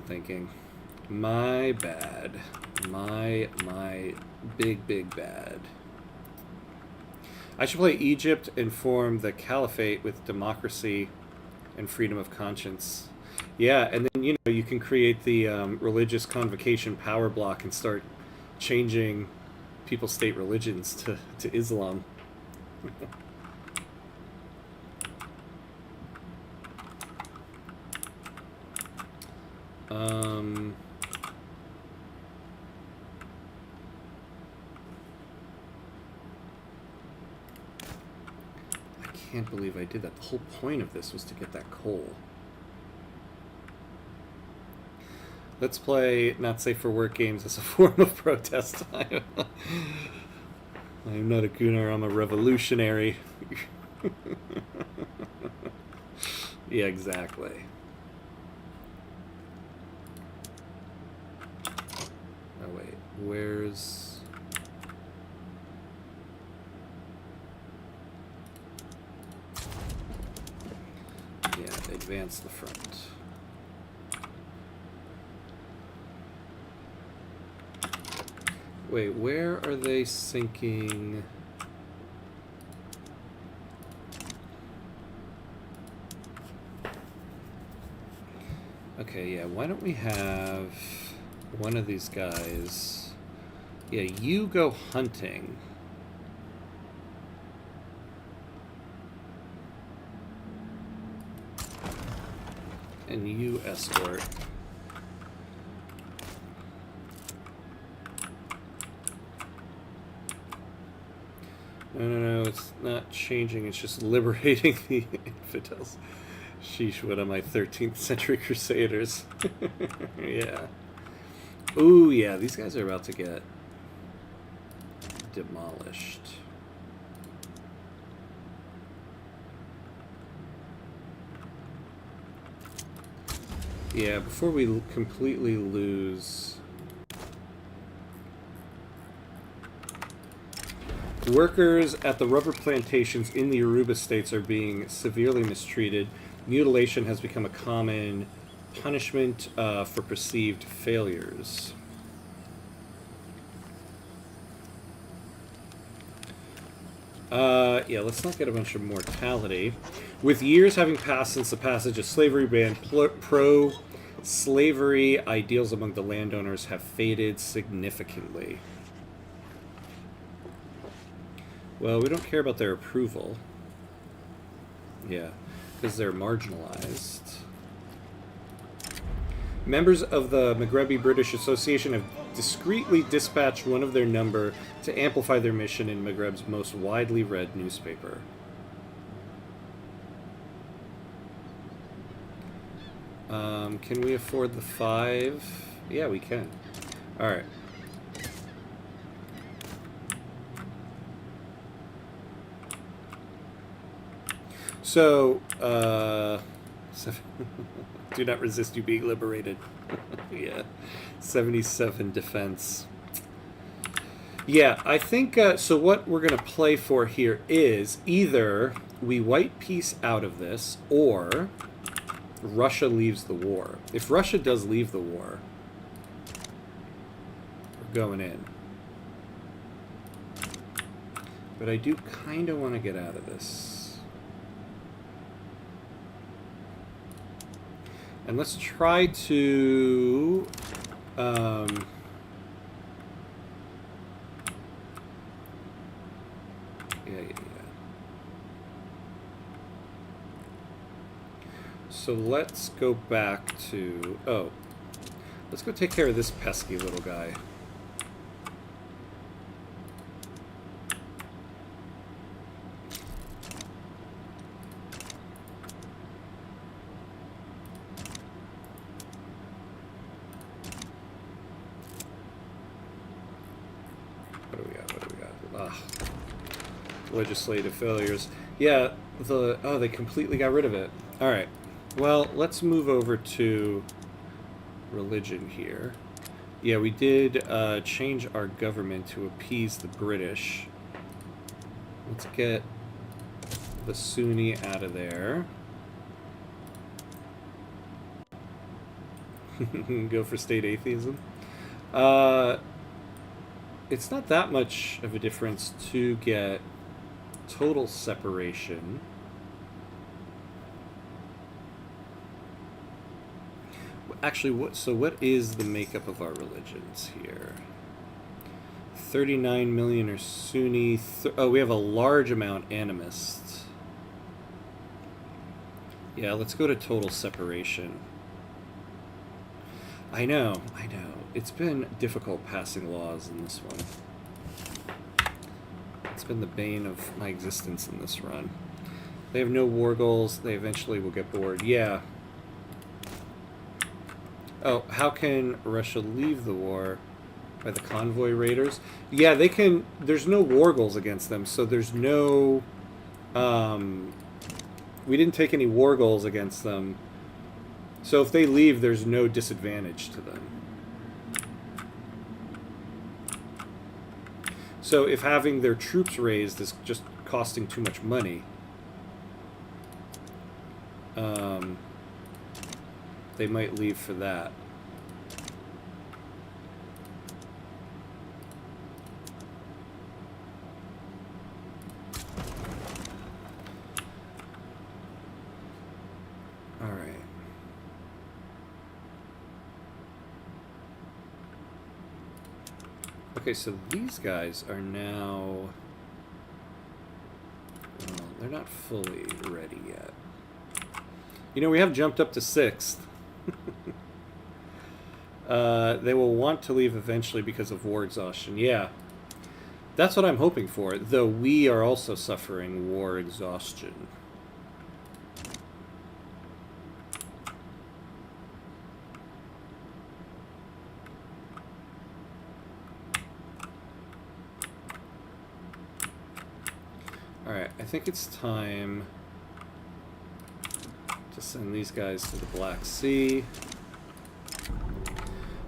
thinking. My bad. My big bad. I should play Egypt and form the caliphate with democracy and freedom of conscience. Yeah, and then you can create the religious convocation power block and start changing people's state religions to Islam. I can't believe I did that. The whole point of this was to get that coal. Let's play not safe for work games as a form of protest. I'm not a gooner, I'm a revolutionary. Yeah, exactly. Oh wait, where's... Yeah, advance the front. Wait, where are they sinking? Okay, yeah, why don't we have one of these guys... Yeah, you go hunting. And you escort. No, it's not changing, it's just liberating the infidels. Sheesh, what am I, 13th century crusaders? Yeah. Ooh, yeah, these guys are about to get demolished. Yeah, before we completely lose... Workers at the rubber plantations in the Yoruba states are being severely mistreated. Mutilation has become a common punishment for perceived failures. Yeah, let's not get a bunch of mortality. With years having passed since the passage of slavery ban, pro-slavery ideals among the landowners have faded significantly. Well, we don't care about their approval. Yeah, because they're marginalized. Members of the Maghrebi British Association have discreetly dispatched one of their number to amplify their mission in Maghreb's most widely read newspaper. Can we afford the 5? Yeah, we can. Alright. So, do not resist you being liberated. Yeah. 77 defense. Yeah, I think, so what we're going to play for here is either we white peace out of this, or Russia leaves the war. If Russia does leave the war, we're going in. But I do kind of want to get out of this. And let's try to... yeah. So let's go back to... Oh. Let's go take care of this pesky little guy. Legislative failures. Yeah, they completely got rid of it. Alright. Well, let's move over to religion here. Yeah, we did change our government to appease the British. Let's get the Sunni out of there. Go for state atheism. It's not that much of a difference to get total separation. Actually, what is the makeup of our religions here? 39 million are Sunni. Oh, we have a large amount animist. Yeah, let's go to total separation. I know. It's been difficult passing laws in this one. It's been the bane of my existence in this run. They have no war goals. They eventually will get bored. Yeah. Oh, how can Russia leave the war? By the convoy raiders? Yeah, they can... There's no war goals against them, so there's no... we didn't take any war goals against them. So if they leave, there's no disadvantage to them. So if having their troops raised is just costing too much money, they might leave for that. Okay, so these guys are now... Well, they're not fully ready yet. You know, we have jumped up to 6th. They will want to leave eventually because of war exhaustion. Yeah. That's what I'm hoping for, though we are also suffering war exhaustion. Alright, I think it's time to send these guys to the Black Sea.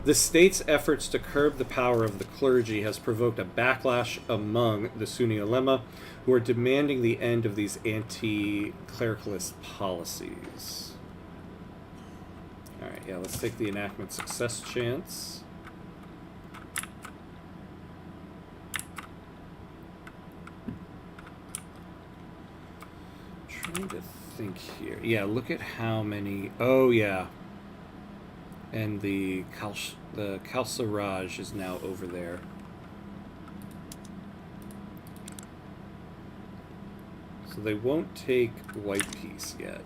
The state's efforts to curb the power of the clergy has provoked a backlash among the Sunni ulema, who are demanding the end of these anti-clericalist policies. Alright, yeah, let's take the enactment success chance. Trying to think here. Yeah, look at how many... Oh, yeah. And the Kalsaraj is now over there. So they won't take White Peace yet.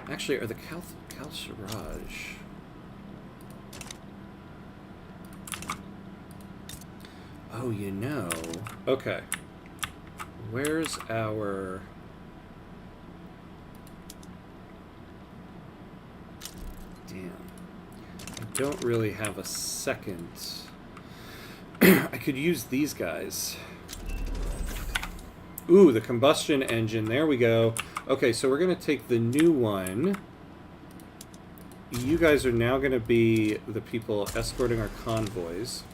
Actually, are the Kalsaraj... Oh, you know... Okay. Where's our... Damn. I don't really have a second. I could use these guys. Ooh, the combustion engine. There we go. Okay, so we're going to take the new one. You guys are now going to be the people escorting our convoys.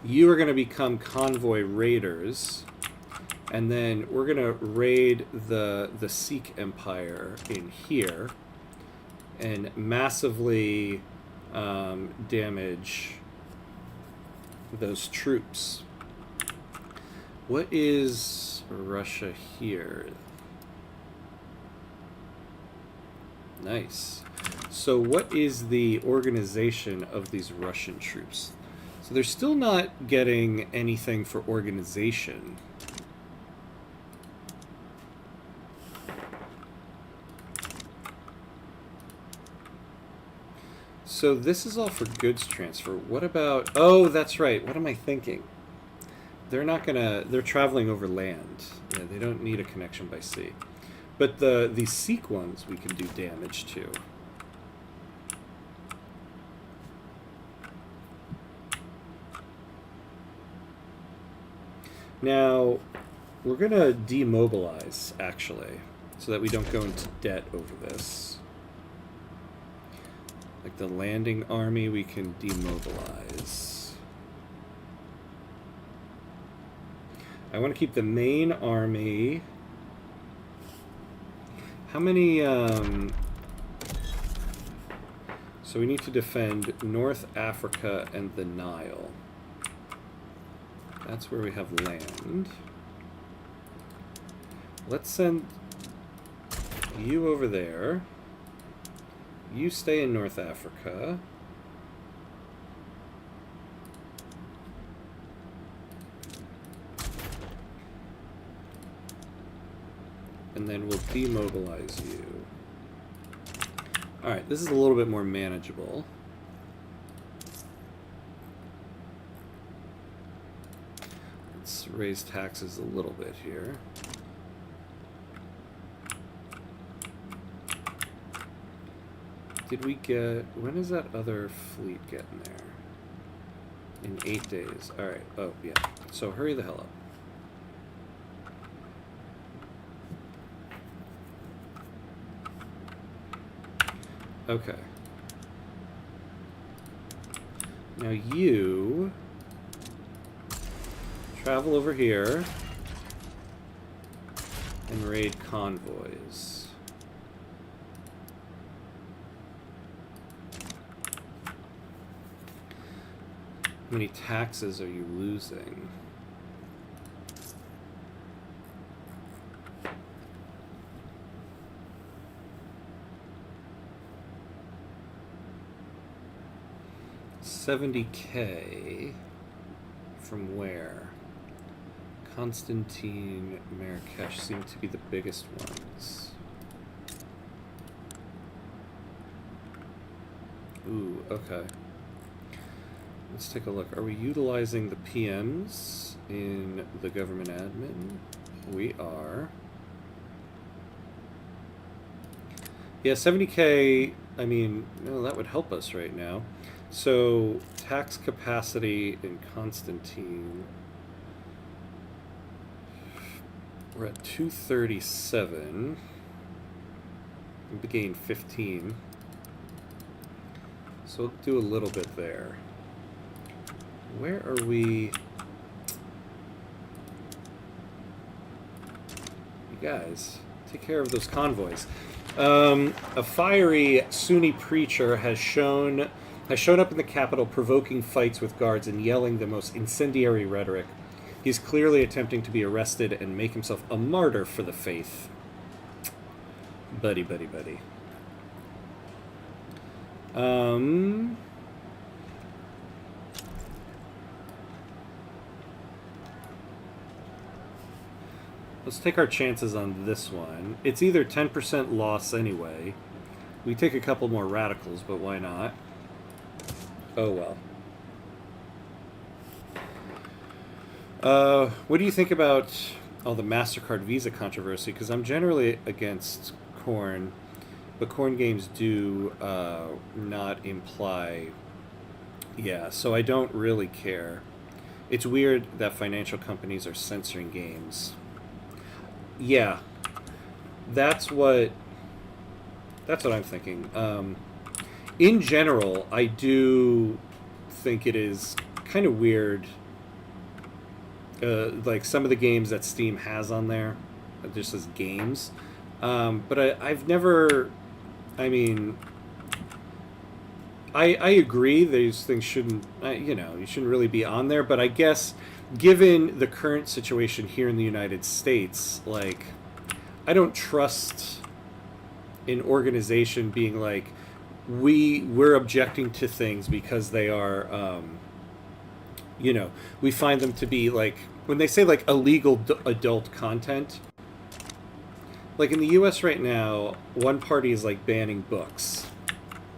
You are going to become convoy raiders. And then we're going to raid the Sikh Empire in here. And massively damage those troops. What is Russia here? Nice. So what is the organization of these Russian troops? So they're still not getting anything for organization. So this is all for goods transfer. What about... Oh, that's right. What am I thinking? They're not gonna... They're traveling over land. Yeah, they don't need a connection by sea. But the Sikh ones we can do damage to. Now, we're gonna demobilize, actually, so that we don't go into debt over this. Like the landing army, we can demobilize. I want to keep the main army. How many, So we need to defend North Africa and the Nile. That's where we have land. Let's send you over there. You stay in North Africa. And then we'll demobilize you. Alright, this is a little bit more manageable. Let's raise taxes a little bit here. Did we get... When is that other fleet getting there? In 8 days. Alright. Oh, yeah. So hurry the hell up. Okay. Now you... travel over here and raid convoys. How many taxes are you losing? 70K from where? Constantine, Marrakesh seem to be the biggest ones. Ooh, okay. Let's take a look. Are we utilizing the PMs in the government admin? We are. Yeah, 70K, I mean, no, that would help us right now. So, tax capacity in Constantine. We're at 237. We gained 15. So we'll do a little bit there. Where are we? You guys, take care of those convoys. A fiery Sunni preacher has shown up in the capital, provoking fights with guards and yelling the most incendiary rhetoric. He's clearly attempting to be arrested and make himself a martyr for the faith. Buddy, buddy, buddy. Let's take our chances on this one. It's either 10% loss anyway. We take a couple more radicals, but why not? Oh well. What do you think about the MasterCard Visa controversy? Because I'm generally against corn, but corn games do not imply... Yeah, so I don't really care. It's weird that financial companies are censoring games. Yeah, that's what I'm thinking. In general, I do think it is kind of weird. Like some of the games that Steam has on there, just as games. But I've never. I mean, I agree. These things shouldn't. You shouldn't really be on there. But I guess, given the current situation here in the United States, like, I don't trust an organization being like, we're objecting to things because they are, we find them to be like, when they say like illegal adult content, like in the US right now, one party is like banning books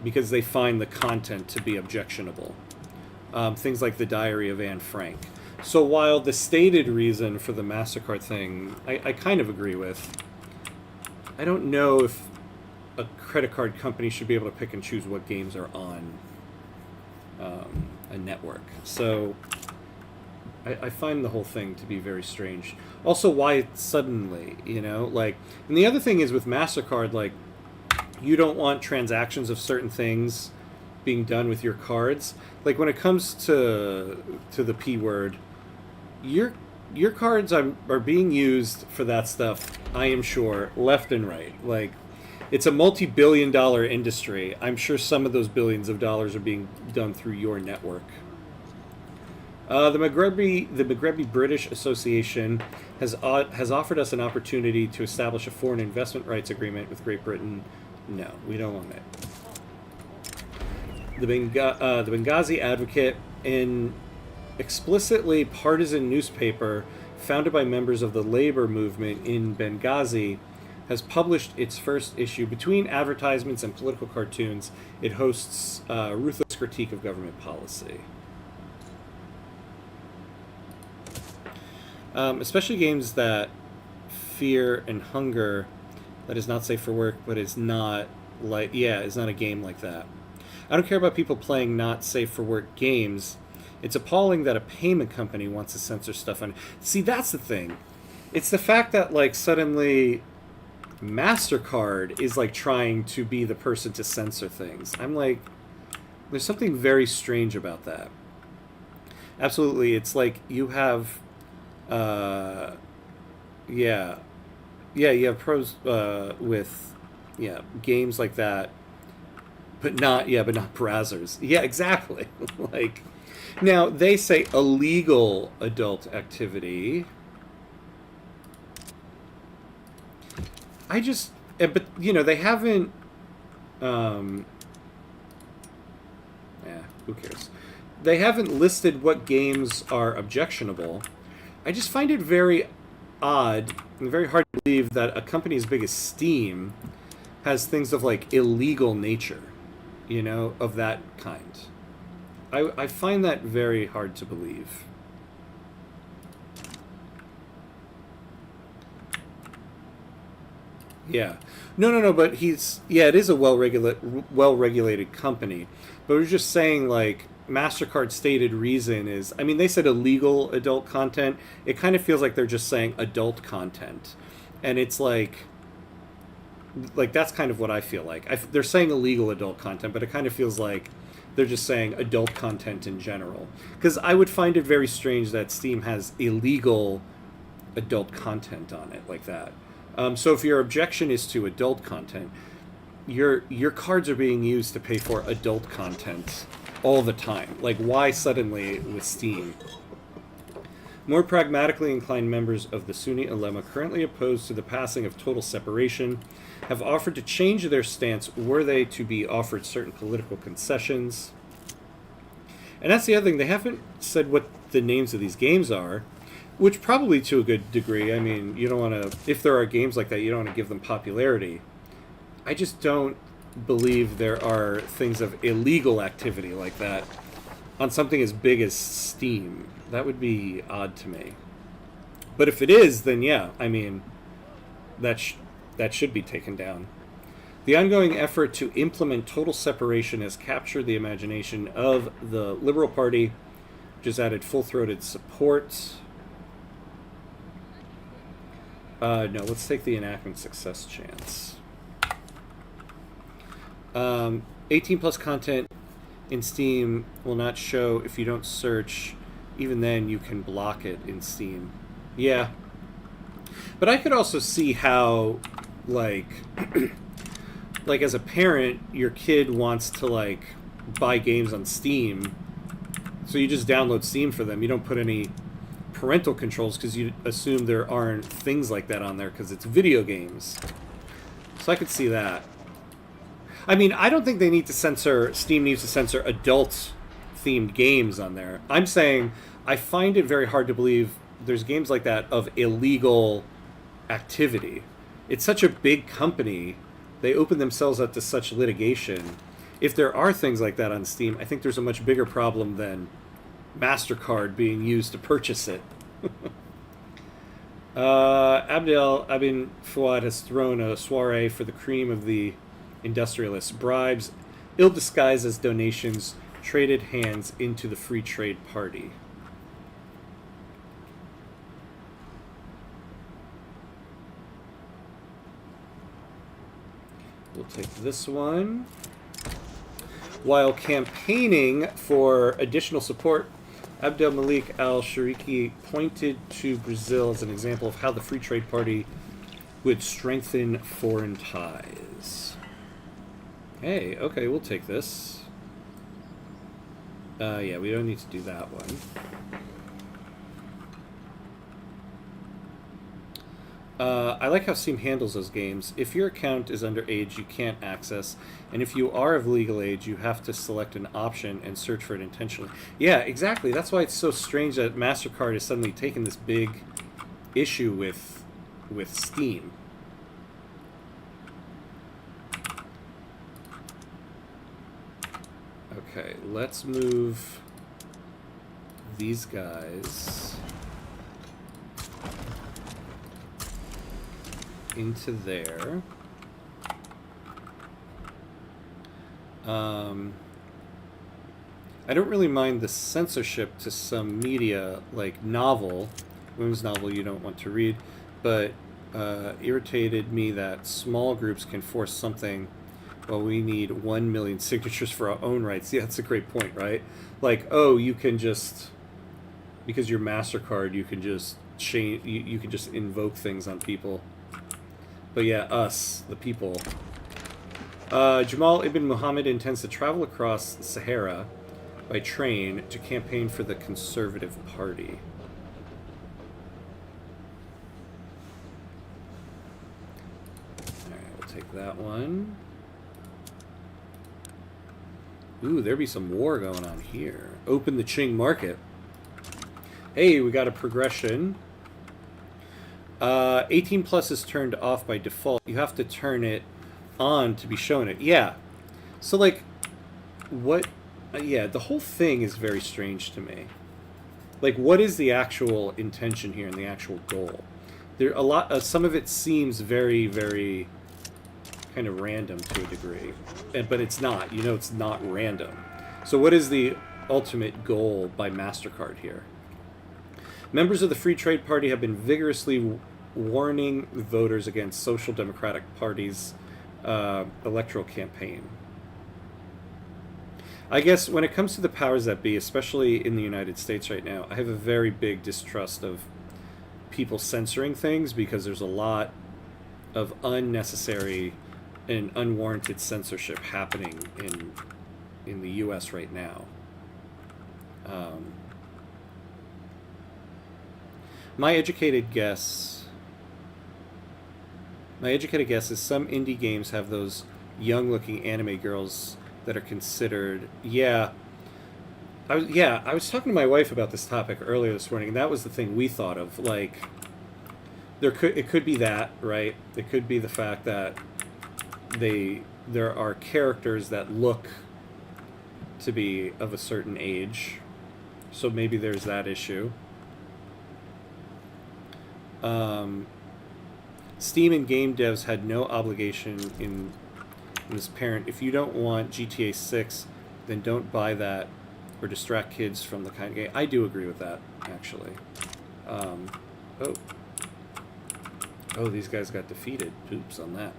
because they find the content to be objectionable. Things like The Diary of Anne Frank. So while the stated reason for the MasterCard thing, I kind of agree with, I don't know if a credit card company should be able to pick and choose what games are on a network. So I find the whole thing to be very strange. Also, why suddenly, like, and the other thing is with MasterCard, like, you don't want transactions of certain things being done with your cards. Like when it comes to the P word, your cards are being used for that stuff, I am sure, left and right. Like, it's a multi-billion-dollar industry. I'm sure some of those billions of dollars are being done through your network. The Maghreb British Association has offered us an opportunity to establish a foreign investment rights agreement with Great Britain. No, we don't want it. The Benghazi Advocate, an explicitly partisan newspaper founded by members of the labor movement in Benghazi, has published its first issue. Between advertisements and political cartoons, it hosts a ruthless critique of government policy. Especially games that fear and hunger, that is not safe for work, but is not like, it's not a game like that. I don't care about people playing not safe for work games. It's appalling that a payment company wants to censor stuff on. See, that's the thing. It's the fact that, like, suddenly MasterCard is like trying to be the person to censor things. I'm like, there's something very strange about that. Absolutely, it's like you have, you have pros with, games like that, but not browsers. Yeah, exactly. Like, now they say illegal adult activity. But they haven't. Who cares? They haven't listed what games are objectionable. I just find it very odd and very hard to believe that a company as big as Steam has things of like illegal nature, you know, of that kind. I find that very hard to believe. Yeah. No, but it is a well-regulated company. But we're just saying, like, MasterCard's stated reason is, I mean, they said illegal adult content. It kind of feels like they're just saying adult content. And it's like that's kind of what I feel like. They're saying illegal adult content, but it kind of feels like they're just saying adult content in general. Because I would find it very strange that Steam has illegal adult content on it like that. So if your objection is to adult content, your cards are being used to pay for adult content all the time. Like, why suddenly with Steam? More pragmatically inclined members of the Sunni ulema, currently opposed to the passing of total separation, have offered to change their stance were they to be offered certain political concessions. And that's the other thing. They haven't said what the names of these games are, which probably to a good degree. I mean, you don't want to, if there are games like that, you don't want to give them popularity. I just don't believe there are things of illegal activity like that on something as big as Steam. That would be odd to me. But if it is, then yeah, I mean, that should be taken down. The ongoing effort to implement total separation has captured the imagination of the Liberal Party, which has added full-throated support. No, let's take the enactment success chance. 18 plus content in Steam will not show if you don't search. Even then, you can block it in Steam. Yeah. But I could also see how, like, like as a parent, your kid wants to, like, buy games on Steam. So you just download Steam for them. You don't put any parental controls because you assume there aren't things like that on there because it's video games. So I could see that. I mean, I don't think they need to censor, Steam needs to censor adult-themed games on there. I'm saying I find it very hard to believe there's games like that of illegal activity. It's such a big company. They open themselves up to such litigation. If there are things like that on Steam, I think there's a much bigger problem than MasterCard being used to purchase it. Abdel Abin Fouad has thrown a soiree for the cream of the industrialists. Bribes, ill disguised as donations, traded hands into the free trade party. We'll take this one. While campaigning for additional support, Abdel Malik al-Shariki pointed to Brazil as an example of how the Free Trade Party would strengthen foreign ties. Hey, okay, we'll take this. Yeah, we don't need to do that one. I like how Steam handles those games. If your account is underage, you can't access. And if you are of legal age, you have to select an option and search for it intentionally. Yeah, exactly. That's why it's so strange that MasterCard is suddenly taking this big issue with Steam. Okay, let's move these guys into there. I don't really mind the censorship to some media, like novel, women's novel you don't want to read, but irritated me that small groups can force something while we need 1 million signatures for our own rights. Yeah, that's a great point, right? Like, oh, you can just, because you're MasterCard, you can just change, you can just invoke things on people. But yeah, us, the people. Jamal Ibn Muhammad intends to travel across the Sahara by train to campaign for the Conservative Party. Alright, we'll take that one. Ooh, there be some war going on here. Open the Qing market. Hey, we got a progression. 18 plus is turned off by default. You have to turn it on to be shown it. Yeah. So, like, what... yeah, the whole thing is very strange to me. Like, what is the actual intention here and the actual goal? There a lot... some of it seems very, very kind of random to a degree. But it's not. You know it's not random. So what is the ultimate goal by MasterCard here? Members of the Free Trade Party have been vigorously warning voters against Social Democratic Party's electoral campaign. I guess when it comes to the powers that be, especially in the United States right now, I have a very big distrust of people censoring things because there's a lot of unnecessary and unwarranted censorship happening in the U.S. right now. My educated guess is some indie games have those young-looking anime girls that are considered. Yeah, I was talking to my wife about this topic earlier this morning, and that was the thing we thought of. Like, it could be that, right? It could be the fact that there are characters that look to be of a certain age, so maybe there's that issue. Steam and game devs had no obligation in this parent. If you don't want GTA 6, then don't buy that or distract kids from the kind of game. I do agree with that, actually. Oh, these guys got defeated. Oops on that.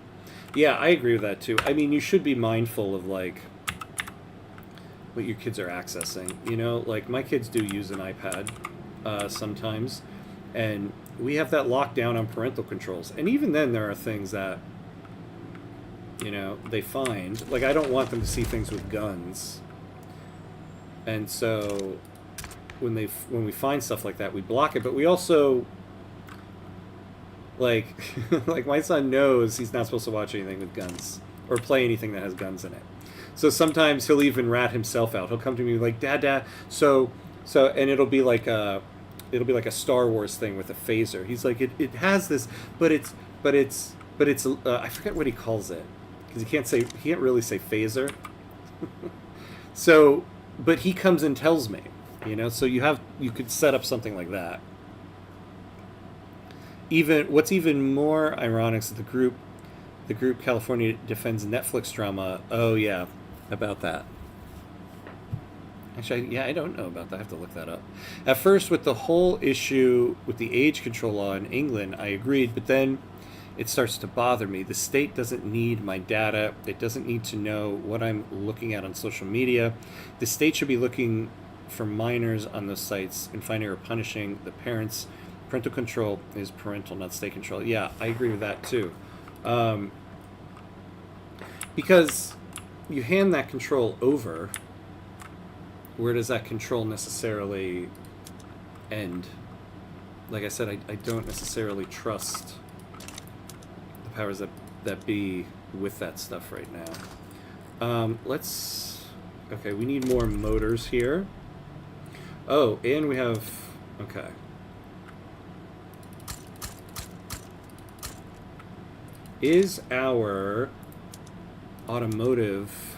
Yeah, I agree with that too. I mean, you should be mindful of, like, what your kids are accessing. You know, like, my kids do use an iPad sometimes, and we have that lockdown on parental controls. And even then, there are things that, you know, they find. Like, I don't want them to see things with guns. And so when we find stuff like that, we block it. But we also, like, like, my son knows he's not supposed to watch anything with guns or play anything that has guns in it. So sometimes he'll even rat himself out. He'll come to me like, Dad, so, and it'll be like a Star Wars thing with a phaser. He's like, it has this, but it's I forget what he calls it, because he can't really say phaser. So, but he comes and tells me, you know. So you could set up something like that. What's even more ironic is the group California defends Netflix drama. Oh yeah, about that. Actually, I don't know about that. I have to look that up. At first, with the whole issue with the age control law in England, I agreed, but then it starts to bother me. The state doesn't need my data. It doesn't need to know what I'm looking at on social media. The state should be looking for minors on those sites and finding or punishing the parents. Parental control is parental, not state control. Yeah, I agree with that too. Because you hand that control over, where does that control necessarily end? Like I said, I don't necessarily trust the powers that be with that stuff right now. Okay, we need more motors here. Oh, and we have, okay. Is our automotive,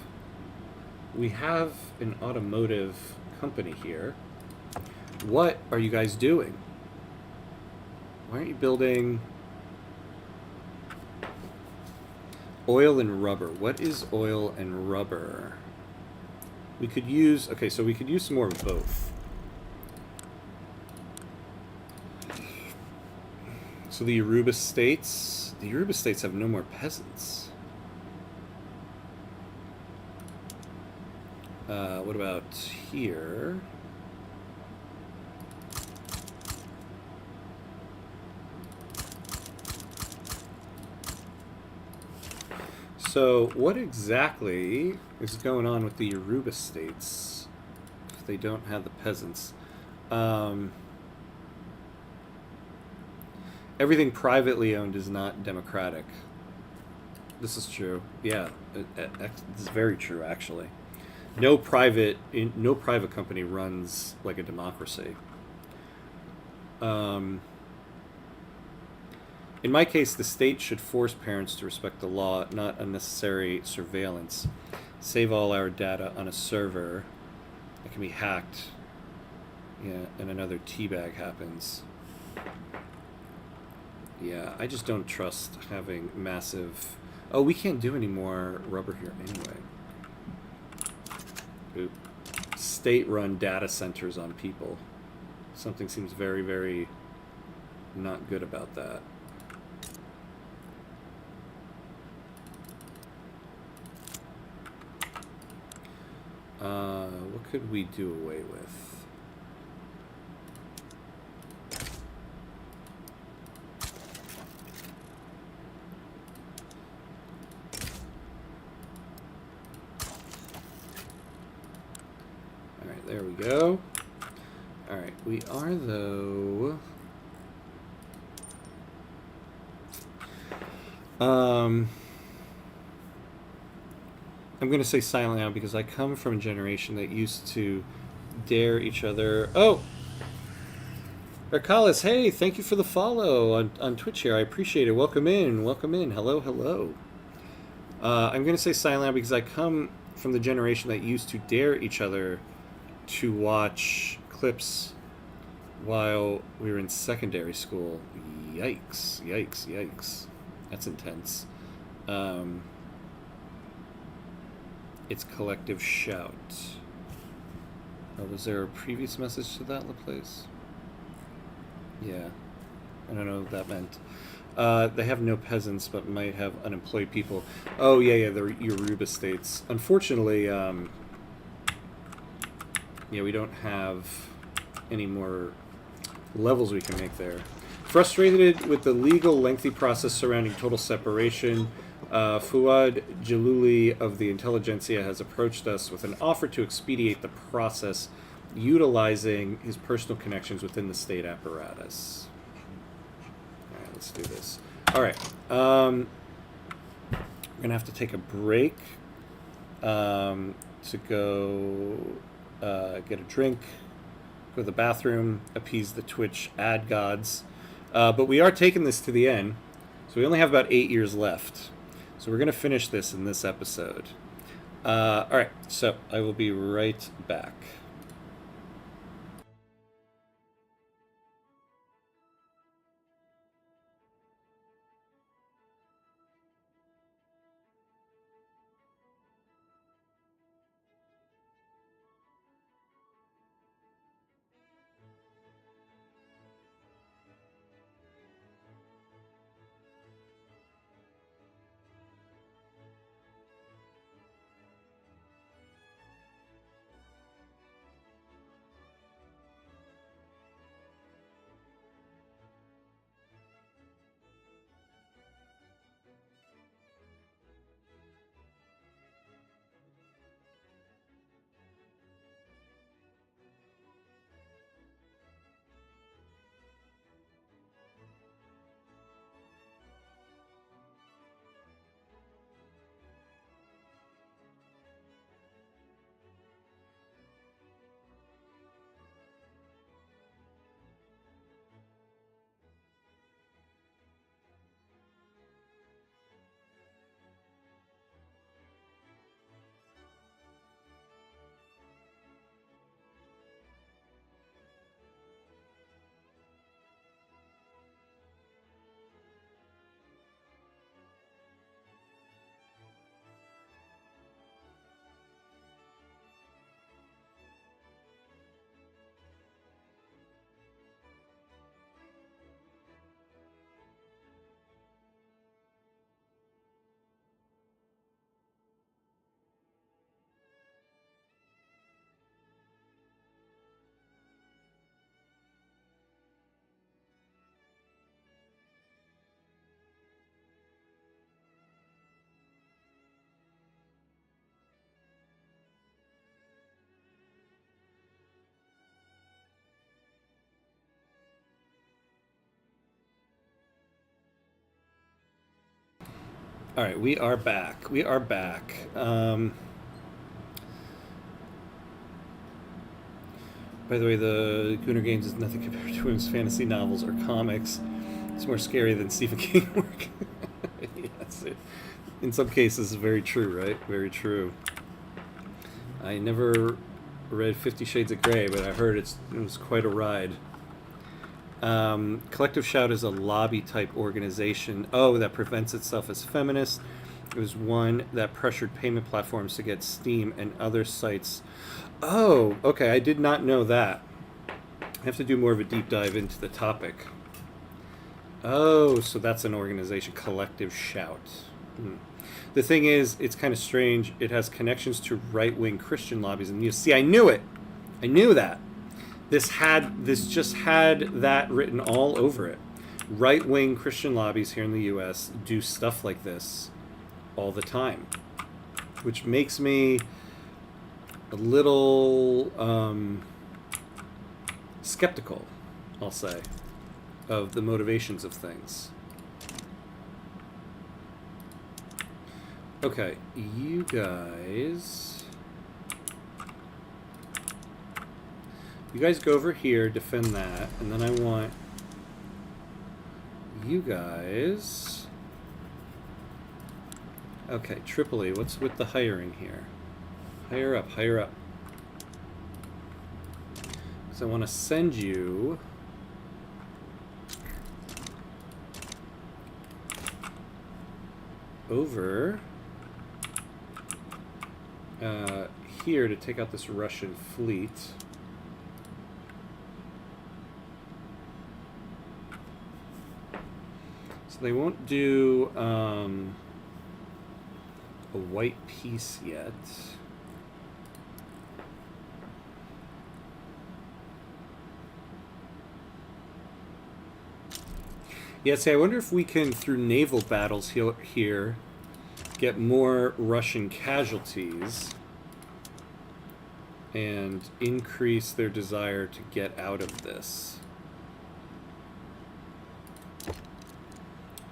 we have an automotive company here. What are you guys doing? Why aren't you building oil and rubber? What is oil and rubber? We could use, okay, so we could use some more of both. So the Yoruba states have no more peasants. What about here? So what exactly is going on with the Yoruba states if they don't have the peasants? Everything privately owned is not democratic. This is true. Yeah, this is very true, actually. no private company runs like a democracy. Um, in my case, the state should force parents to respect the law, not unnecessary surveillance. Save all our data on a server that can be hacked. Yeah, and another teabag happens. Yeah, I just don't trust having massive. Oh, we can't do any more rubber here anyway. Oop. State-run data centers on people. Something seems very, very not good about that. What could we do away with? Alright, there we go. Alright, we are, though... I'm going to say silent now because I come from a generation that used to dare each other. Oh! Arcalis, hey, thank you for the follow on Twitch here. I appreciate it. Welcome in. Welcome in. Hello, hello. I'm going to say silent now because I come from the generation that used to dare each other to watch clips while we were in secondary school. Yikes, yikes, yikes. That's intense. It's collective shout. Oh, was there a previous message to that, Laplace? Yeah. I don't know what that meant. They have no peasants, but might have unemployed people. Oh, yeah, the Yoruba states. Unfortunately, yeah, we don't have any more levels we can make there. Frustrated with the legal lengthy process surrounding total separation, Fuad Jaluli of the Intelligentsia has approached us with an offer to expedite the process utilizing his personal connections within the state apparatus. Alright, let's do this. Alright, we're going to have to take a break to go get a drink, go to the bathroom, appease the Twitch ad gods. But we are taking this to the end, so we only have about 8 years left. So we're going to finish this in this episode. Alright, so I will be right back. All right, we are back. We are back. By the way, the Gooner Games is nothing compared to his fantasy novels or comics. It's more scary than Stephen King work. Yes, in some cases, very true, right? Very true. I never read 50 Shades of Grey, but I heard it was quite a ride. Collective Shout is a lobby-type organization. Oh, that prevents itself as feminist. It was one that pressured payment platforms to get Steam and other sites. Oh, okay, I did not know that. I have to do more of a deep dive into the topic. Oh, so that's an organization, Collective Shout. The thing is, it's kind of strange. It has connections to right-wing Christian lobbies. And you see, I knew it. I knew that. This just had that written all over it. Right-wing Christian lobbies here in the U.S. do stuff like this all the time, which makes me a little skeptical, I'll say, of the motivations of things. Okay, you guys go over here, defend that, and then I want you guys. Okay, Tripoli, what's with the hiring here? Higher up, higher up. So I want to send you over here to take out this Russian fleet. So they won't do a white peace yet. Yeah, see, I wonder if we can, through naval battles here, get more Russian casualties and increase their desire to get out of this.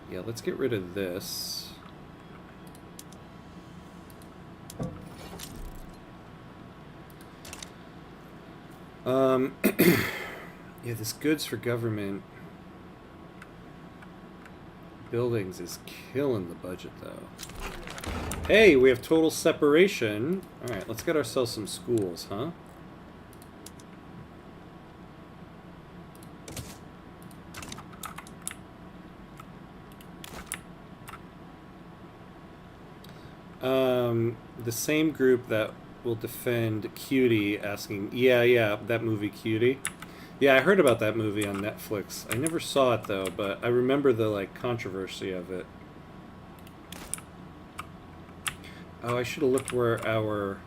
Yeah, let's get rid of this. Yeah, this goods for government buildings is killing the budget, though. Hey, we have total separation. All right, let's get ourselves some schools, huh? The same group that will defend Cutie asking, yeah, that movie Cutie. Yeah, I heard about that movie on Netflix. I never saw it, though, but I remember the, controversy of it. Oh, I should have looked where our...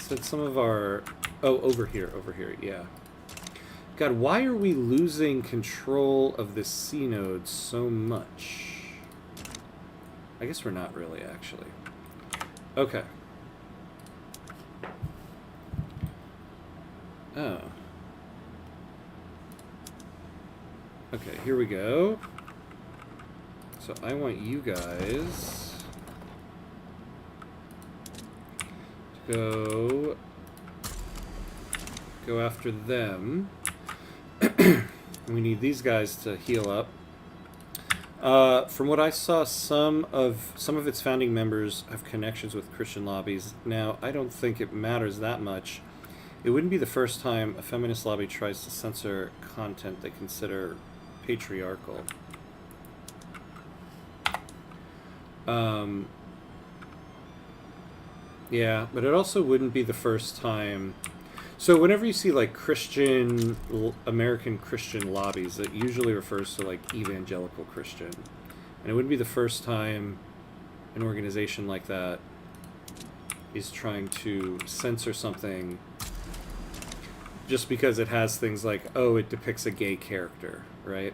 said some of our... Oh, over here, yeah. God, why are we losing control of this C node so much? I guess we're not really, actually. Okay. Oh. Okay, here we go. So I want you guys to go after them. We need these guys to heal up. From what I saw, some of its founding members have connections with Christian lobbies. Now, I don't think it matters that much. It wouldn't be the first time a feminist lobby tries to censor content they consider patriarchal. Yeah, but it also wouldn't be the first time. So whenever you see American Christian lobbies, it usually refers to evangelical Christian. And it wouldn't be the first time an organization like that is trying to censor something just because it has things like, oh, it depicts a gay character, right?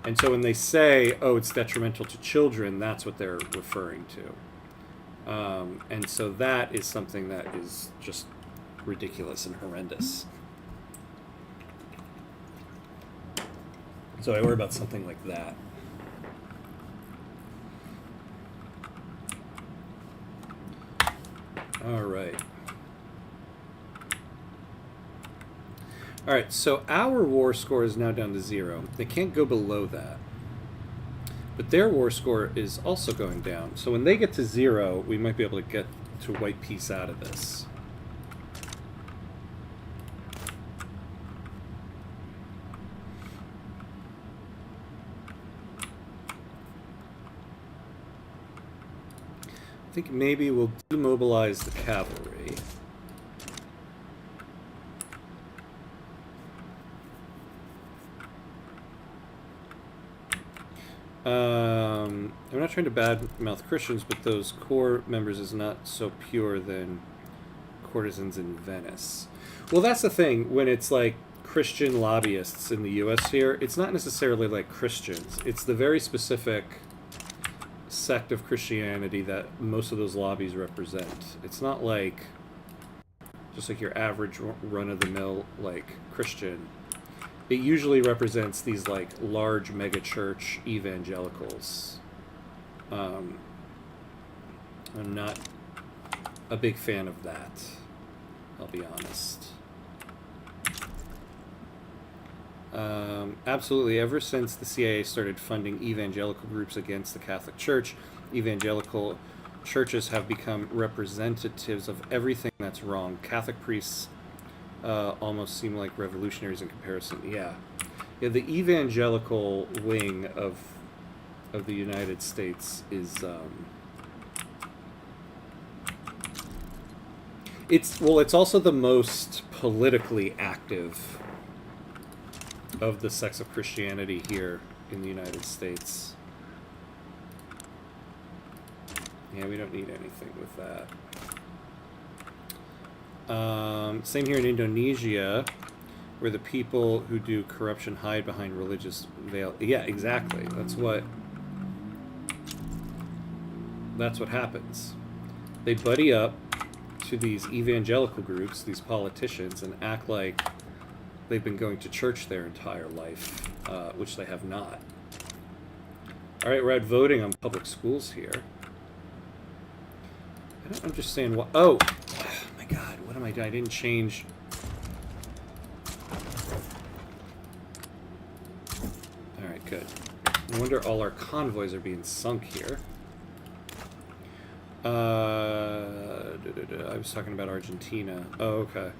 And so when they say, oh, it's detrimental to children, that's what they're referring to. And so that is something that is just ridiculous and horrendous. So I worry about something like that. All right. All right, so our war score is now down to 0. They can't go below that. But their war score is also going down. So when they get to 0, we might be able to get to white peace out of this. I think maybe we'll demobilize the cavalry. I'm not trying to badmouth Christians, but those core members is not so pure than courtesans in Venice. Well, that's the thing. When it's like Christian lobbyists in the U.S. here, it's not necessarily like Christians. It's the very specific sect of Christianity that most of those lobbies represent. It's not like just like your average run-of-the-mill like Christian. It usually represents these like large megachurch evangelicals. I'm not a big fan of that, I'll be honest. Absolutely, ever since the CIA started funding evangelical groups against the Catholic Church, evangelical churches have become representatives of everything that's wrong. Catholic priests almost seem like revolutionaries in comparison. Yeah, the evangelical wing of the United States is it's also the most politically active of the sects of Christianity here in the United States. Yeah, we don't need anything with that. Same here in Indonesia, where the people who do corruption hide behind religious veil. Yeah, exactly. That's what happens. They buddy up to these evangelical groups, these politicians, and act like they've been going to church their entire life, which they have not. All right, we're at voting on public schools here. I don't understand what... Oh my God, what am I doing? I didn't change... All right, good. No wonder all our convoys are being sunk here. I was talking about Argentina. Oh, okay.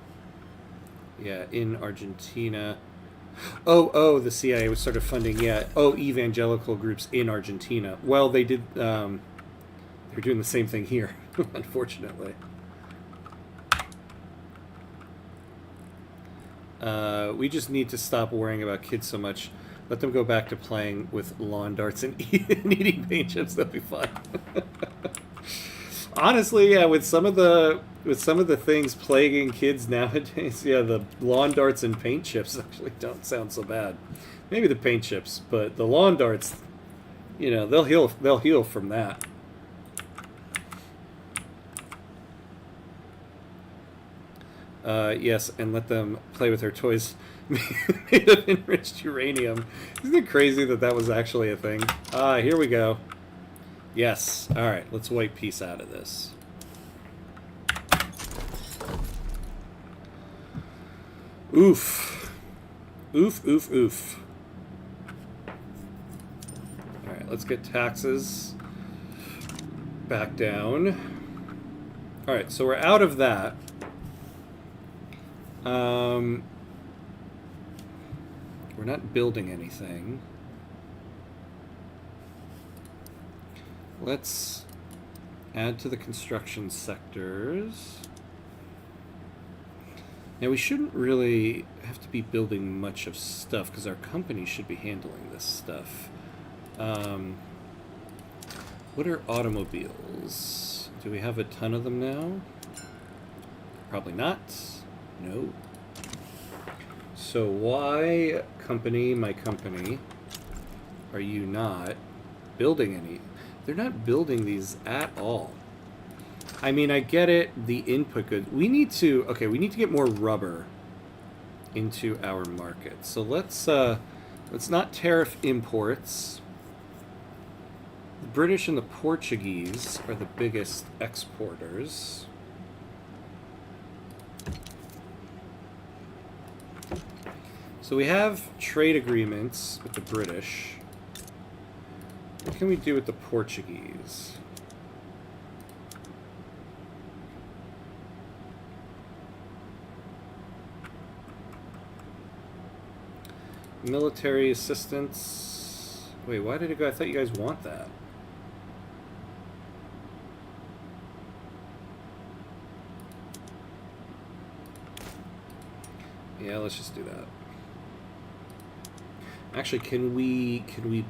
Yeah, in Argentina. Oh, the CIA was sort of funding, yeah. Oh, evangelical groups in Argentina. Well, they did, they're doing the same thing here, unfortunately. We just need to stop worrying about kids so much. Let them go back to playing with lawn darts and eating paint chips. That'll be fun. Honestly, yeah, with some of the things plaguing kids nowadays, yeah, the lawn darts and paint chips actually don't sound so bad. Maybe the paint chips, but the lawn darts, you know, they'll heal from that. Yes, and let them play with their toys made of enriched uranium. Isn't it crazy that was actually a thing? Here we go. Yes. All right, let's wipe peace out of this. Oof. Oof, oof, oof. All right, let's get taxes back down. All right, so we're out of that. We're not building anything. Let's add to the construction sectors. Now, we shouldn't really have to be building much of stuff because our company should be handling this stuff. What are automobiles? Do we have a ton of them now? Probably not. No. So why, company, my company, are you not building any? They're not building these at all. I mean, I get it, the input goods. We need to get more rubber into our market. So let's not tariff imports. The British and the Portuguese are the biggest exporters. So we have trade agreements with the British. What can we do with the Portuguese? Military assistance. Wait, why did it go? I thought you guys want that. Yeah, let's just do that. Actually, can we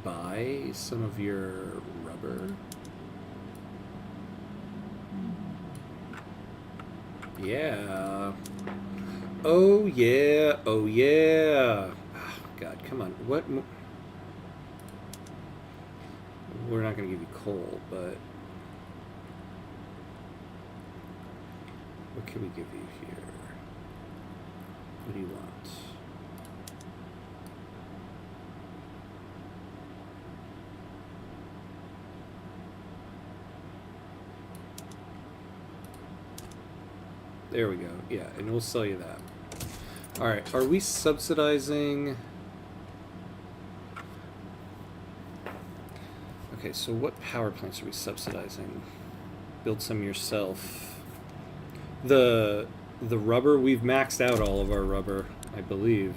buy some of your rubber? Yeah. Oh yeah. Oh yeah. Oh, God, come on. What? We're not going to give you coal, but what can we give you here? What do you want? There we go. Yeah, and we'll sell you that. All right, are we subsidizing? Okay, so what power plants are we subsidizing? Build some yourself. The rubber, we've maxed out all of our rubber, I believe.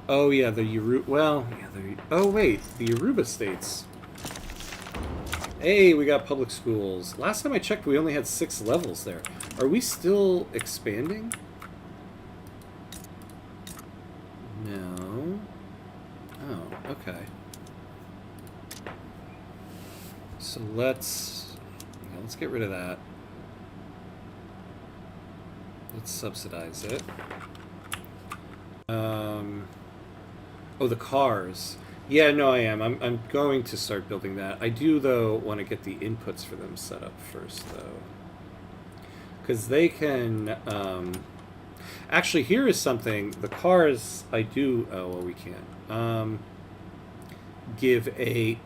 Oh yeah, the Yoruba. Well, yeah, oh wait, the Yoruba states. Hey, we got public schools. Last time I checked, we only had 6 levels there. Are we still expanding? No. Oh, okay. So let's get rid of that. Let's subsidize it. Oh, the cars. Yeah, no, I am. I'm going to start building that. I do, though, want to get the inputs for them set up first, though. Because they can... Actually, here is something. The cars, I do... Oh, well, we can't. Give a...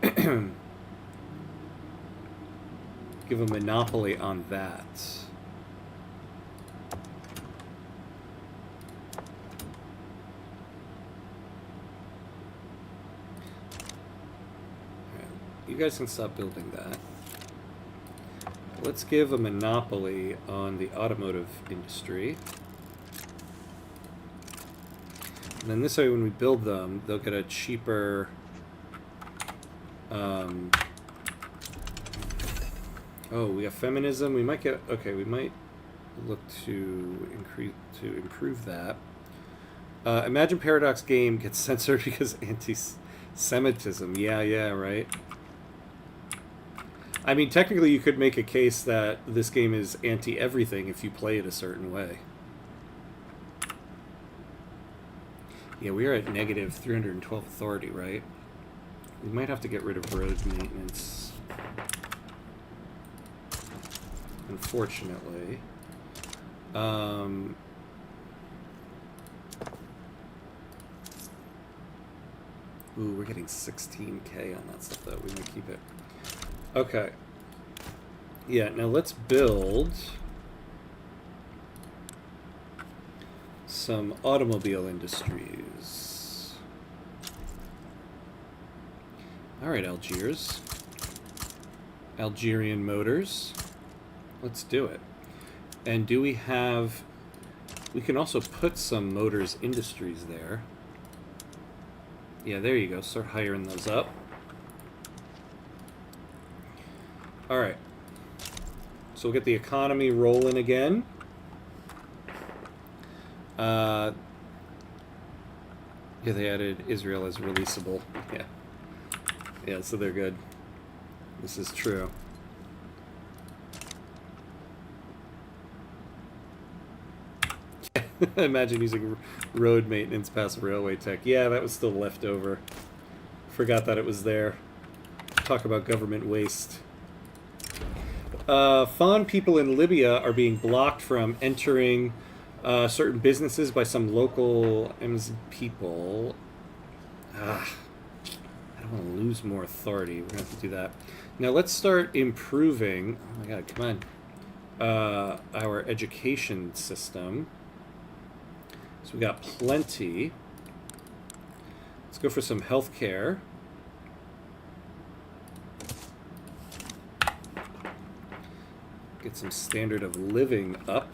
give a monopoly on that. You guys can stop building that. Let's give a monopoly on the automotive industry. And then this way, when we build them, they'll get a cheaper... oh, we have feminism. We might get... Okay, we might look to improve that. Imagine Paradox game gets censored because anti-Semitism. Yeah, right. I mean, technically, you could make a case that this game is anti-everything if you play it a certain way. Yeah, we are at negative 312 authority, right? We might have to get rid of road maintenance. Unfortunately. Ooh, we're getting 16k on that stuff, though. We might keep it. Okay. Yeah, now let's build some automobile industries. Alright, Algiers. Algerian Motors. Let's do it. And do we have... We can also put some Motors Industries there. Yeah, there you go. Start hiring those up. Alright. So we'll get the economy rolling again. Yeah, they added Israel as releasable. Yeah. Yeah, so they're good. This is true. Imagine using road maintenance past railway tech. Yeah, that was still left over. Forgot that it was there. Talk about government waste. Fawn people in Libya are being blocked from entering certain businesses by some local people. I don't want to lose more authority. We're going to have to do that. Now let's start improving. Oh my god, come on. Our education system. So we got plenty. Let's go for some healthcare. Get some standard of living up.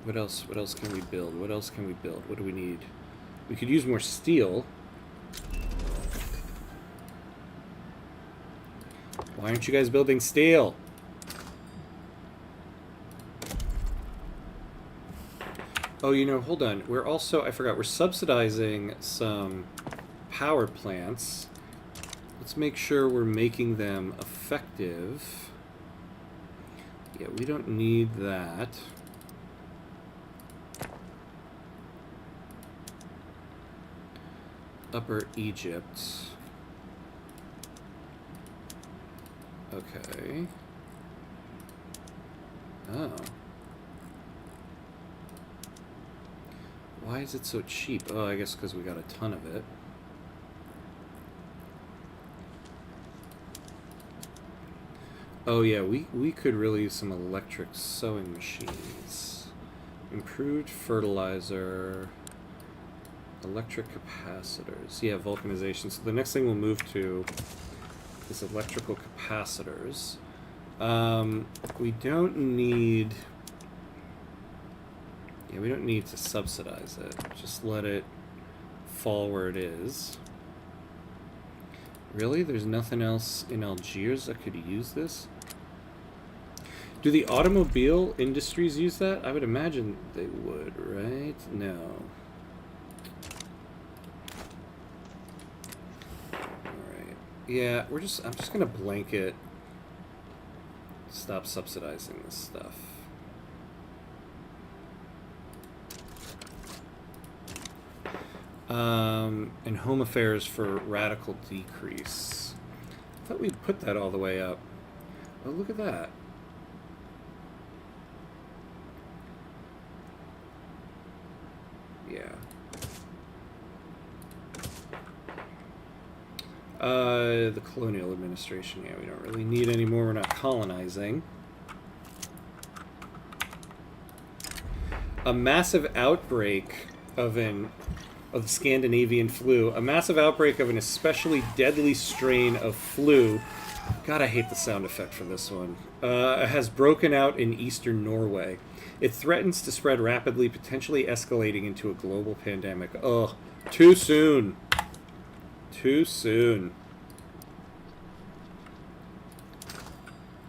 What else? What else can we build? What else can we build? What do we need? We could use more steel. Why aren't you guys building steel? Oh, you know, hold on. We're also, I forgot, we're subsidizing some power plants. Let's make sure we're making them effective. Yeah, we don't need that. Upper Egypt. Okay. Oh. Why is it so cheap? Oh, I guess because we got a ton of it. Oh yeah, we could really use some electric sewing machines. Improved fertilizer. Electric capacitors. Yeah, vulcanization. So the next thing we'll move to is electrical capacitors. We don't need... Yeah, we don't need to subsidize it. Just let it fall where it is. Really? There's nothing else in Algiers that could use this? Do the automobile industries use that? I would imagine they would, right? No. Yeah, I'm just gonna blanket stop subsidizing this stuff. And home affairs for radical decrease. I thought we'd put that all the way up. Oh, look at that. Yeah. The colonial administration, yeah, we don't really need any more. We're not colonizing. A massive outbreak of the Scandinavian flu. A massive outbreak of an especially deadly strain of flu. God, I hate the sound effect for this one. Has broken out in eastern Norway. It threatens to spread rapidly, potentially escalating into a global pandemic. Ugh, too soon. Too soon.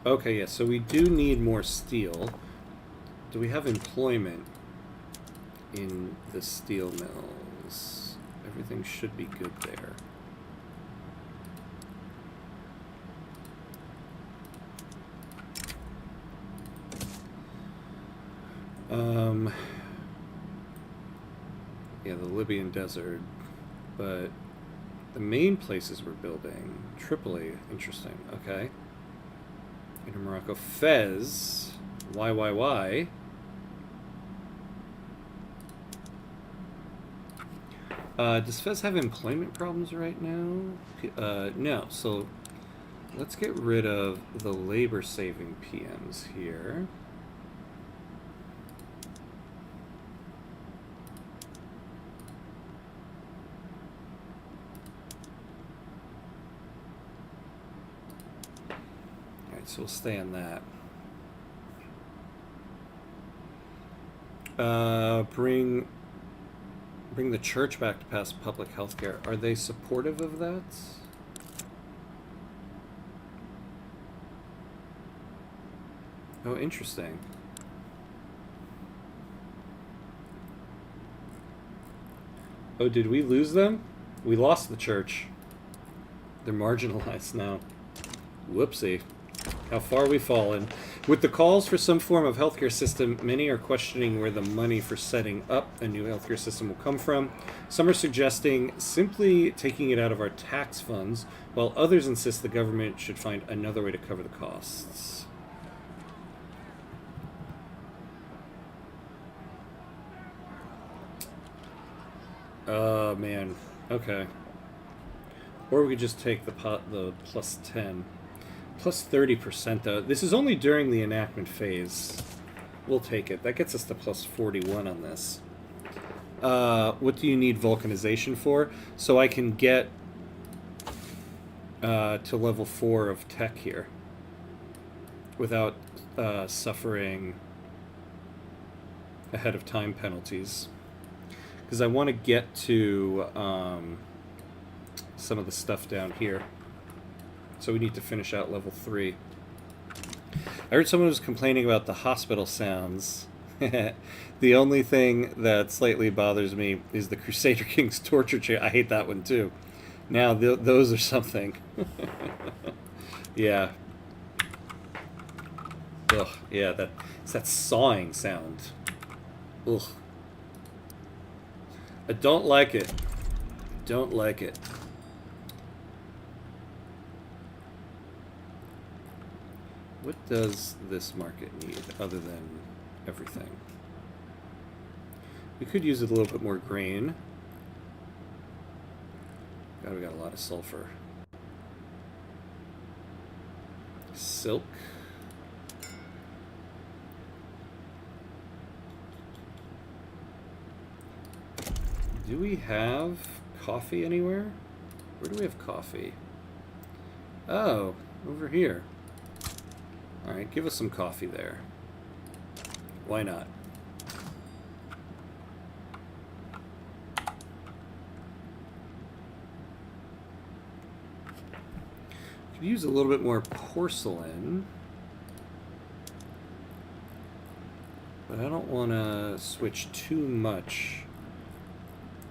Okay, yeah, so we do need more steel. Do we have employment in the steel mills? Everything should be good there. Yeah, the Libyan desert, but the main places we're building, Tripoli, interesting, okay. In Morocco, Fez, why? Does Fez have employment problems right now? No, so let's get rid of the labor-saving PMs here. Alright, so we'll stay on that. Bring the church back to pass public health care. Are they supportive of that? Oh, interesting. Oh, did we lose them? We lost the church. They're marginalized now. Whoopsie. How far we've fallen. With the calls for some form of healthcare system, many are questioning where the money for setting up a new healthcare system will come from. Some are suggesting simply taking it out of our tax funds, while others insist the government should find another way to cover the costs. Oh, man. Okay. Or we could just take the plus 10. Plus 30% though. This is only during the enactment phase. We'll take it. That gets us to plus 41 on this. What do you need vulcanization for? So I can get to level 4 of tech here without suffering ahead of time penalties. Because I want to get to some of the stuff down here. So we need to finish out level 3. I heard someone was complaining about the hospital sounds. The only thing that slightly bothers me is the Crusader King's torture chair. I hate that one too. Now, those are something. Yeah. Ugh, yeah, it's that sawing sound. Ugh. I don't like it. Don't like it. What does this market need other than everything? We could use it a little bit more grain. God, we got a lot of sulfur. Silk. Do we have coffee anywhere? Where do we have coffee? Oh, over here. Alright, give us some coffee there. Why not? Could use a little bit more porcelain. But I don't want to switch too much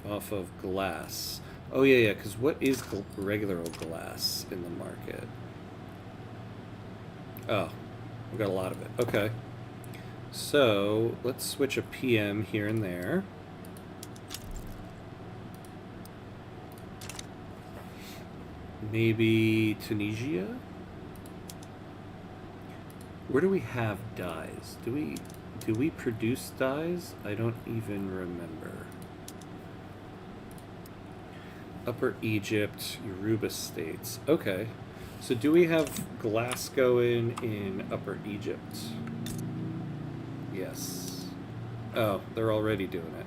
off of glass. Oh yeah, because what is regular old glass in the market? Oh, we got a lot of it. Okay. So, let's switch a PM here and there. Maybe Tunisia? Where do we have dyes? Do we produce dyes? I don't even remember. Upper Egypt, Yoruba states. Okay. So do we have glass going in Upper Egypt? Yes. Oh, they're already doing it.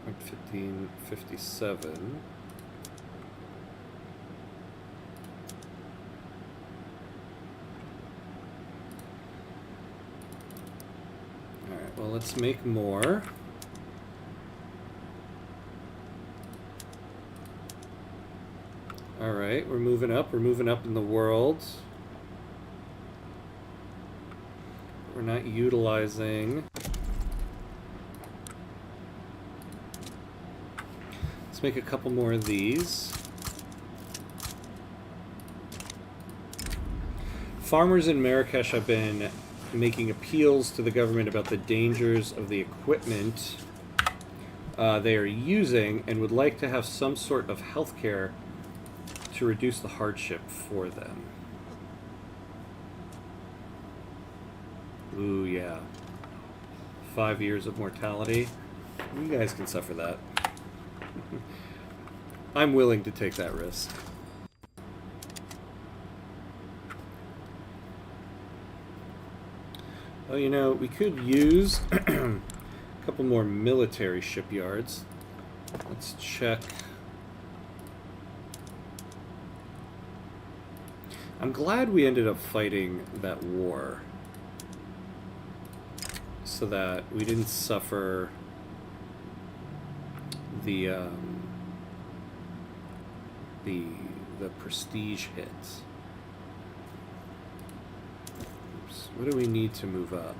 Like 1557. Alright, well, let's make more. Alright, we're moving up. We're moving up in the world. We're not utilizing. Let's make a couple more of these. Farmers in Marrakesh have been making appeals to the government about the dangers of the equipment they are using and would like to have some sort of health care to reduce the hardship for them. Ooh, yeah. 5 years of mortality. You guys can suffer that. I'm willing to take that risk. Oh, you know, we could use a couple more military shipyards. Let's check. I'm glad we ended up fighting that war so that we didn't suffer the prestige hit. Oops. What do we need to move up?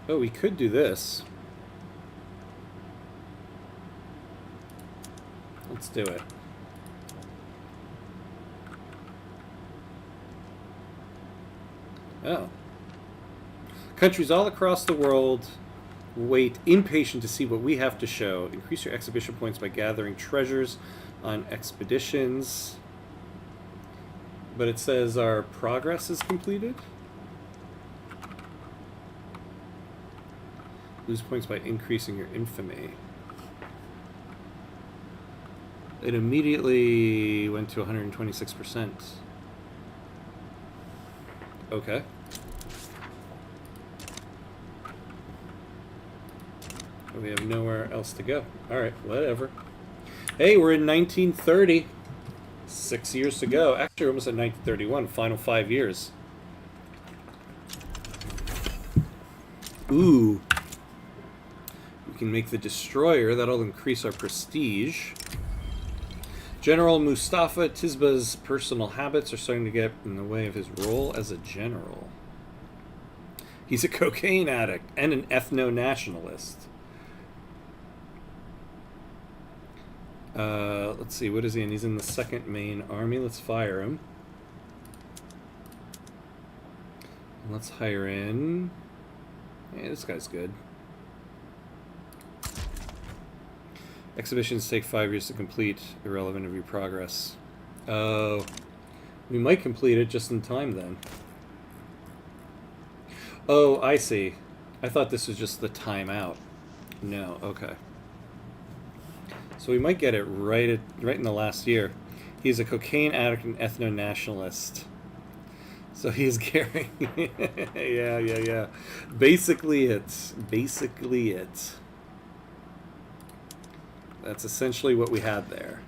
Oh, we could do this. Let's do it. Oh. Countries all across the world wait impatient to see what we have to show. Increase your exhibition points by gathering treasures on expeditions. But it says our progress is completed. Lose points by increasing your infamy. It immediately went to 126%. Okay. We have nowhere else to go. Alright, whatever. Hey, we're in 1930. 6 years to go. Actually, we're almost at 1931. Final 5 years. Ooh. We can make the destroyer. That'll increase our prestige. General Mustafa Tisba's personal habits are starting to get in the way of his role as a general. He's a cocaine addict and an ethno-nationalist. Let's see, what is he in? He's in the 2nd Main Army. Let's fire him. And let's hire in... Hey, this guy's good. Exhibitions take 5 years to complete, irrelevant of your progress. We might complete it just in time then. Oh, I see. I thought this was just the timeout. No, okay. So we might get it right in the last year. He's a cocaine addict and ethno-nationalist. So he's carrying... yeah. Basically it. That's essentially what we had there.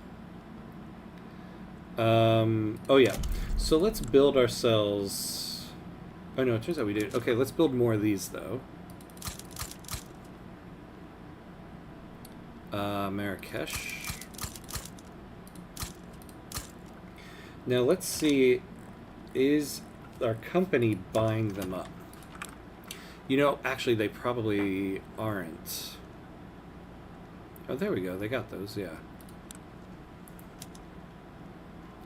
Oh yeah. So let's build ourselves... Oh no, it turns out we did. Okay, let's build more of these though. Marrakesh. Now let's see, is our company buying them up? You know, actually they probably aren't. Oh, there we go, they got those, yeah.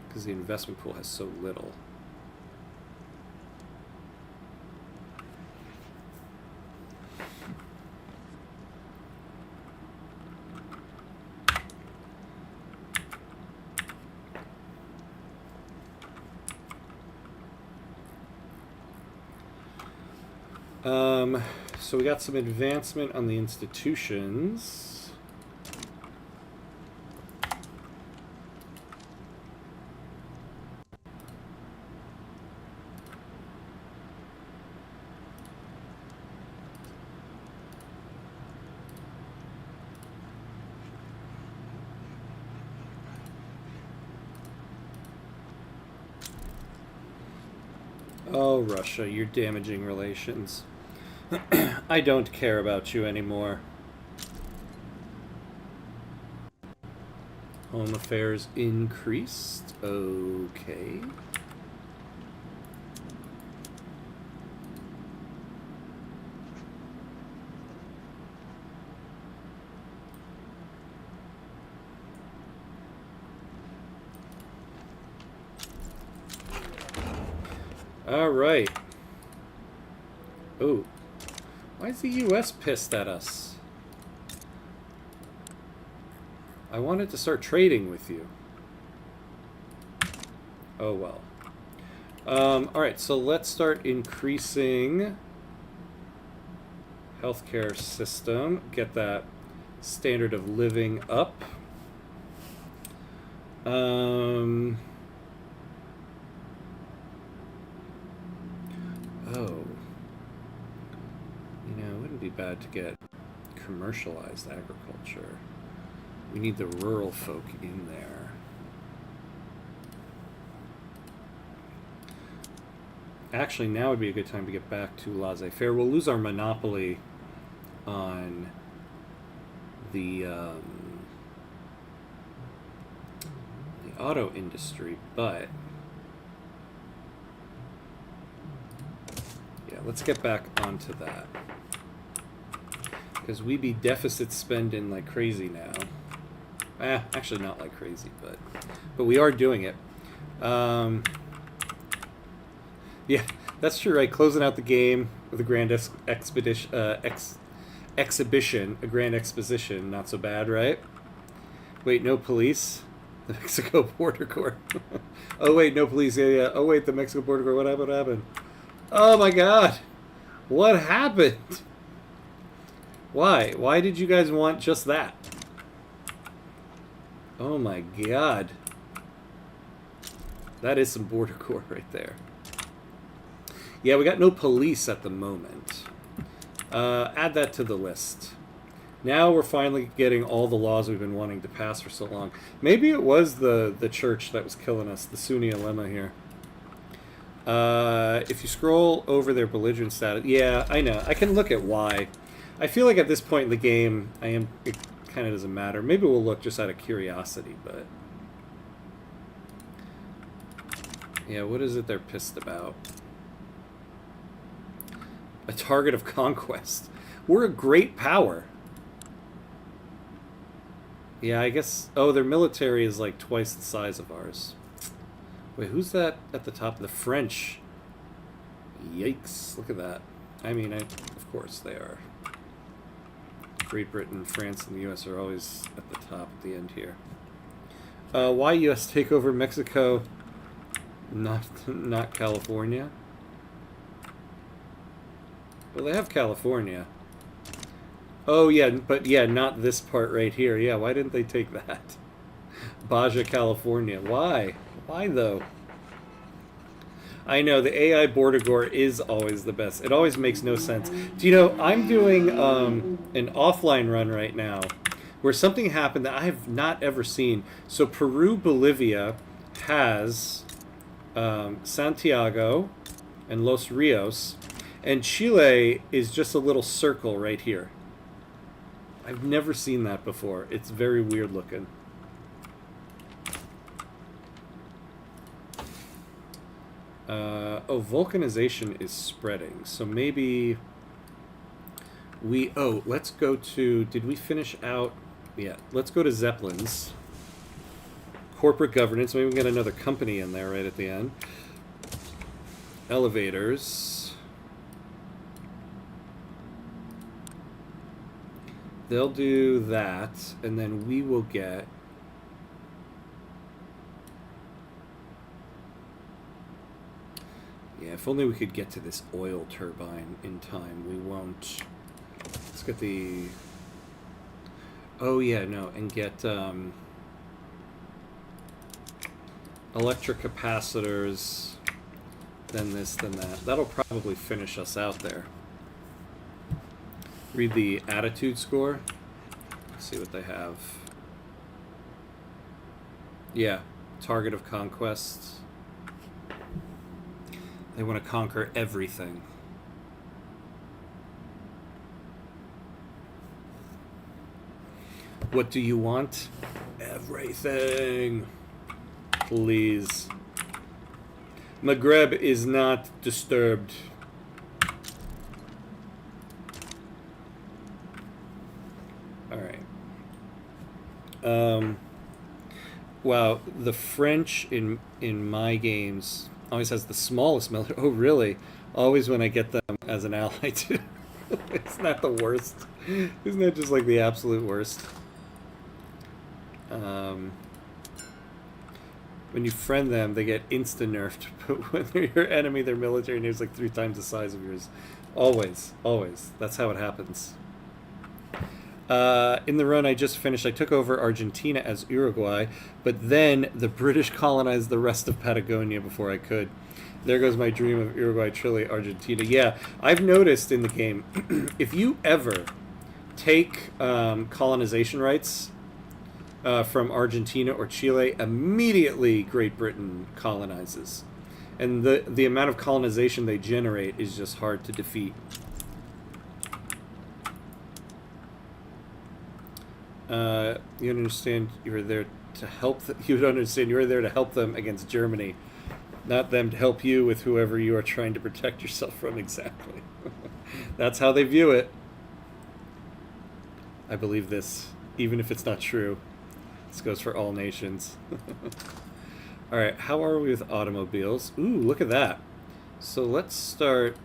Because the investment pool has so little. So we got some advancement on the institutions. Oh, Russia, you're damaging relations. I don't care about you anymore. Home affairs increased. Okay. All right. Oh. Why is the U.S. pissed at us? I wanted to start trading with you. Oh well. Alright, so let's start increasing healthcare system. Get that standard of living up. Oh. Be bad to get commercialized agriculture. We need the rural folk in there. Actually, now would be a good time to get back to laissez-faire. We'll lose our monopoly on the auto industry, but yeah, let's get back onto that. Because we be deficit spending like crazy now. Actually not like crazy, but we are doing it. Yeah, that's true, right? Closing out the game with a grand exhibition, a grand exposition. Not so bad, right? Wait, no police? The Mexico Border Corps. Oh wait, no police. Yeah, yeah. Oh wait, the Mexico Border Corps. What happened? What happened? Oh my God! What happened? Why? Why did you guys want just that? Oh my God! That is some Border Corps right there. Yeah, we got no police at the moment. Add that to the list. Now we're finally getting all the laws we've been wanting to pass for so long. Maybe it was the church that was killing us, the Sunni ulema here. If you scroll over their belligerent status... Yeah, I know. I can look at why. I feel like at this point in the game, it kind of doesn't matter. Maybe we'll look just out of curiosity, but... Yeah, what is it they're pissed about? A target of conquest. We're a great power. Yeah, I guess... Oh, their military is like twice the size of ours. Wait, who's that at the top? The French. Yikes. Look at that. I mean, of course they are. Great Britain, France, and the U.S. are always at the top at the end here. Why U.S. take over Mexico? Not California? Well, they have California. Oh, yeah, but yeah, not this part right here. Yeah, why didn't they take that? Baja, California. Why? Why, though? I know, the AI Border Corps is always the best. It always makes no sense. Do you know, I'm doing an offline run right now where something happened that I have not ever seen. So Peru, Bolivia has Santiago and Los Rios, and Chile is just a little circle right here. I've never seen that before. It's very weird looking. Oh, vulcanization is spreading. So maybe we... Oh, let's go to... Did we finish out... Yeah, let's go to Zeppelins. Corporate governance. Maybe we can get another company in there right at the end. Elevators. They'll do that, and then we will get... Yeah, if only we could get to this oil turbine in time. We won't. Let's get the... Oh, yeah, no, and get electric capacitors, then this, then that. That'll probably finish us out there. Read the attitude score. Let's see what they have. Yeah, target of conquest. They want to conquer everything. What do you want? Everything. Please. Maghreb is not disturbed. Wow, the French in my games always has the smallest military. Oh, really? Always when I get them as an ally, too. Isn't that the worst? Isn't that just like the absolute worst? When you friend them, they get insta-nerfed. But when they're your enemy, their military is like 3 times the size of yours. Always. Always. That's how it happens. In the run I just finished, I took over Argentina as Uruguay, but then the British colonized the rest of Patagonia before I could. There goes my dream of Uruguay, Chile, Argentina. Yeah, I've noticed in the game, if you ever take colonization rights from Argentina or Chile, immediately Great Britain colonizes. And the amount of colonization they generate is just hard to defeat. You understand you were there to help you would understand you were there to help them against Germany, not them to help you with whoever you are trying to protect yourself from. Exactly. That's how they view it. I believe this, even if it's not true. This goes for all nations. Alright, how are we with automobiles? Ooh, look at that. So let's start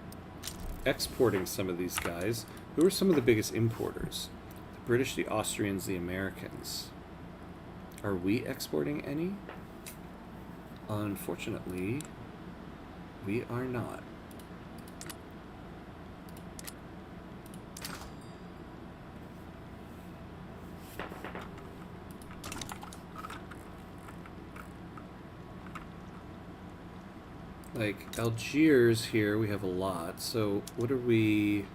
exporting some of these guys. Who are some of the biggest importers? British, the Austrians, the Americans. Are we exporting any? Unfortunately, we are not. Like, Algiers here, we have a lot. So, what are we...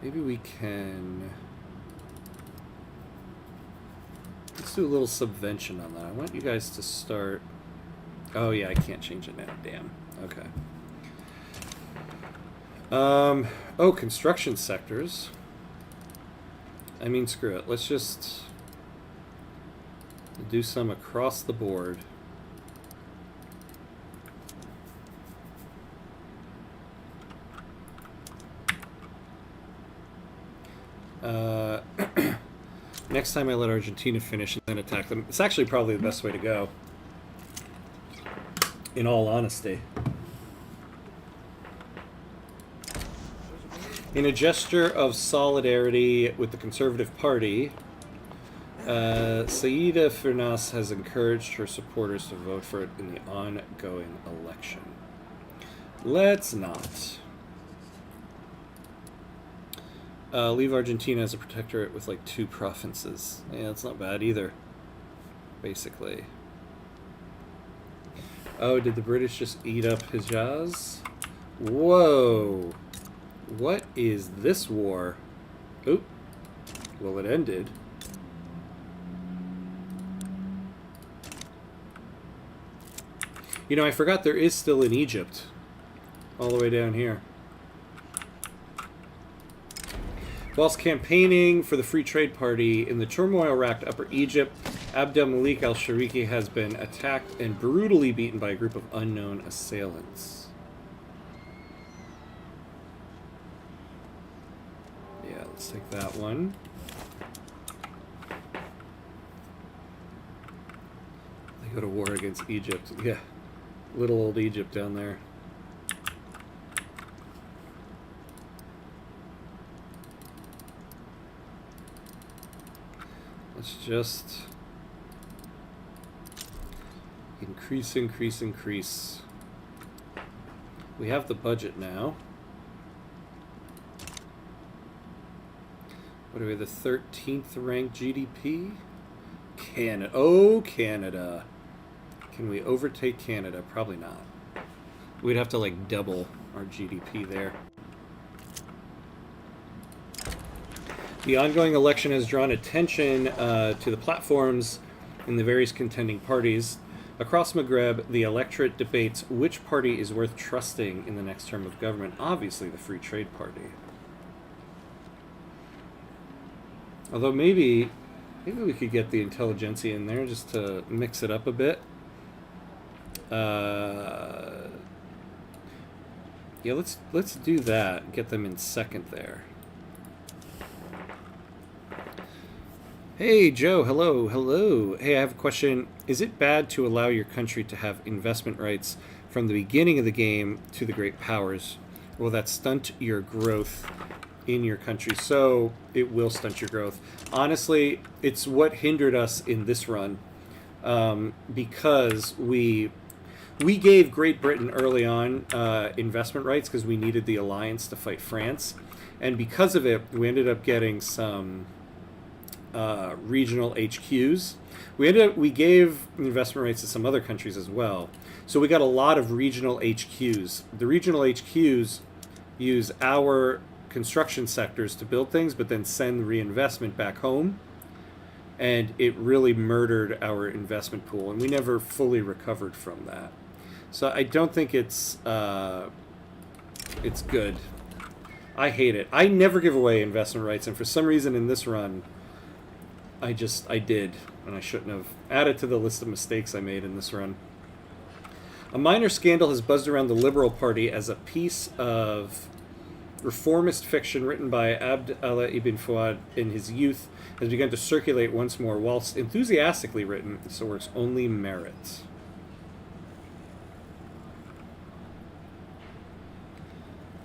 Maybe we can... Let's do a little subvention on that. I want you guys to start... Oh, yeah, I can't change it now. Damn. Okay. Oh, construction sectors. I mean, screw it. Let's just... do some across the board. Next time I let Argentina finish and then attack them. It's actually probably the best way to go. In all honesty. In a gesture of solidarity with the Conservative Party, Saida Furnas has encouraged her supporters to vote for it in the ongoing election. Let's not. Leave Argentina as a protectorate with like 2 provinces. Yeah, that's not bad either, basically. Oh, did the British just eat up Hijaz? Whoa. What is this war? Oop. Well, it ended. You know, I forgot there is still in Egypt. All the way down here. Whilst campaigning for the Free Trade Party in the turmoil-racked Upper Egypt, Abdel Malik al-Shariki has been attacked and brutally beaten by a group of unknown assailants. Yeah, let's take that one. They go to war against Egypt. Yeah, little old Egypt down there. Let's just increase. We have the budget now. What are we, the 13th ranked GDP? Canada. Oh, Canada. Can we overtake Canada? Probably not. We'd have to like double our GDP there. The ongoing election has drawn attention to the platforms in the various contending parties. Across Maghreb, the electorate debates which party is worth trusting in the next term of government. Obviously, the Free Trade Party. Although maybe we could get the intelligentsia in there just to mix it up a bit. Yeah, let's do that. Get them in second there. Hey, Joe, hello. Hey, I have a question. Is it bad to allow your country to have investment rights from the beginning of the game to the great powers? Will that stunt your growth in your country? So it will stunt your growth. Honestly, it's what hindered us in this run, because we gave Great Britain early on investment rights because we needed the alliance to fight France. And because of it, we ended up getting some... regional HQs. We gave investment rights to some other countries as well. So we got a lot of regional HQs. The regional HQs use our construction sectors to build things, but then send reinvestment back home. And it really murdered our investment pool, and we never fully recovered from that. So I don't think it's good. I hate it. I never give away investment rights, and for some reason in this run, I did, and I shouldn't have. Added to the list of mistakes I made in this run. A minor scandal has buzzed around the Liberal Party as a piece of reformist fiction written by Abd Allah ibn Fuad in his youth has begun to circulate once more. Whilst enthusiastically written, this work's only merit.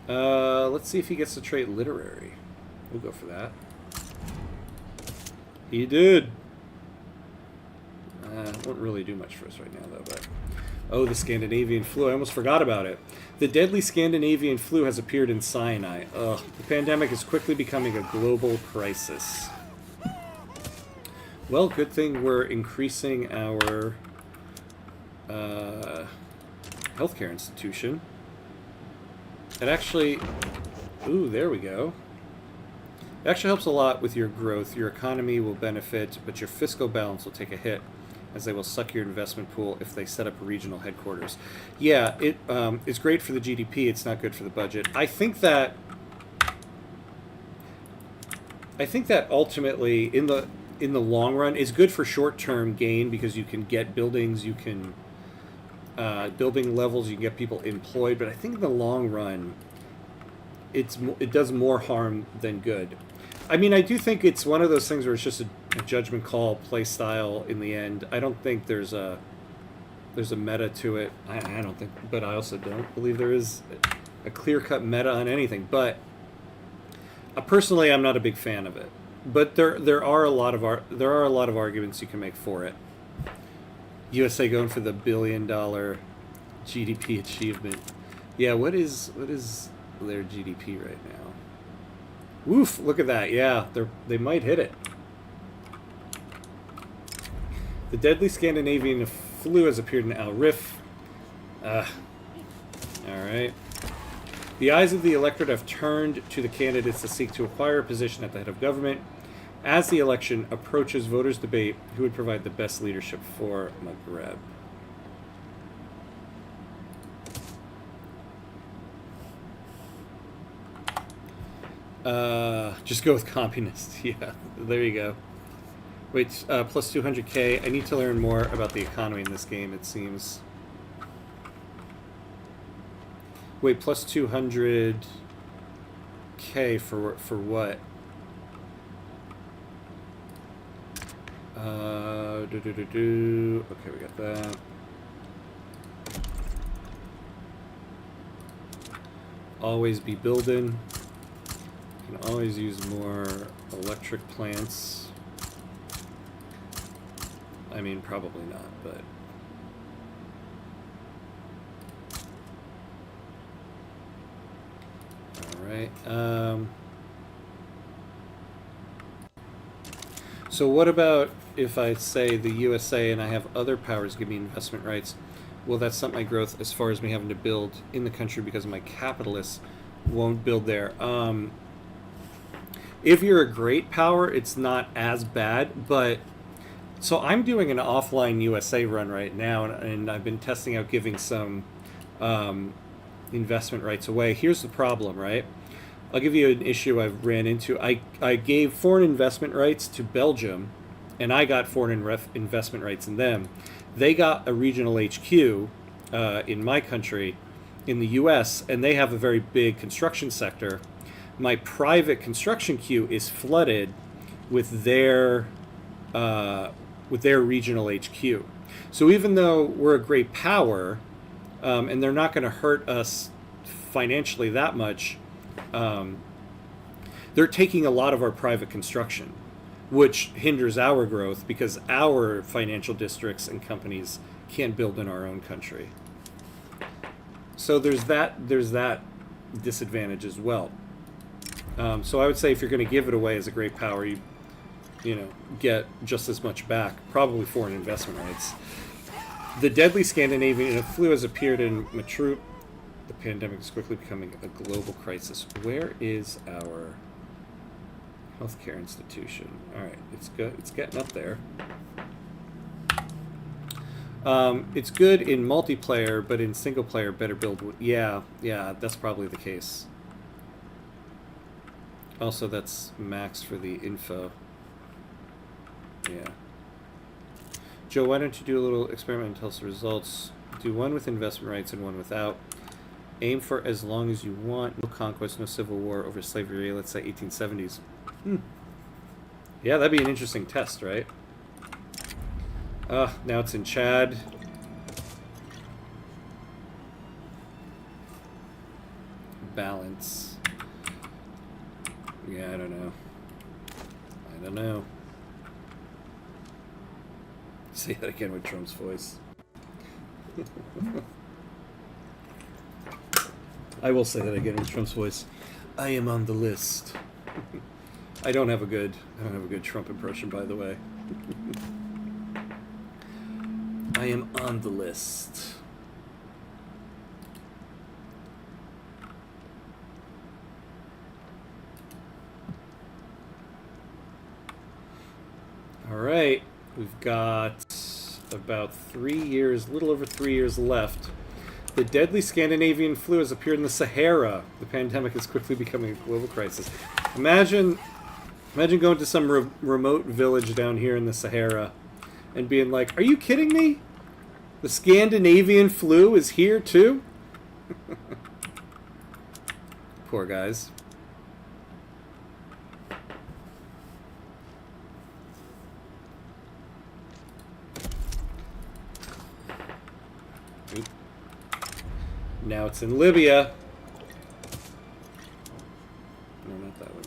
Let's see if he gets the trait literary. We'll go for that. He did. Won't really do much for us right now, though. But oh, the Scandinavian flu. I almost forgot about it. The deadly Scandinavian flu has appeared in Sinai. Ugh. The pandemic is quickly becoming a global crisis. Well, good thing we're increasing our healthcare institution. It actually... Ooh, there we go. It actually helps a lot with your growth. Your economy will benefit, but your fiscal balance will take a hit, as they will suck your investment pool if they set up a regional headquarters. Yeah, it's great for the GDP. It's not good for the budget. I think that ultimately, in the long run, is good for short-term gain because you can get buildings, you can building levels, you can get people employed. But I think in the long run, it does more harm than good. I mean, I do think it's one of those things where it's just a judgment call, play style in the end. I don't think there's a meta to it. I don't think, but I also don't believe there is a clear-cut meta on anything. But personally, I'm not a big fan of it. But there are a lot of arguments you can make for it. USA going for the $1 billion GDP achievement. Yeah, what is their GDP right now? Woof! Look at that. Yeah, they might hit it. The deadly Scandinavian flu has appeared in Al Rif. All right. The eyes of the electorate have turned to the candidates to seek to acquire a position at the head of government. As the election approaches, voters debate who would provide the best leadership for Maghreb. Just go with communist. Yeah, there you go. Wait, plus 200k. I need to learn more about the economy in this game, it seems. Wait, plus 200k for what? Okay, we got that. Always be building. Can always use more electric plants. I mean, probably not, but... Alright, so what about if I say the USA and I have other powers give me investment rights? Will that stunt my growth as far as me having to build in the country because my capitalists won't build there? If you're a great power, it's not as bad, but... So I'm doing an offline USA run right now, and I've been testing out giving some investment rights away. Here's the problem, right? I'll give you an issue I've ran into. I gave foreign investment rights to Belgium, and I got foreign investment rights in them. They got a regional HQ in my country, in the US, and they have a very big construction sector. My private construction queue is flooded with their regional HQ. So even though we're a great power, and they're not going to hurt us financially that much, they're taking a lot of our private construction, which hinders our growth because our financial districts and companies can't build in our own country. So there's that disadvantage as well. So I would say if you're going to give it away as a great power, you get just as much back, probably foreign investment rights. The deadly Scandinavian flu has appeared in Matrup. The pandemic is quickly becoming a global crisis. Where is our healthcare institution? All right, it's good. It's getting up there. It's good in multiplayer, but in single player, better build. Yeah, that's probably the case. Also, that's max for the info. Yeah. Joe, why don't you do a little experiment and tell us the results? Do one with investment rights and one without. Aim for as long as you want. No conquest, no civil war over slavery. Let's say 1870s. Yeah, that'd be an interesting test, right? Now it's in Chad. Balance. Yeah, I don't know. Say that again with Trump's voice. I will say that again with Trump's voice. I am on the list. I don't have a good Trump impression, by the way. I am on the list. All right, we've got about 3 years, a little over 3 years left. The deadly Scandinavian flu has appeared in the Sahara. The pandemic is quickly becoming a global crisis. Imagine going to some remote village down here in the Sahara and being like, "Are you kidding me? The Scandinavian flu is here too?" Poor guys. Oop. Now it's in Libya. No, not that one.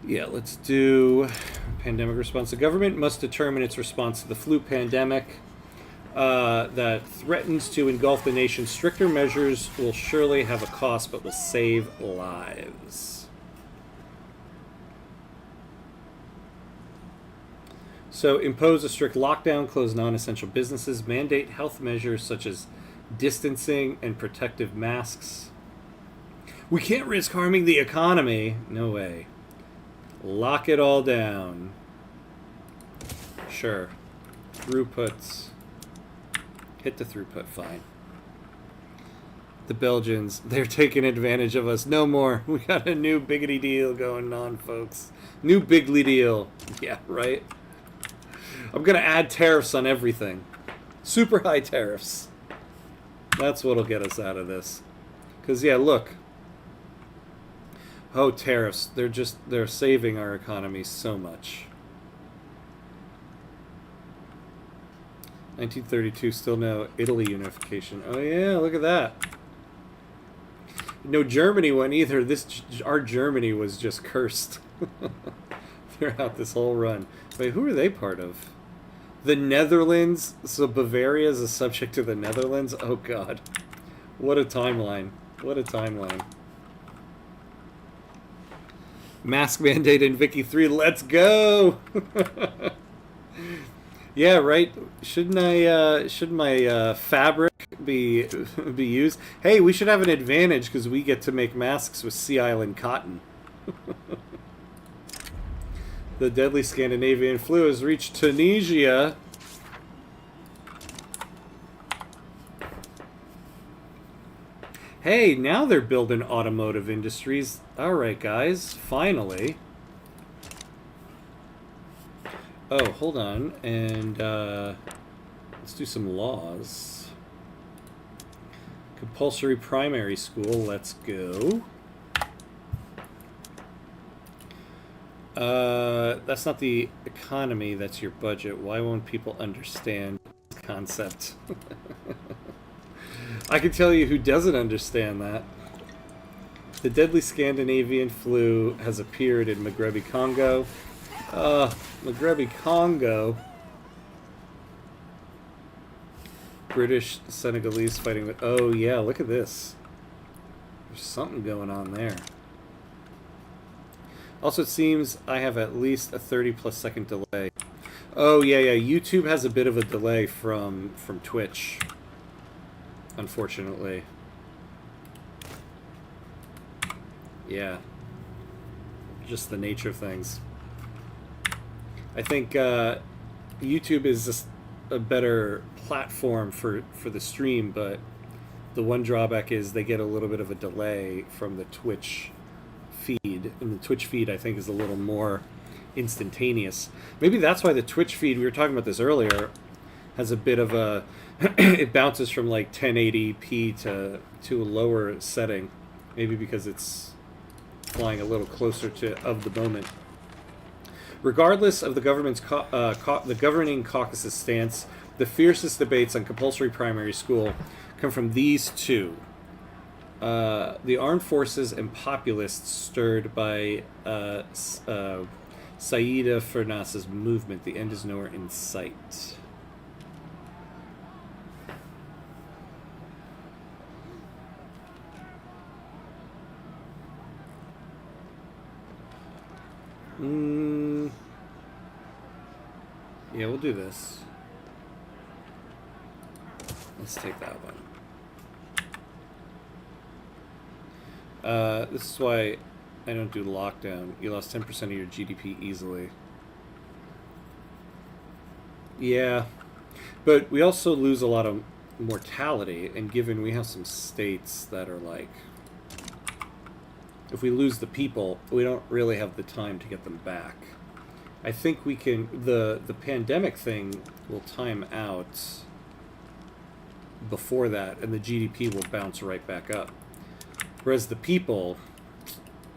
Yeah, let's do pandemic response. The government must determine its response to the flu pandemic that threatens to engulf the nation. Stricter measures will surely have a cost, but will save lives. So impose a strict lockdown, close non-essential businesses, mandate health measures such as distancing and protective masks. We can't risk harming the economy. No way. Lock it all down. Sure. Throughputs. Hit the throughput, fine. The Belgians, they're taking advantage of us. No more. We got a new biggity deal going on, folks. New bigly deal. Yeah, right? I'm going to add tariffs on everything. Super high tariffs. That's what'll get us out of this. Because, yeah, look. Oh, tariffs. They're saving our economy so much. 1932, still no Italy unification. Oh, yeah, look at that. No Germany one either. Our Germany was just cursed throughout this whole run. Wait, who are they part of? The Netherlands. So Bavaria is a subject to the Netherlands. Oh, God. What a timeline. What a timeline. Mask mandate in Vicky 3. Let's go. Yeah, right. Shouldn't my fabric be used? Hey, we should have an advantage because we get to make masks with Sea Island cotton. The deadly Scandinavian flu has reached Tunisia. Hey, now they're building automotive industries. All right, guys, finally. Oh, hold on, and let's do some laws. Compulsory primary school, let's go. That's not the economy, that's your budget. Why won't people understand this concept? I can tell you who doesn't understand that. The deadly Scandinavian flu has appeared in Maghrebi Congo. Maghrebi Congo. British Senegalese fighting with... Oh, yeah, look at this. There's something going on there. Also, it seems I have at least a 30-plus second delay. Oh, yeah, YouTube has a bit of a delay from Twitch. Unfortunately. Yeah. Just the nature of things. I think YouTube is just a better platform for the stream, but the one drawback is they get a little bit of a delay from the Twitch feed. And the Twitch feed, I think, is a little more instantaneous. Maybe that's why the Twitch feed, we were talking about this earlier, has a bit of a... it bounces from like 1080p to a lower setting. Maybe because it's flying a little closer to of the moment. Regardless of the government's the governing caucus's stance, the fiercest debates on compulsory primary school come from these two. The armed forces and populists stirred by Saida Furnas's movement. The end is nowhere in sight. Yeah, we'll do this. Let's take that one. This is why I don't do lockdown. You lost 10% of your GDP easily. Yeah. But we also lose a lot of mortality, and given we have some states that are like... If we lose the people, we don't really have the time to get them back. I think we can... The pandemic thing will time out before that, and the GDP will bounce right back up. Whereas the people,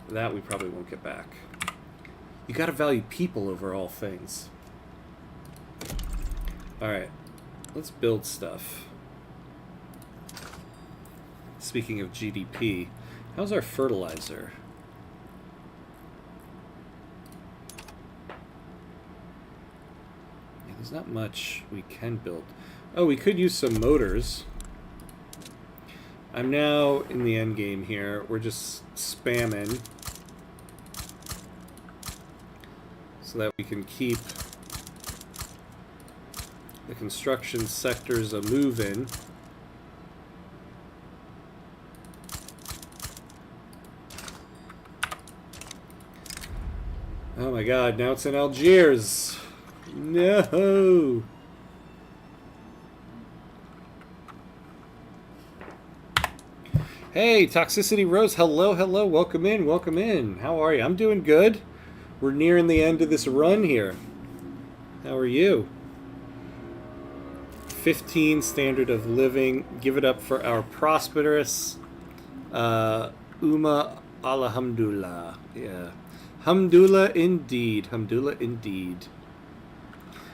that we probably won't get back. You gotta value people over all things. Alright, let's build stuff. Speaking of GDP, how's our fertilizer? Yeah, there's not much we can build. Oh, we could use some motors. I'm now in the end game here. We're just spamming so that we can keep the construction sectors a-moving. Oh my god, now it's in Algiers. No! Hey, Toxicity Rose, hello, hello, welcome in, welcome in. How are you? I'm doing good. We're nearing the end of this run here. How are you? 15 standard of living. Give it up for our prosperous Umma alhamdulillah. Yeah. Hamdulillah indeed. Hamdulillah indeed.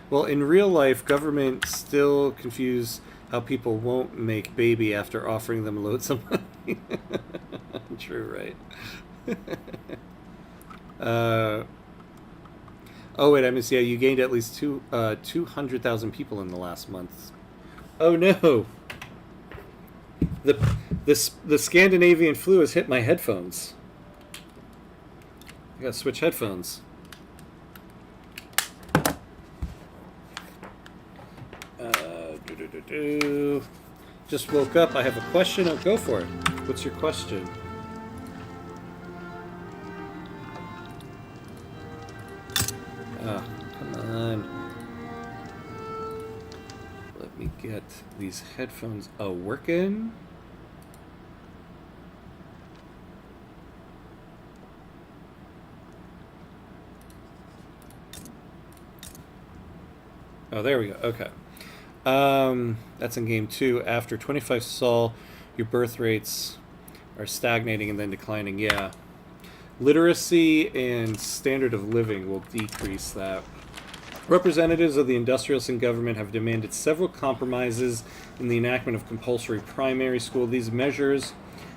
Well, in real life, government still confuse how people won't make baby after offering them loads of money. True, right? Oh wait, I missed. Yeah, you gained at least 200,000 people in the last month. Oh no! The Scandinavian flu has hit my headphones. I gotta switch headphones. Just woke up. I have a question. Oh, go for it. What's your question? Ah, come on. Let me get these headphones working. Oh, there we go. Okay. That's in game 2. After 25 sol, your birth rates are stagnating and then declining. Yeah. Literacy and standard of living will decrease that. Representatives of the industrialists and government have demanded several compromises in the enactment of compulsory primary school. These measures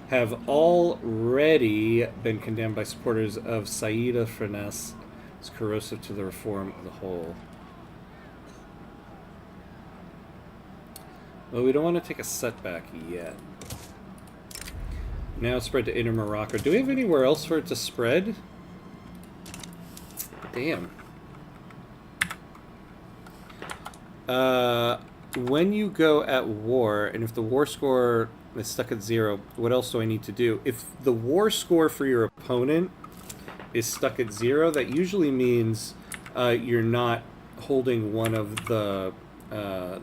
have already been condemned by supporters of Saida Furness as corrosive to the reform of the whole. Well, we don't want to take a setback yet. Now it's spread to inner Morocco. Do we have anywhere else for it to spread? Damn. When you go at war, and if the war score is stuck at 0, what else do I need to do? If the war score for your opponent is stuck at 0, that usually means you're not holding one of the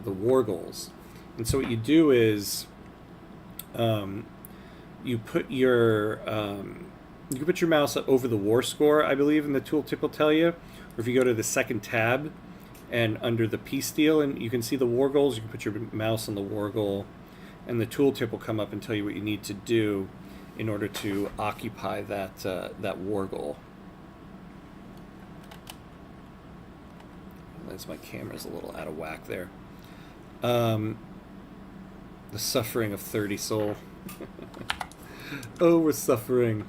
war goals. And so what you do is you put your mouse over the war score, I believe, and the tooltip will tell you. Or if you go to the second tab and under the peace deal, and you can see the war goals, you can put your mouse on the war goal, and the tooltip will come up and tell you what you need to do in order to occupy that war goal. That's my camera's a little out of whack there. The suffering of 30 soul. Oh, we're suffering.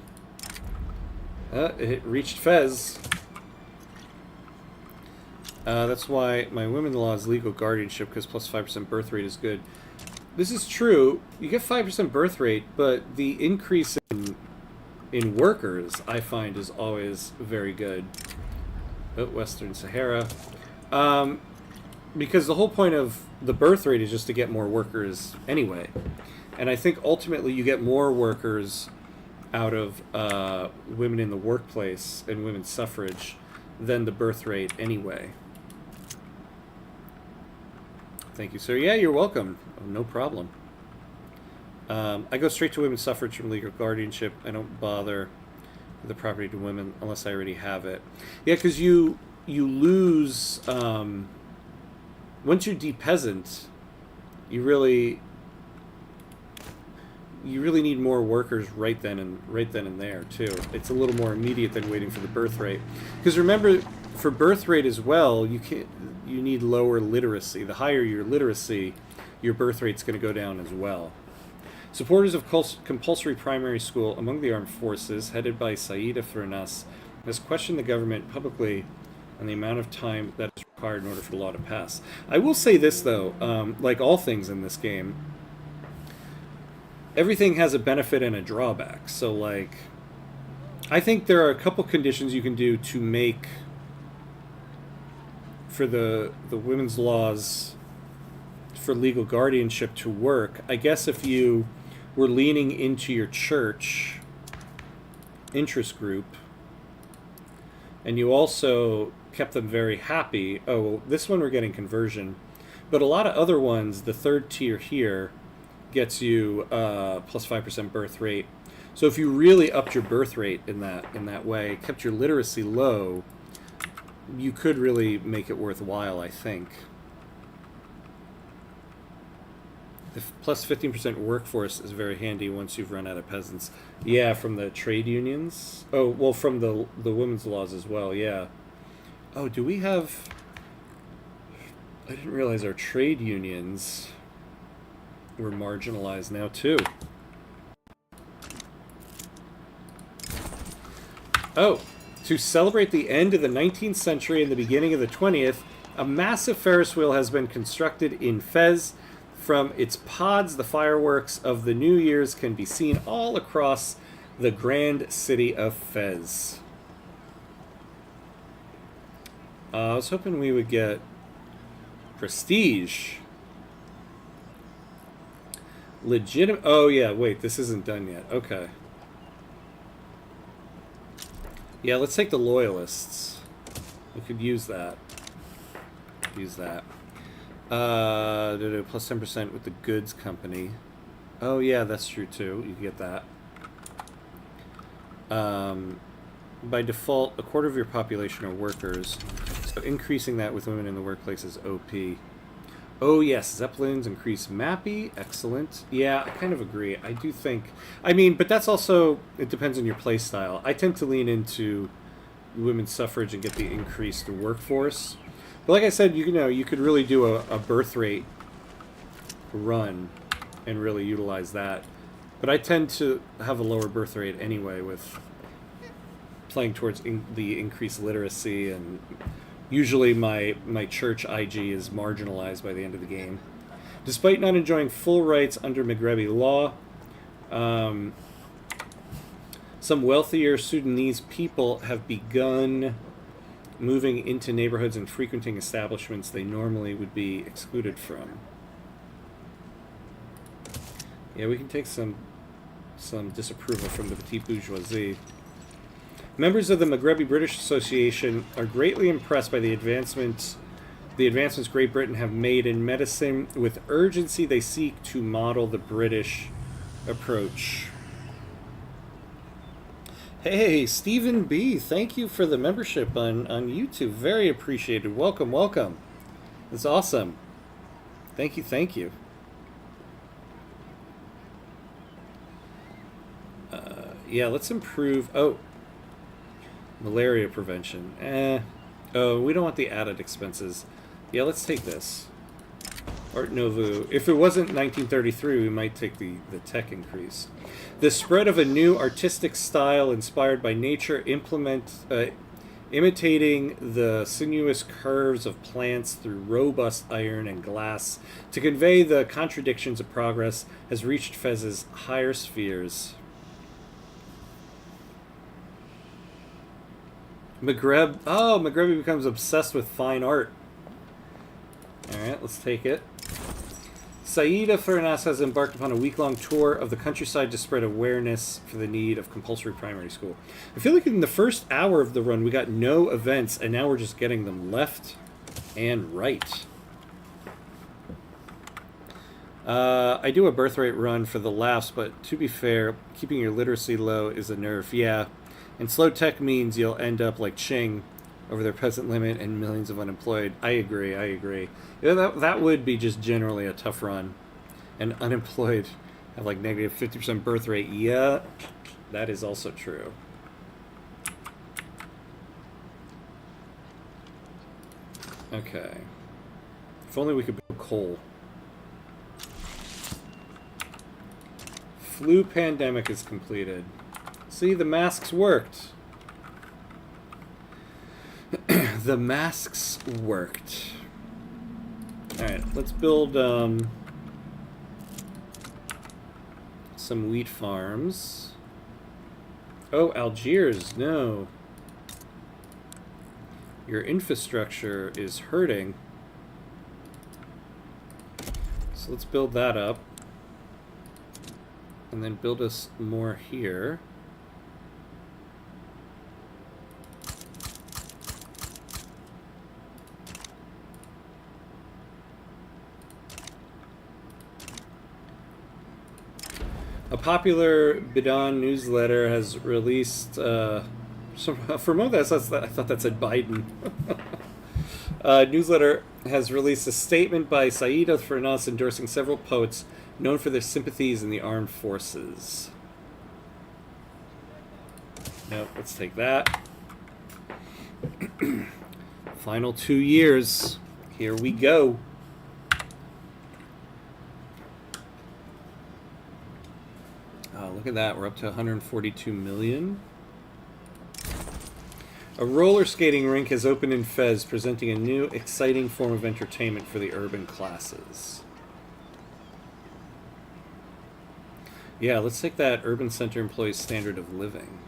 It reached Fez. That's why my women-in-law is legal guardianship, because plus 5% birth rate is good. This is true. You get 5% birth rate, but the increase in workers, I find, is always very good. Oh, Western Sahara. Because the whole point of the birth rate is just to get more workers anyway. And I think ultimately you get more workers out of women in the workplace and women's suffrage than the birth rate anyway. Thank you, sir. Yeah, you're welcome. Oh, no problem. I go straight to women's suffrage from legal guardianship. I don't bother with the property to women unless I already have it. Yeah, because you lose... once you de-peasant, you really need more workers right then and there too. It's a little more immediate than waiting for the birth rate. Because remember, for birth rate as well, you need lower literacy. The higher your literacy, your birth rate's going to go down as well. Supporters of compulsory primary school among the armed forces, headed by Saida Furnas, has questioned the government publicly on the amount of time that is required in order for the law to pass. I will say this, though, like all things in this game, everything has a benefit and a drawback. So, like, I think there are a couple conditions you can do to make for the women's laws for legal guardianship to work. I guess if you were leaning into your church interest group and you also kept them very happy. Oh, well, this one we're getting conversion. But a lot of other ones, the third tier here gets you plus 5% birth rate. So if you really upped your birth rate in that way, kept your literacy low, you could really make it worthwhile, I think. The plus 15% workforce is very handy once you've run out of peasants. Yeah, from the trade unions. Oh, well, from the women's laws as well, yeah. Oh, do we have... I didn't realize our trade unions were marginalized now, too. Oh, to celebrate the end of the 19th century and the beginning of the 20th, a massive Ferris wheel has been constructed in Fez. From its pods, the fireworks of the New Year's can be seen all across the grand city of Fez. I was hoping we would get prestige. Legitimate. Oh, yeah, wait, this isn't done yet. Okay. Yeah, let's take the loyalists. We could use that. Use that. Plus 10% with the goods company. Oh, yeah, that's true, too. You can get that. By default, a quarter of your population are workers. So increasing that with women in the workplace is OP. Oh, yes, Zeppelins increase Mappy. Excellent. Yeah, I kind of agree. I do think... I mean, but that's also... It depends on your play style. I tend to lean into women's suffrage and get the increased workforce. But like I said, you could really do a birth rate run and really utilize that. But I tend to have a lower birth rate anyway with playing towards the increased literacy, and usually my church IG is marginalized by the end of the game. Despite not enjoying full rights under Maghrebi law, some wealthier Sudanese people have begun moving into neighborhoods and frequenting establishments they normally would be excluded from. Yeah, we can take some disapproval from the petite bourgeoisie. Members of the Maghrebi British Association are greatly impressed by the advancements Great Britain have made in medicine. With urgency, they seek to model the British approach. Hey, Stephen B., thank you for the membership on YouTube. Very appreciated. Welcome, welcome. It's awesome. Thank you, thank you. Yeah, let's improve... Oh, malaria prevention. Oh, we don't want the added expenses. Yeah, let's take this. Art Nouveau. If it wasn't 1933, we might take the tech increase. The spread of a new artistic style inspired by nature, imitating the sinuous curves of plants through robust iron and glass to convey the contradictions of progress, has reached fezzes higher spheres. Maghreb. Oh, Maghreb becomes obsessed with fine art. Alright, let's take it. Saida Furnas has embarked upon a week-long tour of the countryside to spread awareness for the need of compulsory primary school. I feel like in the first hour of the run we got no events, and now we're just getting them left and right. I do a birthright run for the laughs, but to be fair, keeping your literacy low is a nerf. Yeah, and slow tech means you'll end up like Qing over their peasant limit and millions of unemployed. I agree. Yeah, that would be just generally a tough run. And unemployed have like negative 50% birth rate. Yeah, that is also true. Okay. If only we could build coal. Flu pandemic is completed. See, the masks worked. The masks worked. Alright, let's build some wheat farms. Oh, Algiers, no. Your infrastructure is hurting. So let's build that up. And then build us more here. A popular Bidon newsletter has released. For a moment, I thought that said Biden. Newsletter has released a statement by Saida Furnas endorsing several poets known for their sympathies in the armed forces. Nope, let's take that. Final 2 years. Here we go. Look at that, we're up to 142 million. A roller skating rink has opened in Fez, presenting a new, exciting form of entertainment for the urban classes. Yeah, let's take that urban center employees' standard of living.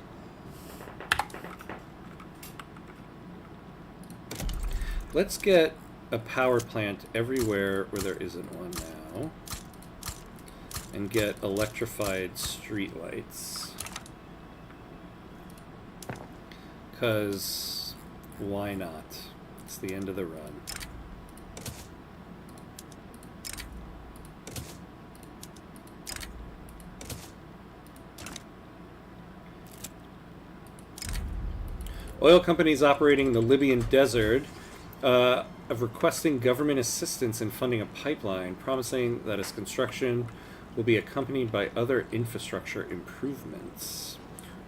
Let's get a power plant everywhere where there isn't one now. And get electrified streetlights. Because why not? It's the end of the run. Oil companies operating in the Libyan desert of requesting government assistance in funding a pipeline, promising that its construction will be accompanied by other infrastructure improvements.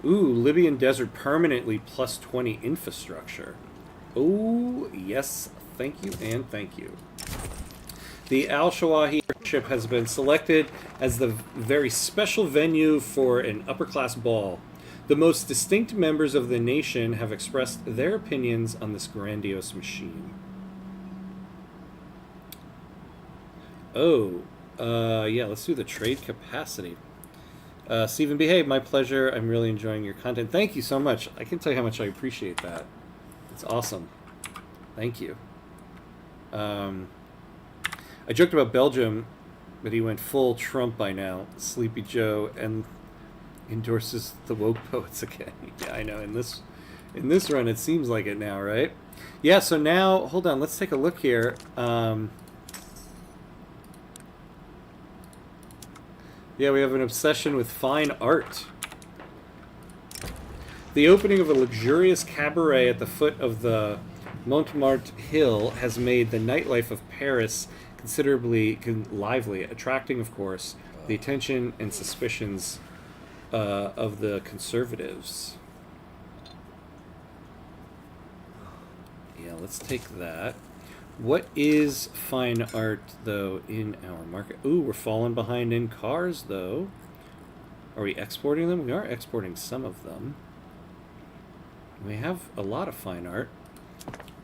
Ooh, Libyan desert permanently plus 20 infrastructure. Oh, yes, thank you and thank you. The Al-Shawahi ship has been selected as the very special venue for an upper-class ball. The most distinct members of the nation have expressed their opinions on this grandiose machine. Oh, yeah, let's do the trade capacity. Stephen Behave, my pleasure. I'm really enjoying your content. Thank you so much. I can tell you how much I appreciate that. It's awesome. Thank you. I joked about Belgium, but he went full Trump by now. Sleepy Joe, and endorses the woke poets again. Yeah, I know. In this run, it seems like it now, right? Yeah, so now, hold on. Let's take a look here. Yeah, we have an obsession with fine art. The opening of a luxurious cabaret at the foot of the Montmartre Hill has made the nightlife of Paris considerably lively, attracting, of course, the attention and suspicions of the conservatives. Yeah, let's take that. What is fine art, though, in our market? Ooh, we're falling behind in cars, though. Are we exporting them? We are exporting some of them. We have a lot of fine art.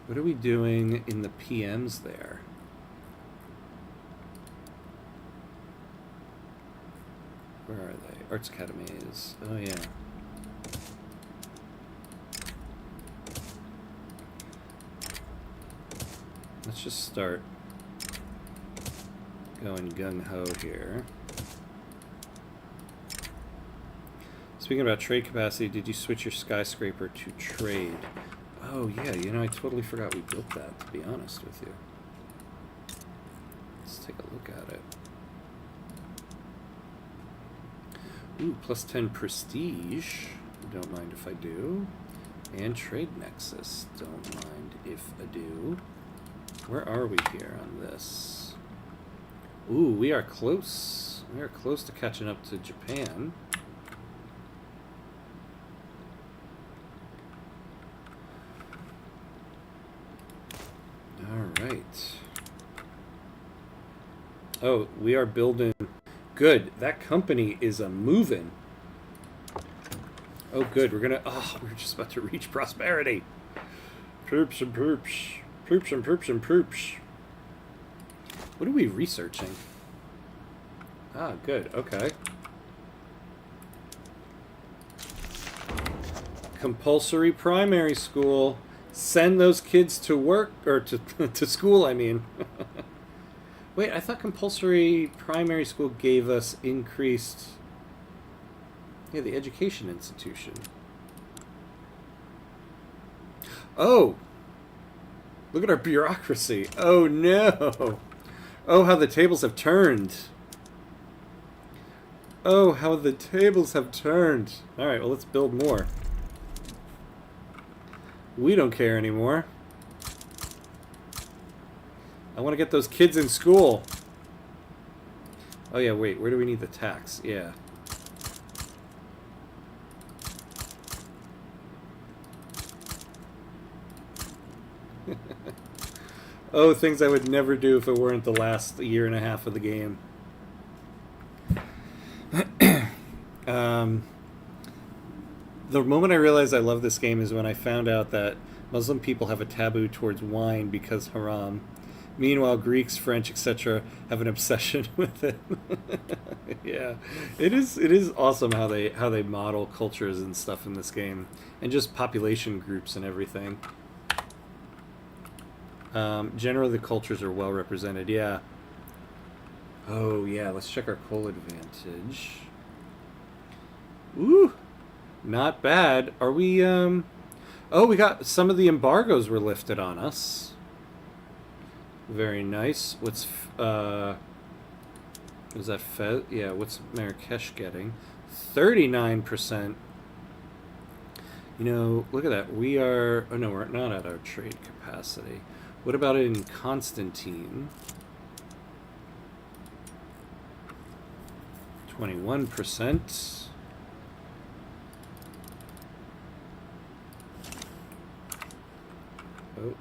What are we doing in the PMs there? Where are they? Arts Academies. Oh, yeah. Let's just start going gung-ho here. Speaking about trade capacity, did you switch your skyscraper to trade? Oh, yeah, you know, I totally forgot we built that, to be honest with you. Let's take a look at it. Ooh, plus 10 prestige. Don't mind if I do. And trade nexus. Don't mind if I do. Where are we here on this? Ooh, we are close. We are close to catching up to Japan. All right. Oh, we are building. Good. That company is a moving. Oh, good. We're just about to reach prosperity. Poops and poops. Poops and poops and poops. What are we researching? Ah, good. Okay. Compulsory primary school. Send those kids to work, or to school, I mean. Wait, I thought compulsory primary school gave us increased... Yeah, the education institution. Oh! Look at our bureaucracy. Oh, no! Oh, how the tables have turned. Oh, how the tables have turned. Alright, well, let's build more. We don't care anymore. I want to get those kids in school. Oh, yeah, wait. Where do we need the tax? Yeah. Oh, things I would never do if it weren't the last year and a half of the game. The moment I realized I love this game is when I found out that Muslim people have a taboo towards wine because haram. Meanwhile, Greeks, French, etc. have an obsession with it. Yeah, it is awesome how they model cultures and stuff in this game, and just population groups and everything. Generally, the cultures are well represented. Yeah. Oh yeah, let's check our coal advantage. Ooh, not bad. Are we? Oh, we got some of the embargoes were lifted on us. Very nice. What's is that Fez? Yeah, what's Marrakesh getting? 39%. You know, look at that. We are... Oh, no, we're not at our trade capacity. What about in Constantine? 21%. Oh.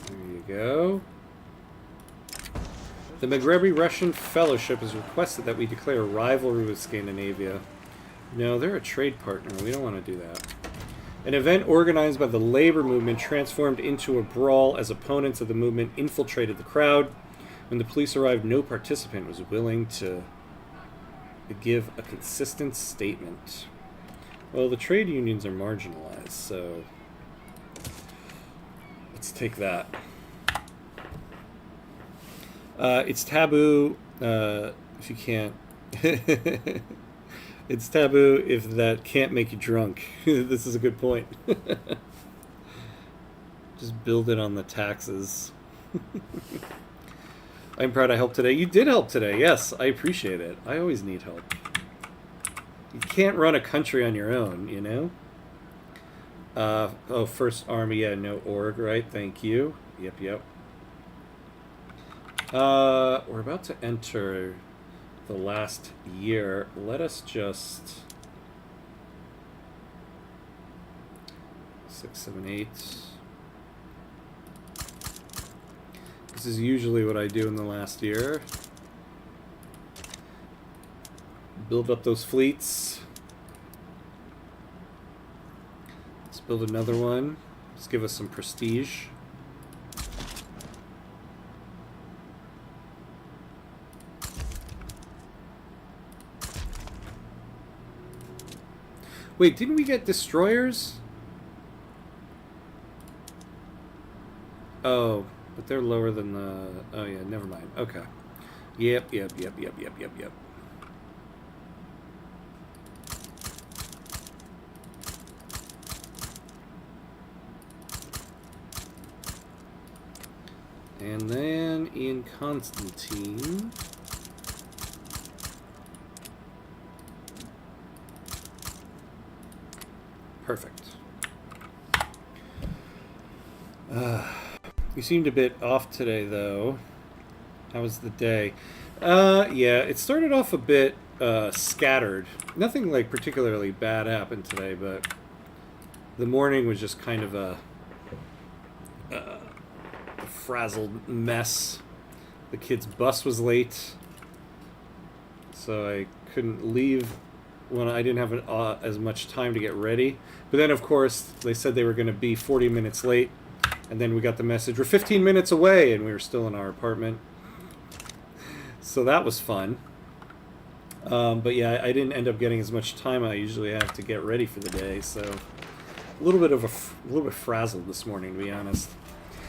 There you go. The Maghrebi Russian Fellowship has requested that we declare a rivalry with Scandinavia. No, they're a trade partner. We don't want to do that. An event organized by the labor movement transformed into a brawl as opponents of the movement infiltrated the crowd. When the police arrived, no participant was willing to give a consistent statement. Well, the trade unions are marginalized, so let's take that. It's taboo if you can't. It's taboo if that can't make you drunk. This is a good point. Just build it on the taxes. I'm proud I helped today. You did help today. Yes, I appreciate it. I always need help. You can't run a country on your own, you know? Oh, First Army, yeah, no org, right? Thank you. Yep. We're about to enter the last year. Let us just... 6, 7, 8. This is usually what I do in the last year. Build up those fleets. Let's build another one. Let's give us some prestige. Wait, didn't we get destroyers? Oh, but they're lower than the... Oh, yeah, never mind. Okay. Yep. And then in Constantine... Perfect. You seemed a bit off today, though. How was the day? Yeah, it started off a bit scattered. Nothing like particularly bad happened today, but the morning was just kind of a frazzled mess. The kid's bus was late, so I couldn't leave when I didn't have as much time to get ready. But then, of course, they said they were going to be 40 minutes late, and then we got the message, we're 15 minutes away, and we were still in our apartment. So that was fun. But yeah, I didn't end up getting as much time I usually have to get ready for the day, so a little bit frazzled this morning, to be honest.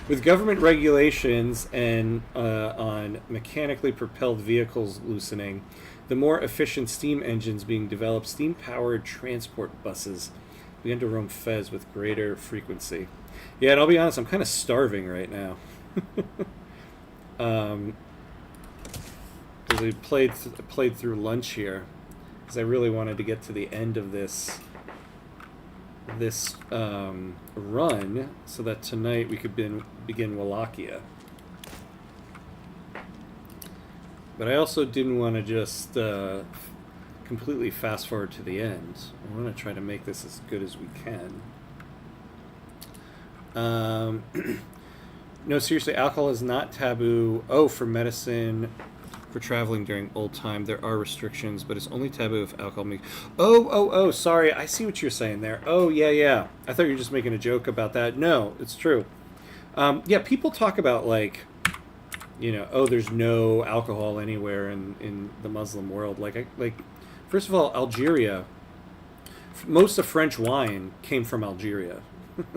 With government regulations and on mechanically propelled vehicles loosening, the more efficient steam engines being developed, steam-powered transport buses began to roam Fez with greater frequency. Yeah, and I'll be honest, I'm kind of starving right now. Because we played through lunch here, because I really wanted to get to the end of this run, so that tonight we could begin Wallachia. But I also didn't want to just completely fast forward to the end. I want to try to make this as good as we can. No, seriously, alcohol is not taboo. Oh, for medicine, for traveling during old time, there are restrictions, but it's only taboo if alcohol makes... Oh, sorry, I see what you're saying there. Oh, yeah. I thought you were just making a joke about that. No, it's true. Yeah, people talk about, like, you know, oh, there's no alcohol anywhere in the Muslim world. Like, first of all, Algeria, most of French wine came from Algeria.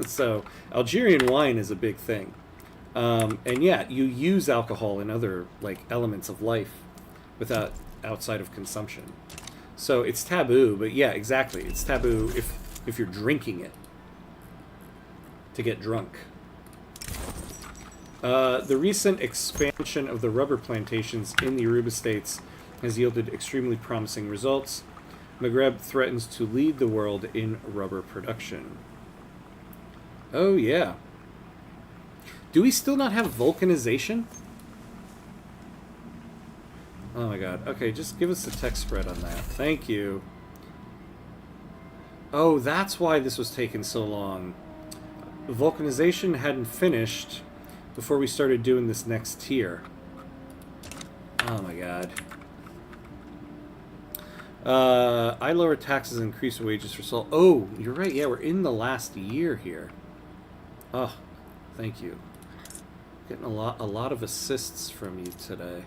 So Algerian wine is a big thing. And yeah, you use alcohol in other like elements of life without outside of consumption. So it's taboo, but yeah, exactly. It's taboo if you're drinking it to get drunk. The recent expansion of the rubber plantations in the Aruba states has yielded extremely promising results. Maghreb threatens to lead the world in rubber production. Oh, yeah. Do we still not have vulcanization? Oh my god. Okay, just give us the text spread on that. Thank you. Oh, that's why this was taking so long. Vulcanization hadn't finished before we started doing this next tier. Oh my god. I lower taxes and increase wages for salt. Oh, you're right. Yeah, we're in the last year here. Oh, thank you. Getting a lot of assists from you today.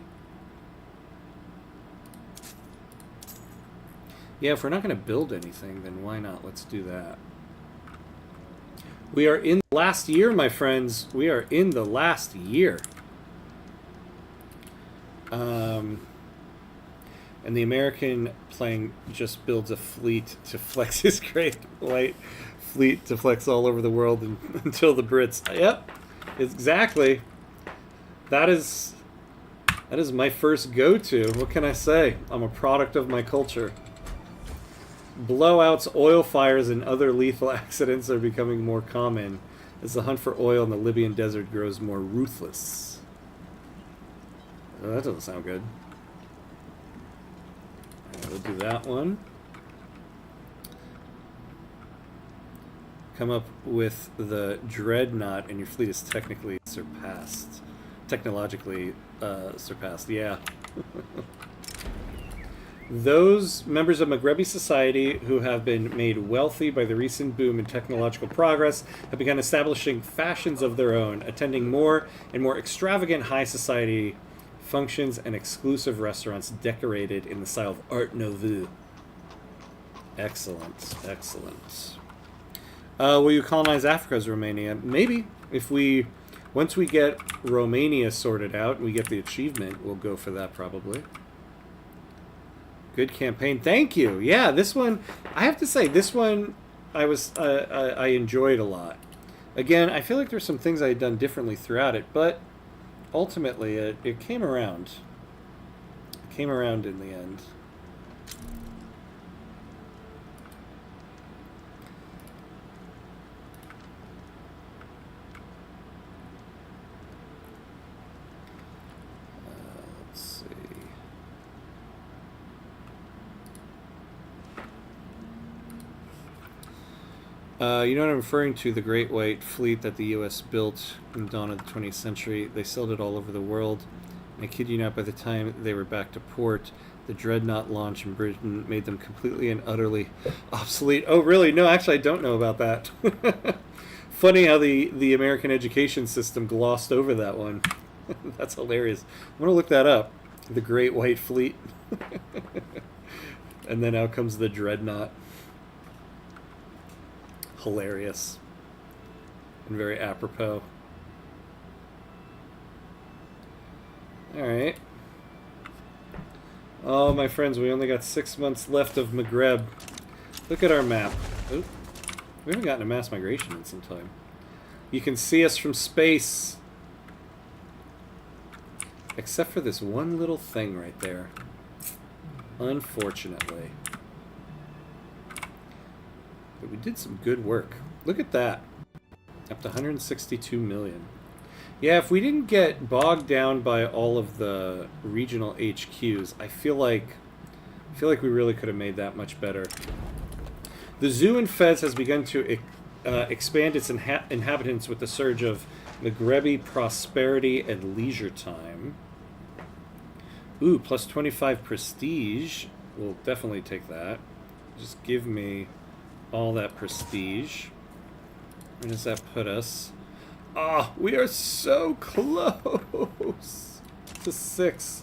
Yeah, if we're not going to build anything, then why not? Let's do that. We are in the last year, my friends. We are in the last year. And the American playing just builds a fleet to flex his great white fleet to flex all over the world until the Brits. Yep, exactly. That is my first go-to. What can I say? I'm a product of my culture. Blowouts, oil fires, and other lethal accidents are becoming more common as the hunt for oil in the Libyan desert grows more ruthless. Oh, that doesn't sound good. We'll do that one. come up with the dreadnought, and your fleet is technically surpassed. Technologically surpassed, yeah. Those members of Maghrebi society who have been made wealthy by the recent boom in technological progress have begun establishing fashions of their own, attending more and more extravagant high society functions and exclusive restaurants decorated in the style of Art Nouveau. Excellent, excellent. Will you colonize Africa as Romania? Maybe. Once we get Romania sorted out and we get the achievement, we'll go for that probably. Good campaign. Thank you. Yeah, this one, I have to say, this one I enjoyed a lot. Again, I feel like there's some things I had done differently throughout it, but ultimately it came around. It came around in the end. You know what I'm referring to? The Great White Fleet that the U.S. built in the dawn of the 20th century. They sailed it all over the world. I kid you not, by the time they were back to port, the dreadnought launch in Britain made them completely and utterly obsolete. Oh, really? No, actually, I don't know about that. Funny how the American education system glossed over that one. That's hilarious. I'm going to look that up. The Great White Fleet. And then out comes the dreadnought. Hilarious and very apropos. Alright. Oh, my friends, we only got 6 months left of Maghreb. Look at our map. Oop. We haven't gotten a mass migration in some time. You can see us from space. Except for this one little thing right there. Unfortunately. But we did some good work. Look at that. Up to 162 million. Yeah, if we didn't get bogged down by all of the regional HQs, I feel like we really could have made that much better. The zoo in Fez has begun to expand its inhabitants with the surge of Maghrebi prosperity and leisure time. Ooh, plus 25 prestige. We'll definitely take that. Just give me all that prestige. Where does that put us? Ah, we are so close to 6.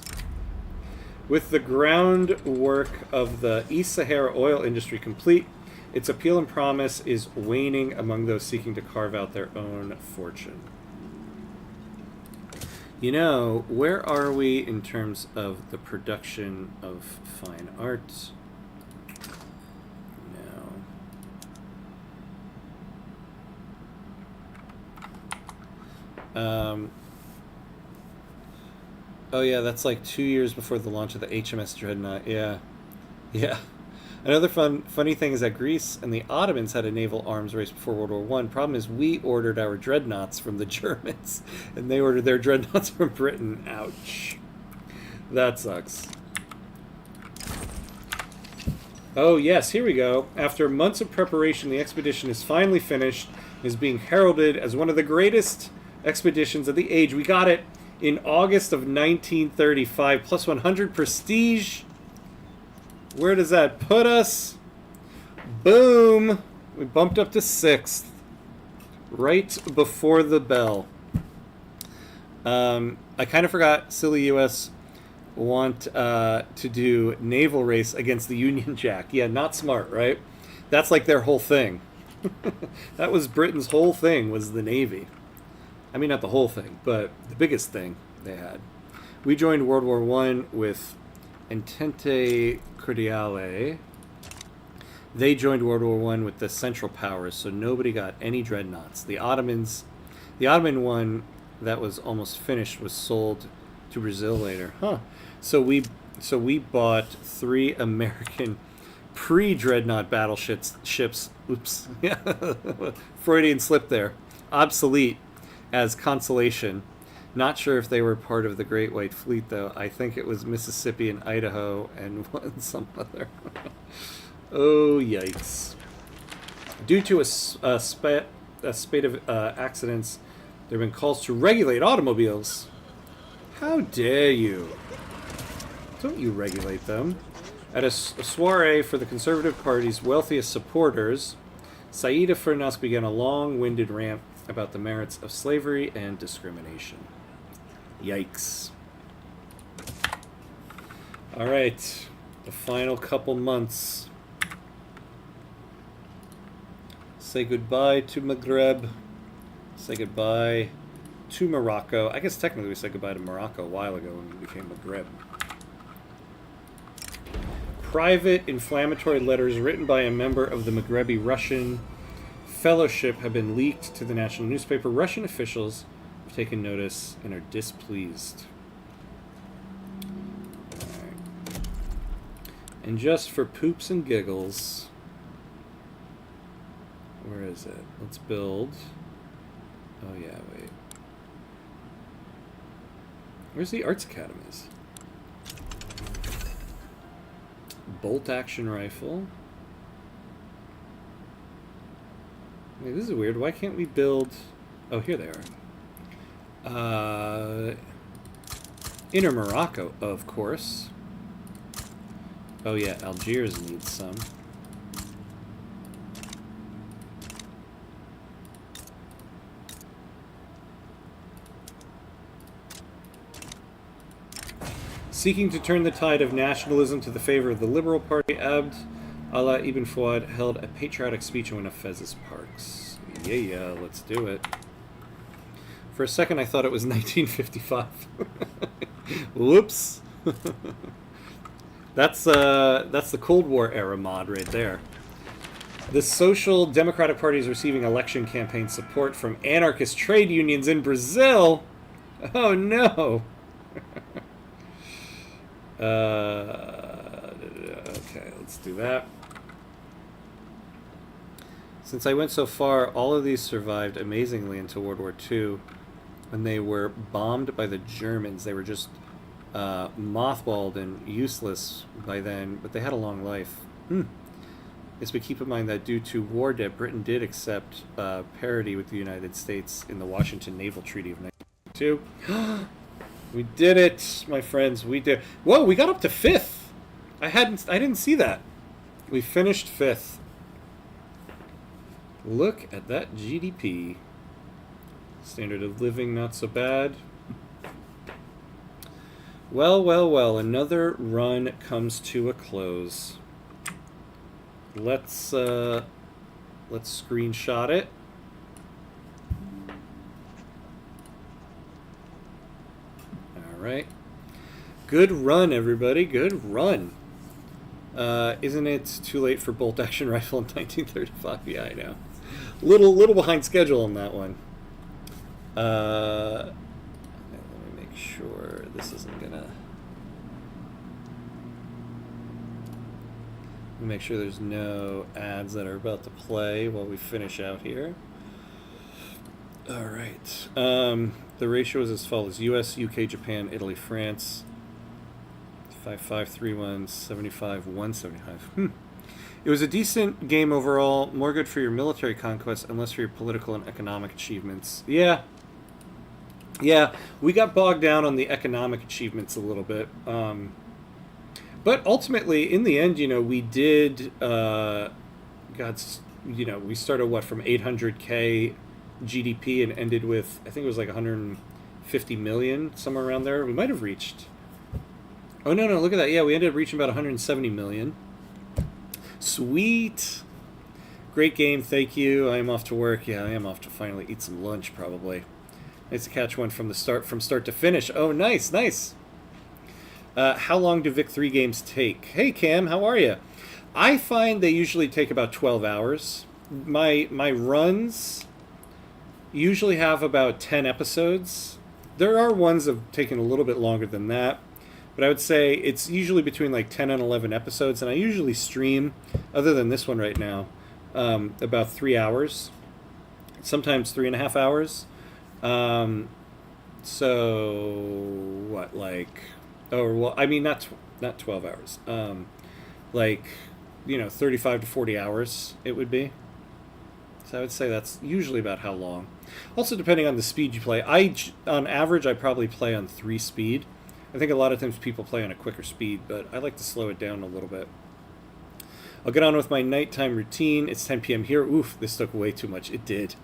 With the groundwork of the East Sahara oil industry complete, its appeal and promise is waning among those seeking to carve out their own fortune. You know, where are we in terms of the production of fine art? Oh yeah, that's like 2 years before the launch of the HMS Dreadnought. Yeah. Yeah. Another funny thing is that Greece and the Ottomans had a naval arms race before World War One. Problem is, we ordered our dreadnoughts from the Germans, and they ordered their dreadnoughts from Britain. Ouch. That sucks. Oh yes, here we go. After months of preparation, the expedition is finally finished and is being heralded as one of the greatest expeditions of the age. We got it in August of 1935, plus 100 prestige. Where does that put us? Boom! We bumped up to 6th. Right before the bell. I kind of forgot silly US want to do naval race against the Union Jack. Yeah, not smart, right? That's like their whole thing. That was Britain's whole thing, was the Navy. I mean, not the whole thing, but the biggest thing they had. We joined World War I with Entente Cordiale. They joined World War I with the Central Powers, so nobody got any dreadnoughts. The Ottoman one that was almost finished was sold to Brazil later. Huh. So we bought 3 American pre-dreadnought battleships. Oops. Yeah. Freudian slip there. Obsolete as consolation. Not sure if they were part of the Great White Fleet, though. I think it was Mississippi and Idaho and some other. Oh, yikes. Due to a spate of accidents, there have been calls to regulate automobiles. How dare you? Don't you regulate them. At a soiree for the Conservative Party's wealthiest supporters, Saida Furnas began a long-winded rant about the merits of slavery and discrimination. Yikes. All right, the final couple months. Say goodbye to Maghreb. Say goodbye to Morocco. I guess technically we said goodbye to Morocco a while ago when we became Maghreb. Private inflammatory letters written by a member of the Maghrebi Russian Fellowship have been leaked to the national newspaper. Russian officials have taken notice and are displeased. Right. And just for poops and giggles, where is it? Let's build. Oh yeah, wait. Where's the Arts Academies? Bolt action rifle. Wait, this is weird. Why can't we build... Oh, here they are. Inner Morocco, of course. Oh yeah, Algiers needs some. Seeking to turn the tide of nationalism to the favor of the Liberal Party, Abd Allah Ibn Fuad held a patriotic speech in one of Fezzes parks. Yeah, let's do it. For a second, I thought it was 1955. Whoops. That's the Cold War era mod right there. The Social Democratic Party is receiving election campaign support from anarchist trade unions in Brazil. Oh no. Okay, let's do that. Since I went so far, all of these survived amazingly until World War II, when they were bombed by the Germans. They were just mothballed and useless by then, but they had a long life. Yes, but keep in mind that due to war debt, Britain did accept parity with the United States in the Washington Naval Treaty of 1992. We did it, my friends. We did. Whoa, we got up to 5th. I didn't see that. We finished 5th. Look at that GDP. Standard of living, not so bad. Well. Another run comes to a close. Let's screenshot it. Right. Good run, everybody. Good run. Isn't it too late for bolt action rifle in 1935? Yeah, I know. Little behind schedule on that one. Let me make sure this isn't gonna. Let me make sure there's no ads that are about to play while we finish out here. All right. The ratio is as follows: U.S., U.K., Japan, Italy, France. 5531 75 175. It was a decent game overall. More good for your military conquest and less for your political and economic achievements. Yeah, we got bogged down on the economic achievements a little bit. But ultimately, in the end, we did. We started from 800K GDP and ended with, I think it was like 150 million, somewhere around there. We might have reached. Oh no, look at that. Yeah, we ended up reaching about 170 million. Sweet. Great game, thank you. I am off to work. Yeah, I am off to finally eat some lunch, probably. Nice to catch one from start to finish. Oh, nice. How long do Vic 3 games take? Hey Cam, how are you? I find they usually take about 12 hours. My runs usually have about 10 episodes. There are ones that have taken a little bit longer than that, but I would say it's usually between like 10 and 11 episodes, and I usually stream, other than this one right now, about 3 hours, sometimes 3.5 hours. So what, like, not 12 hours, 35 to 40 hours it would be. So I would say that's usually about how long. Also, depending on the speed you play, on average I probably play on 3 speed. I think a lot of times people play on a quicker speed, but I like to slow it down a little bit. I'll get on with my nighttime routine. It's 10 p.m. here. Oof, this took way too much. It did.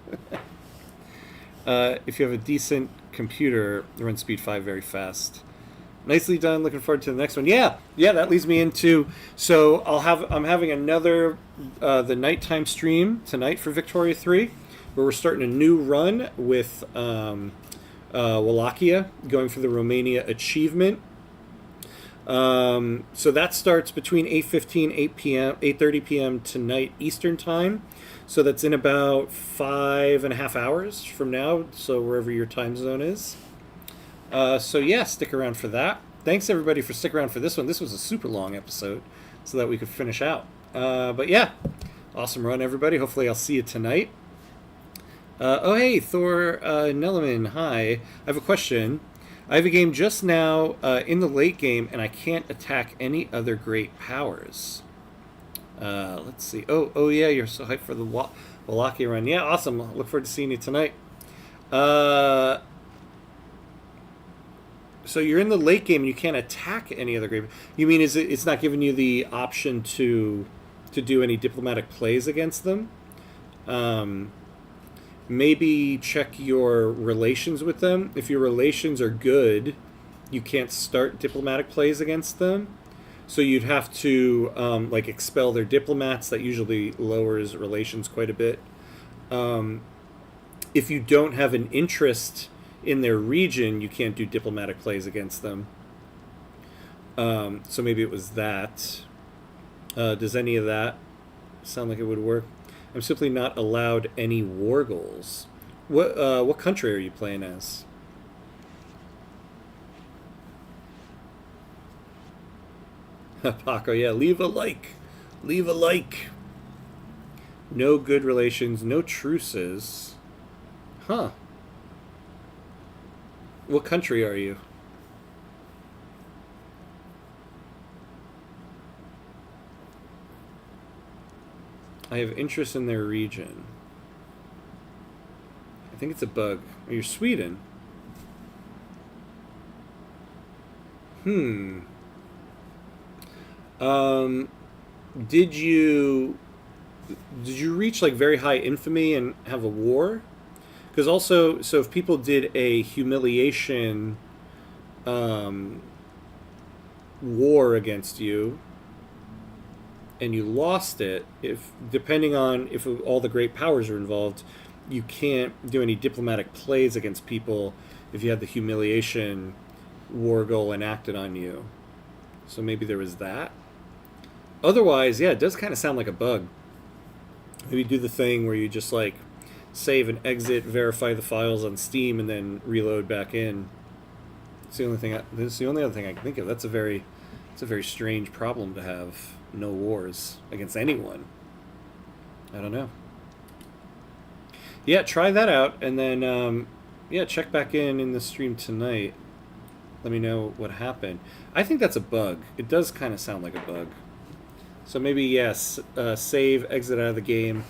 If you have a decent computer, run speed 5 very fast. Nicely done. Looking forward to the next one. Yeah, that leads me into. So I'm having another the nighttime stream tonight for Victoria 3, where we're starting a new run with Wallachia, going for the Romania achievement. So that starts between 8:15, 8:30 p.m. tonight Eastern time. So that's in about 5.5 hours from now. So wherever your time zone is. So yeah, stick around for that. Thanks everybody for sticking around for this one. This was a super long episode, so that we could finish out. But yeah, awesome run everybody. Hopefully I'll see you tonight. Oh hey, Thor Nelliman, hi. I have a question. I have a game just now in the late game, and I can't attack any other great powers. Let's see. Oh yeah, you're so hyped for the Wallachia run. Yeah, awesome. Look forward to seeing you tonight. So you're in the late game and you can't attack any other great. You mean it's not giving you the option to do any diplomatic plays against them? Maybe check your relations with them. If your relations are good, you can't start diplomatic plays against them. So you'd have to like expel their diplomats. That usually lowers relations quite a bit. If you don't have an interest in their region, you can't do diplomatic plays against them. So maybe it was that. Does any of that sound like it would work? I'm simply not allowed any war goals. What country are you playing as? Paco, yeah, leave a like. Leave a like. No good relations, no truces. Huh. What country are you? I have interest in their region. I think it's a bug. Are you Sweden? Did you reach like very high infamy and have a war? Because also, so if people did a humiliation war against you and you lost it, depending on if all the great powers are involved, you can't do any diplomatic plays against people if you had the humiliation war goal enacted on you. So maybe there was that. Otherwise, yeah, it does kind of sound like a bug. Maybe do the thing where you just like save and exit, verify the files on Steam, and then reload back in. It's the only thing. This is the only other thing I can think of. It's a very strange problem to have. No wars against anyone. I don't know. Yeah, try that out, and then yeah, check back in the stream tonight. Let me know what happened. I think that's a bug. It does kind of sound like a bug. So maybe yes, save, exit out of the game,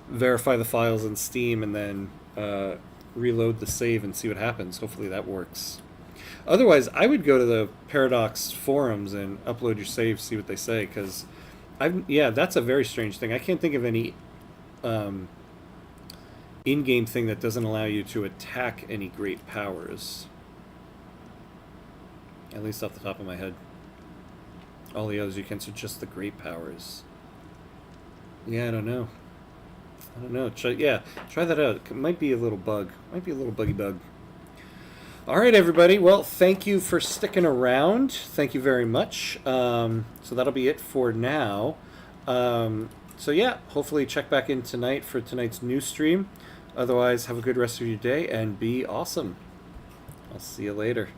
verify the files in Steam, and then reload the save and see what happens. Hopefully that works. Otherwise, I would go to the Paradox forums and upload your save, see what they say, because yeah, that's a very strange thing. I can't think of any in-game thing that doesn't allow you to attack any great powers. At least off the top of my head. All the others you can, so just the great powers. Yeah, I don't know. Try that out. It might be a little bug. Might be a little buggy bug. All right, everybody. Well, thank you for sticking around. Thank you very much. So that'll be it for now. So yeah, hopefully check back in tonight for tonight's new stream. Otherwise, have a good rest of your day and be awesome. I'll see you later.